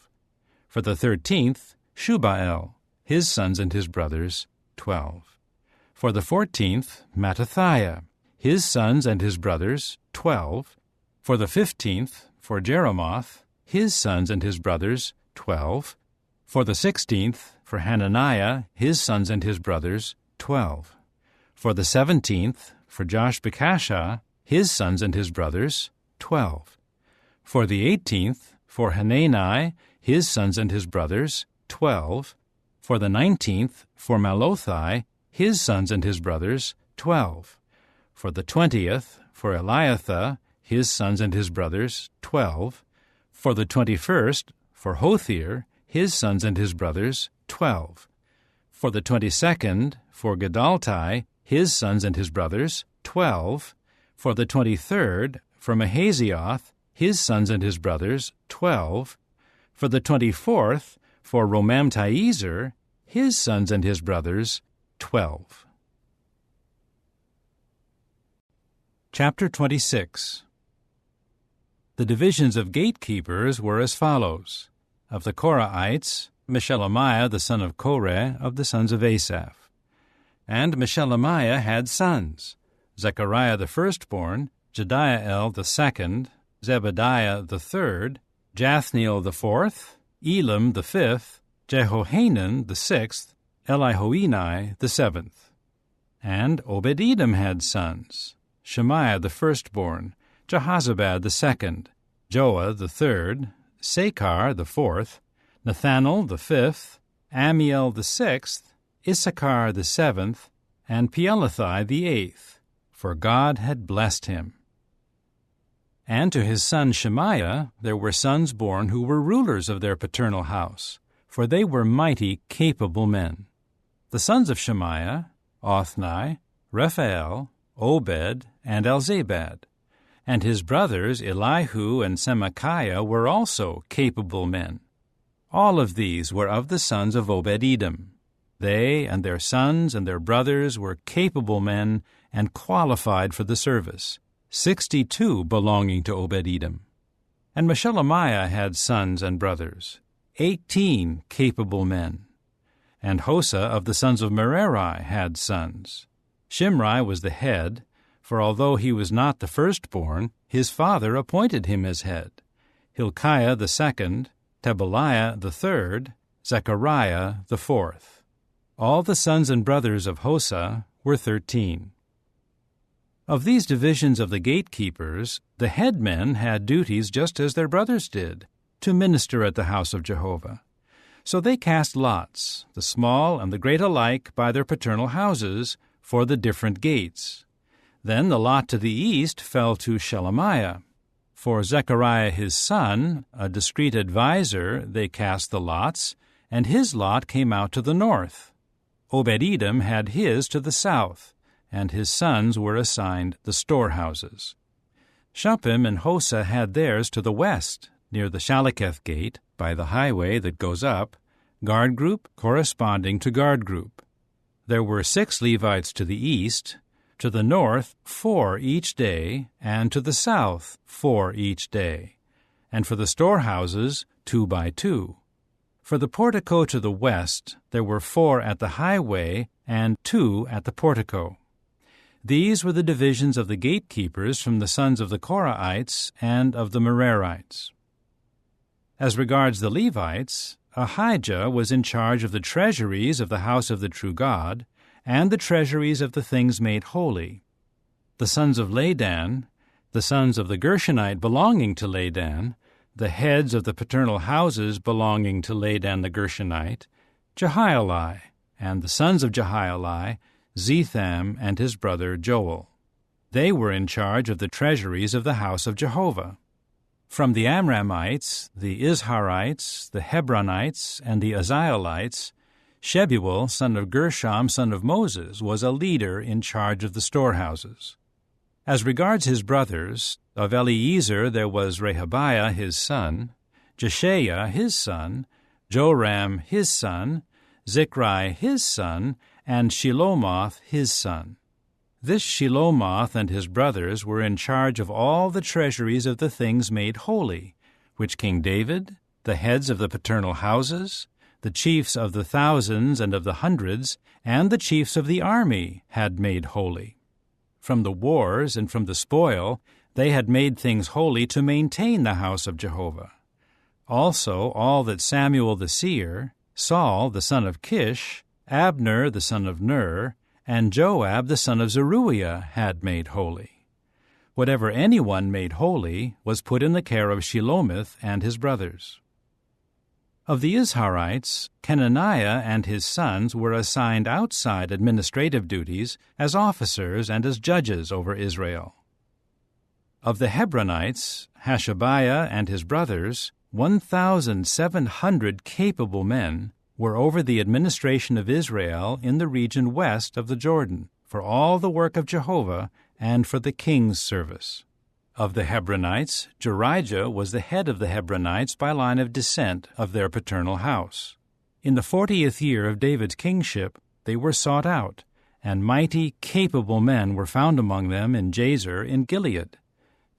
For the 13th, Shubael, his sons and his brothers, 12. For the 14th, Mattithiah, his sons and his brothers, 12. For the 15th, for Jeremoth, his sons and his brothers, 12. For the 16th, for Hananiah, his sons and his brothers, 12. For the 17th, for Joshbekashah, his sons and his brothers, 12. For the 18th, for Hanani, his sons and his brothers, 12. For the 19th, for Malothai, his sons and his brothers, 12. For the 20th, for Eliathah, his sons and his brothers, 12. For the 21st, for Hothir, his sons and his brothers, 12. For the 22nd, for Gedaltai, his sons and his brothers, 12. For the 23rd, for Mahazioth, his sons and his brothers, 12. For the 24th, for Romamtiezer, his sons and his brothers, 12. Chapter 26. The divisions of gatekeepers were as follows. Of the Korahites, Meshelemiah the son of Koreh of the sons of Asaph. And Meshelemiah had sons, Zechariah the firstborn, Jediael the second, Zebediah the third, Jathniel the fourth, Elam the fifth, Jehohanan the sixth, Elihoenai the seventh. And Obed-Edom had sons, Shemaiah the firstborn, Jehozabad the second, Joah the third, Sakar the fourth, Nathanael the fifth, Amiel the sixth, Issachar the seventh, and Peelathai the eighth, for God had blessed him. And to his son Shemaiah there were sons born who were rulers of their paternal house, for they were mighty, capable men. The sons of Shemaiah, Othni, Rephael, Obed, and Elzabad. And his brothers Elihu and Semachiah were also capable men. All of these were of the sons of Obed-Edom. They and their sons and their brothers were capable men and qualified for the service, 62 belonging to Obed-Edom. And Meshelemiah had sons and brothers, 18 capable men. And Hosa of the sons of Merari had sons. Shimri was the head, for although he was not the firstborn, his father appointed him as head. Hilkiah the second, Tebaliah the third, Zechariah the fourth. All the sons and brothers of Hosa were 13. Of these divisions of the gatekeepers, the headmen had duties just as their brothers did, to minister at the house of Jehovah. So they cast lots, the small and the great alike, by their paternal houses, for the different gates. Then the lot to the east fell to Shelemiah. For Zechariah his son, a discreet adviser, they cast the lots, and his lot came out to the north. Obed-Edom had his to the south, and his sons were assigned the storehouses. Shuppim and Hosa had theirs to the west, near the Shaleketh gate, by the highway that goes up, guard group corresponding to guard group. There were 6 Levites to the east, to the north 4 each day, and to the south 4 each day, and for the storehouses 2 by 2. For the portico to the west there were 4 at the highway and 2 at the portico. These were the divisions of the gatekeepers from the sons of the Korahites and of the Merarites. As regards the Levites, Ahijah was in charge of the treasuries of the house of the true God, and the treasuries of the things made holy. The sons of Ladan, the sons of the Gershonite belonging to Ladan, the heads of the paternal houses belonging to Ladan the Gershonite, Jehieli, and the sons of Jehieli, Zetham and his brother Joel. They were in charge of the treasuries of the house of Jehovah. From the Amramites, the Izharites, the Hebronites, and the Uzzielites, Shebuel, son of Gershom, son of Moses, was a leader in charge of the storehouses. As regards his brothers, of Eliezer there was Rehabiah his son, Jeshaiah his son, Joram his son, Zichri his son, and Shelomoth his son. This Shelomoth and his brothers were in charge of all the treasuries of the things made holy, which King David, the heads of the paternal houses, the chiefs of the thousands and of the hundreds, and the chiefs of the army had made holy. From the wars and from the spoil they had made things holy to maintain the house of Jehovah. Also all that Samuel the seer, Saul the son of Kish, Abner the son of Ner, and Joab the son of Zeruiah had made holy. Whatever anyone made holy was put in the care of Shelomith and his brothers. Of the Izharites, Kenaniah and his sons were assigned outside administrative duties as officers and as judges over Israel. Of the Hebronites, Hashabiah and his brothers, 1,700 capable men, were over the administration of Israel in the region west of the Jordan, for all the work of Jehovah and for the king's service. Of the Hebronites, Jerijah was the head of the Hebronites by line of descent of their paternal house. In the 40th year of David's kingship, they were sought out, and mighty, capable men were found among them in Jazer in Gilead.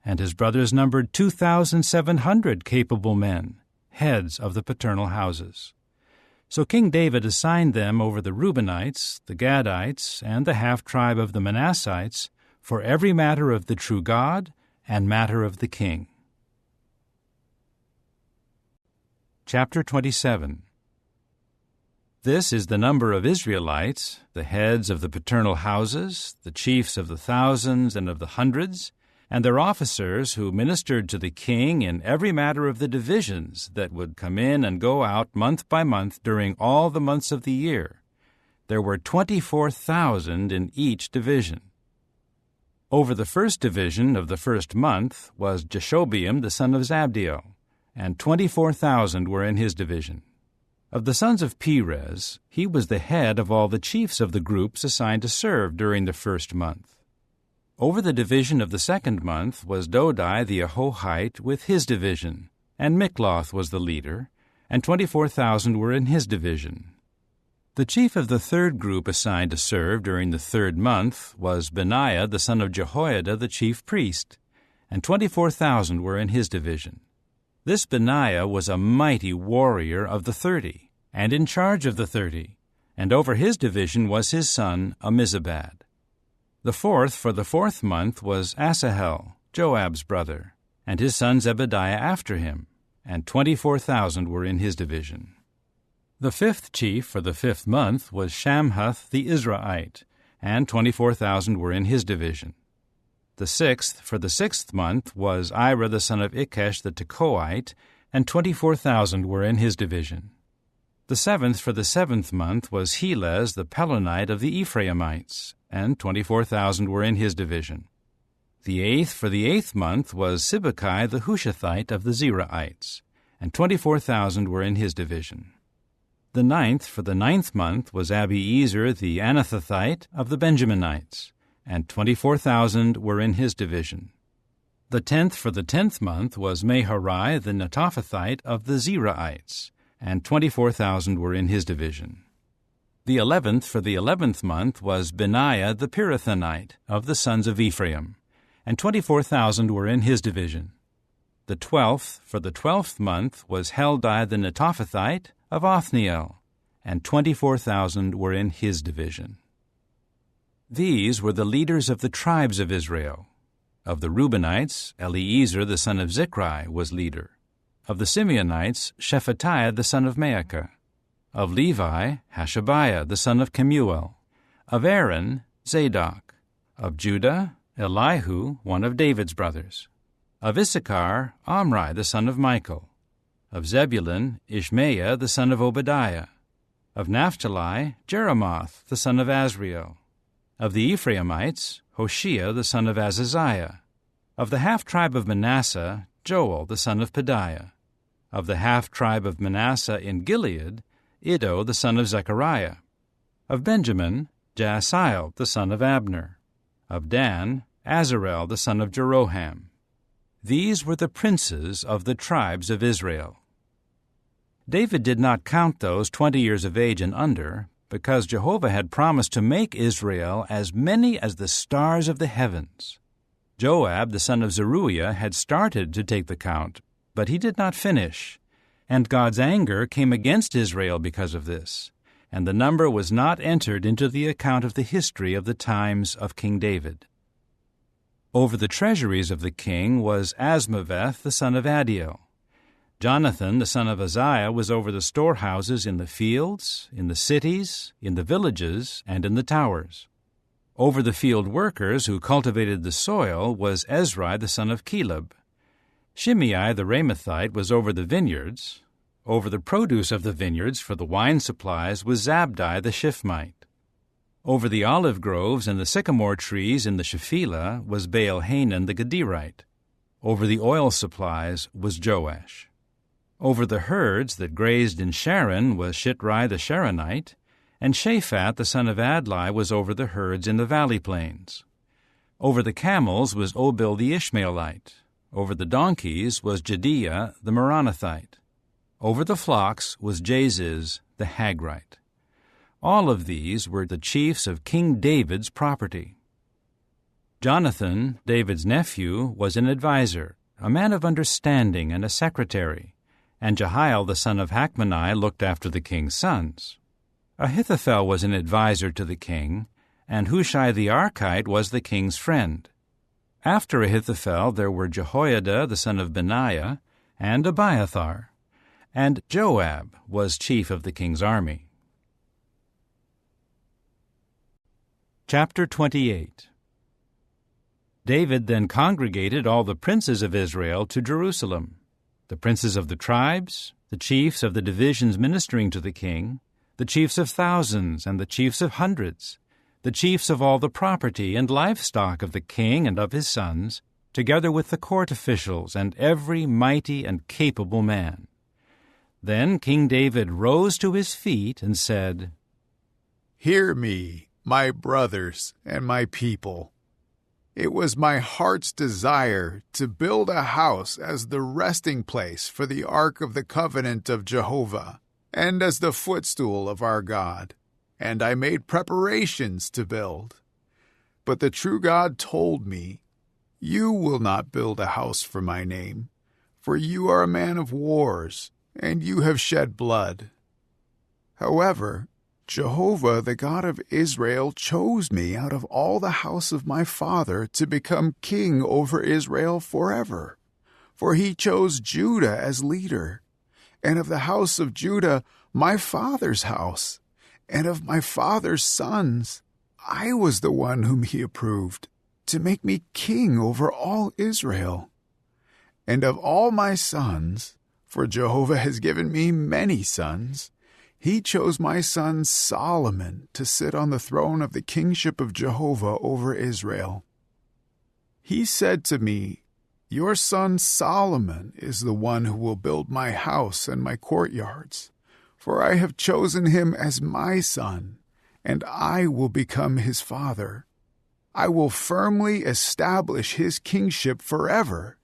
And his brothers numbered 2,700 capable men, heads of the paternal houses. So King David assigned them over the Reubenites, the Gadites, and the half-tribe of the Manassites, for every matter of the true God and matter of the king. Chapter 27. This is the number of Israelites, the heads of the paternal houses, the chiefs of the thousands and of the hundreds, and their officers who ministered to the king in every matter of the divisions that would come in and go out month by month during all the months of the year. There were 24,000 in each division. Over the first division of the first month was Jeshobeam the son of Zabdiel, and 24,000 were in his division. Of the sons of Perez, he was the head of all the chiefs of the groups assigned to serve during the first month. Over the division of the second month was Dodai the Ahohite with his division, and Mikloth was the leader, and 24,000 were in his division. The chief of the third group assigned to serve during the third month was Benaiah the son of Jehoiada the chief priest, and 24,000 were in his division. This Benaiah was a mighty warrior of the 30, and in charge of the 30, and over his division was his son Ammizabad. The fourth for the fourth month was Asahel, Joab's brother, and his son Zebediah after him, and 24,000 were in his division. The 5th chief for the 5th month was Shamhuth the Israelite, and 24,000 were in his division. The 6th for the 6th month was Ira the son of Ikesh the Tekoite, and 24,000 were in his division. The 7th for the 7th month was Helez the Pelonite of the Ephraimites, and 24,000 were in his division. The 8th for the 8th month was Sibbecai the Hushathite of the Zeraites, and 24,000 were in his division. The 9th for the 9th month was Abiezer the Anathothite of the Benjaminites, and 24,000 were in his division. The 10th for the 10th month was Meharai the Netophathite of the Zeraites, and 24,000 were in his division. The 11th for the 11th month was Benaiah the Pirathonite of the sons of Ephraim, and 24,000 were in his division. The 12th for the 12th month was Heldai the Netophathite of Othniel, and 24,000 were in his division. These were the leaders of the tribes of Israel. Of the Reubenites, Eliezer the son of Zichri was leader. Of the Simeonites, Shephatiah the son of Maacah. Of Levi, Hashabiah the son of Kemuel. Of Aaron, Zadok. Of Judah, Elihu, one of David's brothers. Of Issachar, Omri the son of Michael. Of Zebulun, Ishmaiah the son of Obadiah. Of Naphtali, Jeremoth the son of Azriel. Of the Ephraimites, Hoshea the son of Azaziah. Of the half-tribe of Manasseh, Joel the son of Pedaiah. Of the half-tribe of Manasseh in Gilead, Iddo the son of Zechariah. Of Benjamin, Jaasiel the son of Abner. Of Dan, Azarel the son of Jeroham. These were the princes of the tribes of Israel. David did not count those 20 years of age and under, because Jehovah had promised to make Israel as many as the stars of the heavens. Joab the son of Zeruiah had started to take the count, but he did not finish, and God's anger came against Israel because of this, and the number was not entered into the account of the history of the times of King David. Over the treasuries of the king was Asmaveth the son of Adiel. Jonathan the son of Uzziah was over the storehouses in the fields, in the cities, in the villages, and in the towers. Over the field workers who cultivated the soil was Ezri the son of Caleb. Shimei the Ramathite was over the vineyards. Over the produce of the vineyards for the wine supplies was Zabdi the Shifmite. Over the olive groves and the sycamore trees in the Shephelah was Baal-Hanan the Gederite. Over the oil supplies was Joash. Over the herds that grazed in Sharon was Shitrai the Sharonite, and Shaphat the son of Adlai was over the herds in the valley plains. Over the camels was Obil the Ishmaelite. Over the donkeys was Jediah the Meronothite. Over the flocks was Jaziz the Hagrite. All of these were the chiefs of King David's property. Jonathan, David's nephew, was an adviser, a man of understanding and a secretary, and Jehiel the son of Hachmoni looked after the king's sons. Ahithophel was an adviser to the king, and Hushai the Archite was the king's friend. After Ahithophel there were Jehoiada the son of Benaiah, and Abiathar, and Joab was chief of the king's army. Chapter 28. David then congregated all the princes of Israel to Jerusalem, the princes of the tribes, the chiefs of the divisions ministering to the king, the chiefs of thousands and the chiefs of hundreds, the chiefs of all the property and livestock of the king and of his sons, together with the court officials and every mighty and capable man. Then King David rose to his feet and said, "Hear me, my brothers and my people. It was my heart's desire to build a house as the resting place for the ark of the covenant of Jehovah, and as the footstool of our God, and I made preparations to build. But the true God told me, 'You will not build a house for my name, for you are a man of wars, and you have shed blood.' However, Jehovah, the God of Israel, chose me out of all the house of my father to become king over Israel forever. for he chose Judah as leader, and of the house of Judah my father's house, and of my father's sons I was the one whom he approved, to make me king over all Israel. And of all my sons, for Jehovah has given me many sons, he chose my son Solomon to sit on the throne of the kingship of Jehovah over Israel. He said to me, Your son Solomon is the one who will build my house and my courtyards, for I have chosen him as my son, and I will become his father. I will firmly establish his kingship forever,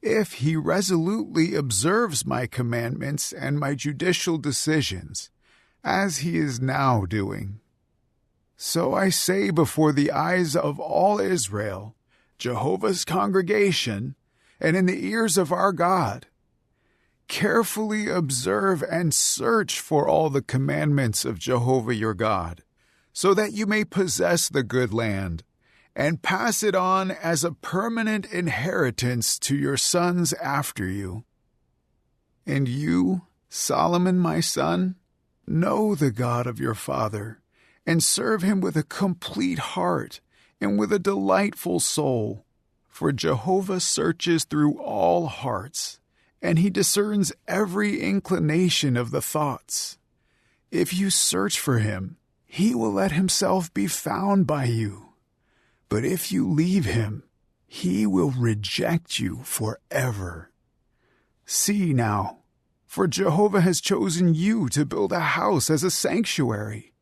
if he resolutely observes my commandments and my judicial decisions, as he is now doing. So I say before the eyes of all Israel, Jehovah's congregation, and in the ears of our God, carefully observe and search for all the commandments of Jehovah your God, so that you may possess the good land, and pass it on as a permanent inheritance to your sons after you. And you, Solomon my son, know the God of your father, and serve him with a complete heart and with a delightful soul. For Jehovah searches through all hearts, and he discerns every inclination of the thoughts. If you search for him, he will let himself be found by you. But if you leave him, he will reject you forever. See now, for Jehovah has chosen you to build a house as a sanctuary.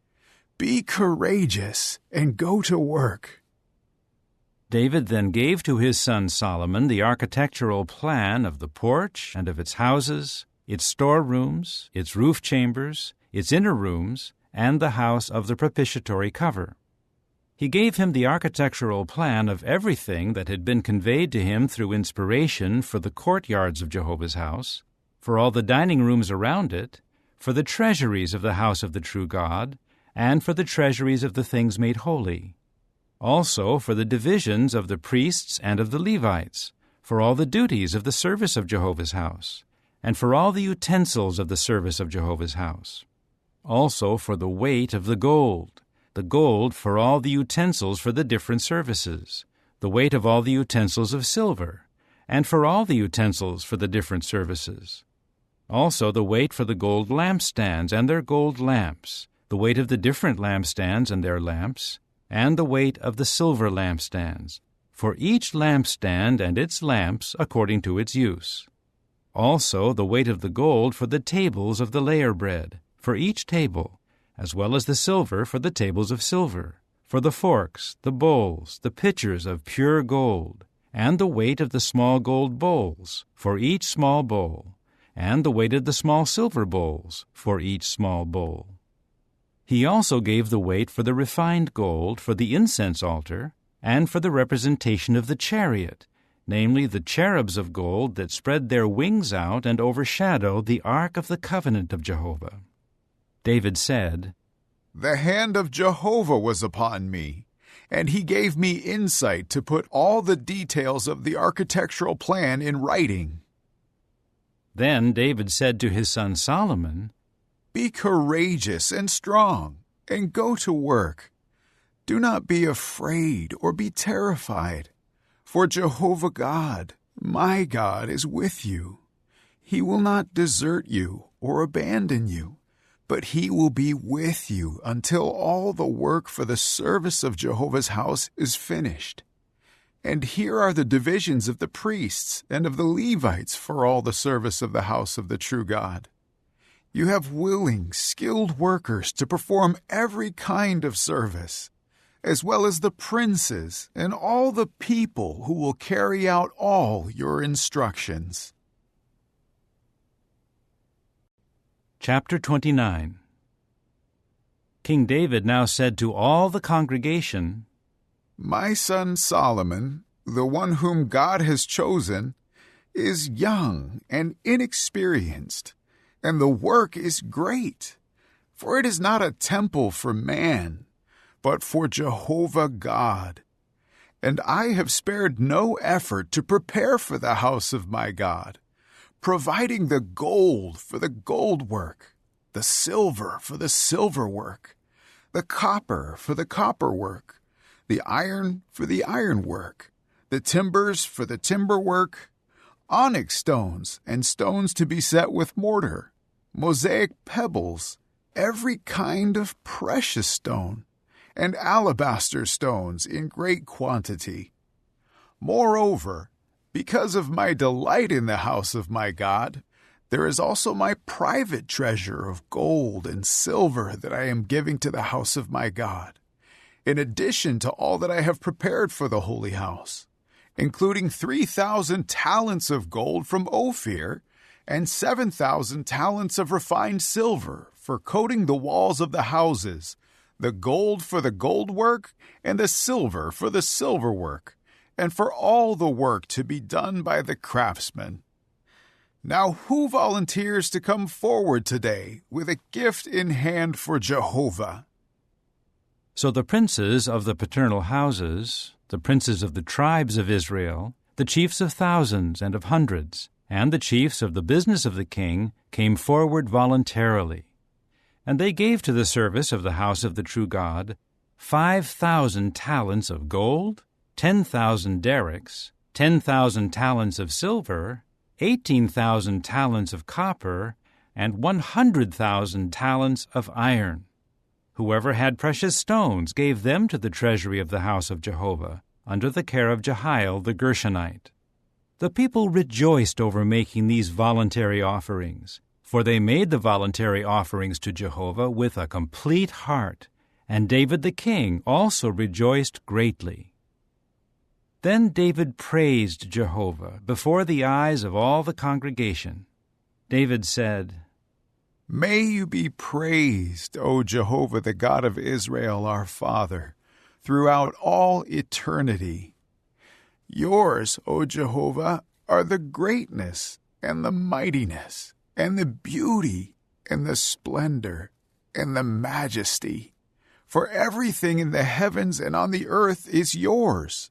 Be courageous and go to work. David then gave to his son Solomon the architectural plan of the porch and of its houses, its storerooms, its roof chambers, its inner rooms, and the house of the propitiatory cover. He gave him the architectural plan of everything that had been conveyed to him through inspiration for the courtyards of Jehovah's house, for all the dining rooms around it, for the treasuries of the house of the true God, and for the treasuries of the things made holy. Also for the divisions of the priests and of the Levites, for all the duties of the service of Jehovah's house, and for all the utensils of the service of Jehovah's house. Also for the weight of the gold for all the utensils for the different services, the weight of all the utensils of silver, and for all the utensils for the different services. Also the weight for the gold lampstands and their gold lamps, the weight of the different lampstands and their lamps, and the weight of the silver lampstands, for each lampstand and its lamps according to its use. Also the weight of the gold for the tables of the layer bread, for each table, as well as the silver for the tables of silver, for the forks, the bowls, the pitchers of pure gold, and the weight of the small gold bowls, for each small bowl, and the weight of the small silver bowls, for each small bowl. He also gave the weight for the refined gold for the incense altar, and for the representation of the chariot, namely the cherubs of gold that spread their wings out and overshadow the ark of the covenant of Jehovah. David said, The hand of Jehovah was upon me, and he gave me insight to put all the details of the architectural plan in writing. Then David said to his son Solomon, Be courageous and strong, and go to work. Do not be afraid or be terrified, for Jehovah God, my God, is with you. He will not desert you or abandon you, but he will be with you until all the work for the service of Jehovah's house is finished. And here are the divisions of the priests and of the Levites for all the service of the house of the true God. You have willing, skilled workers to perform every kind of service, as well as the princes and all the people who will carry out all your instructions. Chapter 29. King David now said to all the congregation, My son Solomon, the one whom God has chosen, is young and inexperienced, and the work is great. For it is not a temple for man, but for Jehovah God. And I have spared no effort to prepare for the house of my God, providing the gold for the gold work, the silver for the silver work, the copper for the copper work, the iron for the iron work, the timbers for the timber work, onyx stones and stones to be set with mortar, mosaic pebbles, every kind of precious stone, and alabaster stones in great quantity. Moreover, because of my delight in the house of my God, there is also my private treasure of gold and silver that I am giving to the house of my God, in addition to all that I have prepared for the holy house, including 3,000 talents of gold from Ophir and 7,000 talents of refined silver for coating the walls of the houses, the gold for the gold work and the silver for the silver work, and for all the work to be done by the craftsmen. Now who volunteers to come forward today with a gift in hand for Jehovah? So the princes of the paternal houses, the princes of the tribes of Israel, the chiefs of thousands and of hundreds, and the chiefs of the business of the king came forward voluntarily. And they gave to the service of the house of the true God 5,000 talents of gold, 10,000 derricks, 10,000 talents of silver, 18,000 talents of copper, and 100,000 talents of iron. Whoever had precious stones gave them to the treasury of the house of Jehovah, under the care of Jehiel the Gershonite. The people rejoiced over making these voluntary offerings, for they made the voluntary offerings to Jehovah with a complete heart, and David the king also rejoiced greatly. Then David praised Jehovah before the eyes of all the congregation. David said, May you be praised, O Jehovah, the God of Israel, our Father, throughout all eternity. Yours, O Jehovah, are the greatness and the mightiness and the beauty and the splendor and the majesty. For everything in the heavens and on the earth is yours.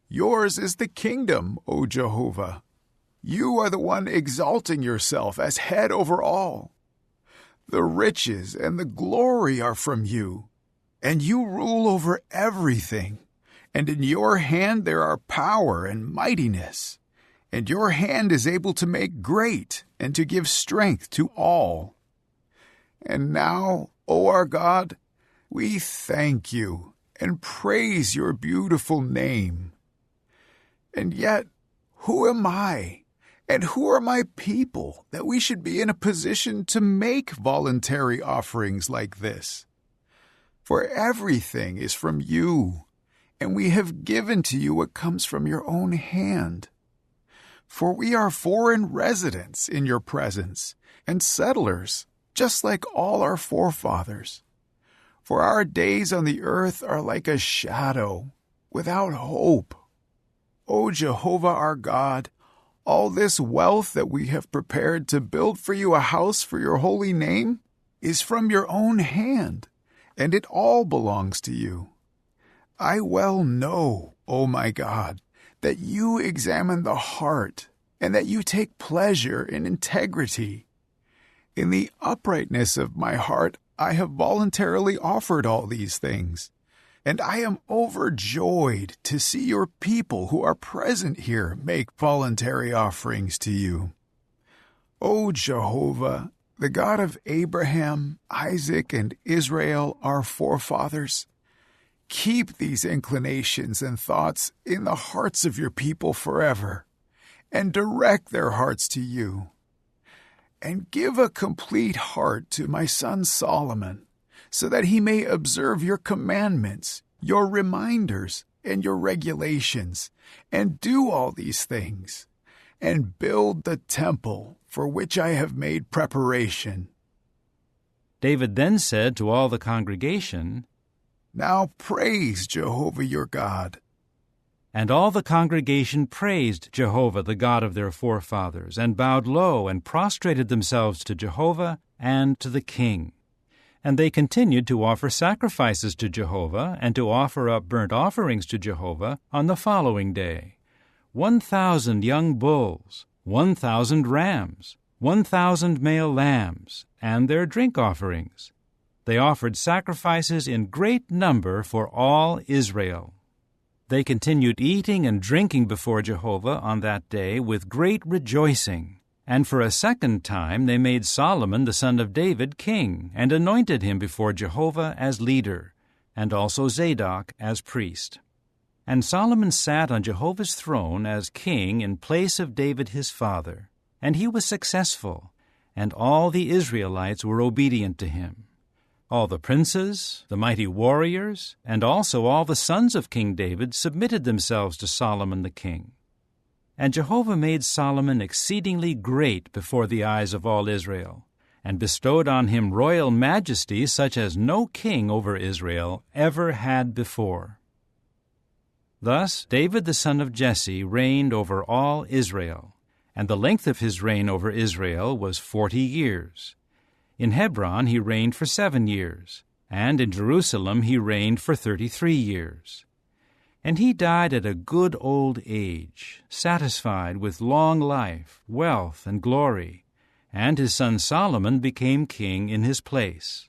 Yours is the kingdom, O Jehovah. You are the one exalting yourself as head over all. The riches and the glory are from you, and you rule over everything. And in your hand there are power and mightiness, and your hand is able to make great and to give strength to all. And now, O our God, we thank you and praise your beautiful name. And yet, who am I, and who are my people, that we should be in a position to make voluntary offerings like this? For everything is from you, and we have given to you what comes from your own hand. For we are foreign residents in your presence, and settlers, just like all our forefathers. For our days on the earth are like a shadow, without hope. O Jehovah our God, all this wealth that we have prepared to build for you a house for your holy name is from your own hand, and it all belongs to you. I well know, O my God, that you examine the heart, and that you take pleasure in integrity. In the uprightness of my heart, I have voluntarily offered all these things, and I am overjoyed to see your people who are present here make voluntary offerings to you. O Jehovah, the God of Abraham, Isaac, and Israel, our forefathers, keep these inclinations and thoughts in the hearts of your people forever, and direct their hearts to you. And give a complete heart to my son Solomon, so that he may observe your commandments, your reminders, and your regulations, and do all these things, and build the temple for which I have made preparation. David then said to all the congregation, Now praise Jehovah your God. And all the congregation praised Jehovah, the God of their forefathers, and bowed low and prostrated themselves to Jehovah and to the king. And they continued to offer sacrifices to Jehovah and to offer up burnt offerings to Jehovah on the following day: 1,000 young bulls, 1,000 rams, 1,000 male lambs, and their drink offerings. They offered sacrifices in great number for all Israel. They continued eating and drinking before Jehovah on that day with great rejoicing. And for a second time they made Solomon the son of David king, and anointed him before Jehovah as leader, and also Zadok as priest. And Solomon sat on Jehovah's throne as king in place of David his father, and he was successful, and all the Israelites were obedient to him. All the princes, the mighty warriors, and also all the sons of King David submitted themselves to Solomon the king. And Jehovah made Solomon exceedingly great before the eyes of all Israel, and bestowed on him royal majesty such as no king over Israel ever had before. Thus David the son of Jesse reigned over all Israel, and the length of his reign over Israel was 40 years. In Hebron he reigned for 7 years, and in Jerusalem he reigned for 33 years. And he died at a good old age, satisfied with long life, wealth, and glory, and his son Solomon became king in his place.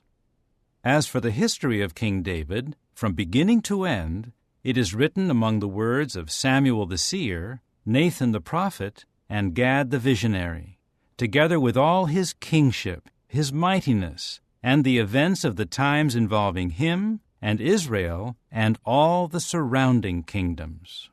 As for the history of King David, from beginning to end, it is written among the words of Samuel the seer, Nathan the prophet, and Gad the visionary, together with all his kingship, his mightiness, and the events of the times involving him and Israel and all the surrounding kingdoms.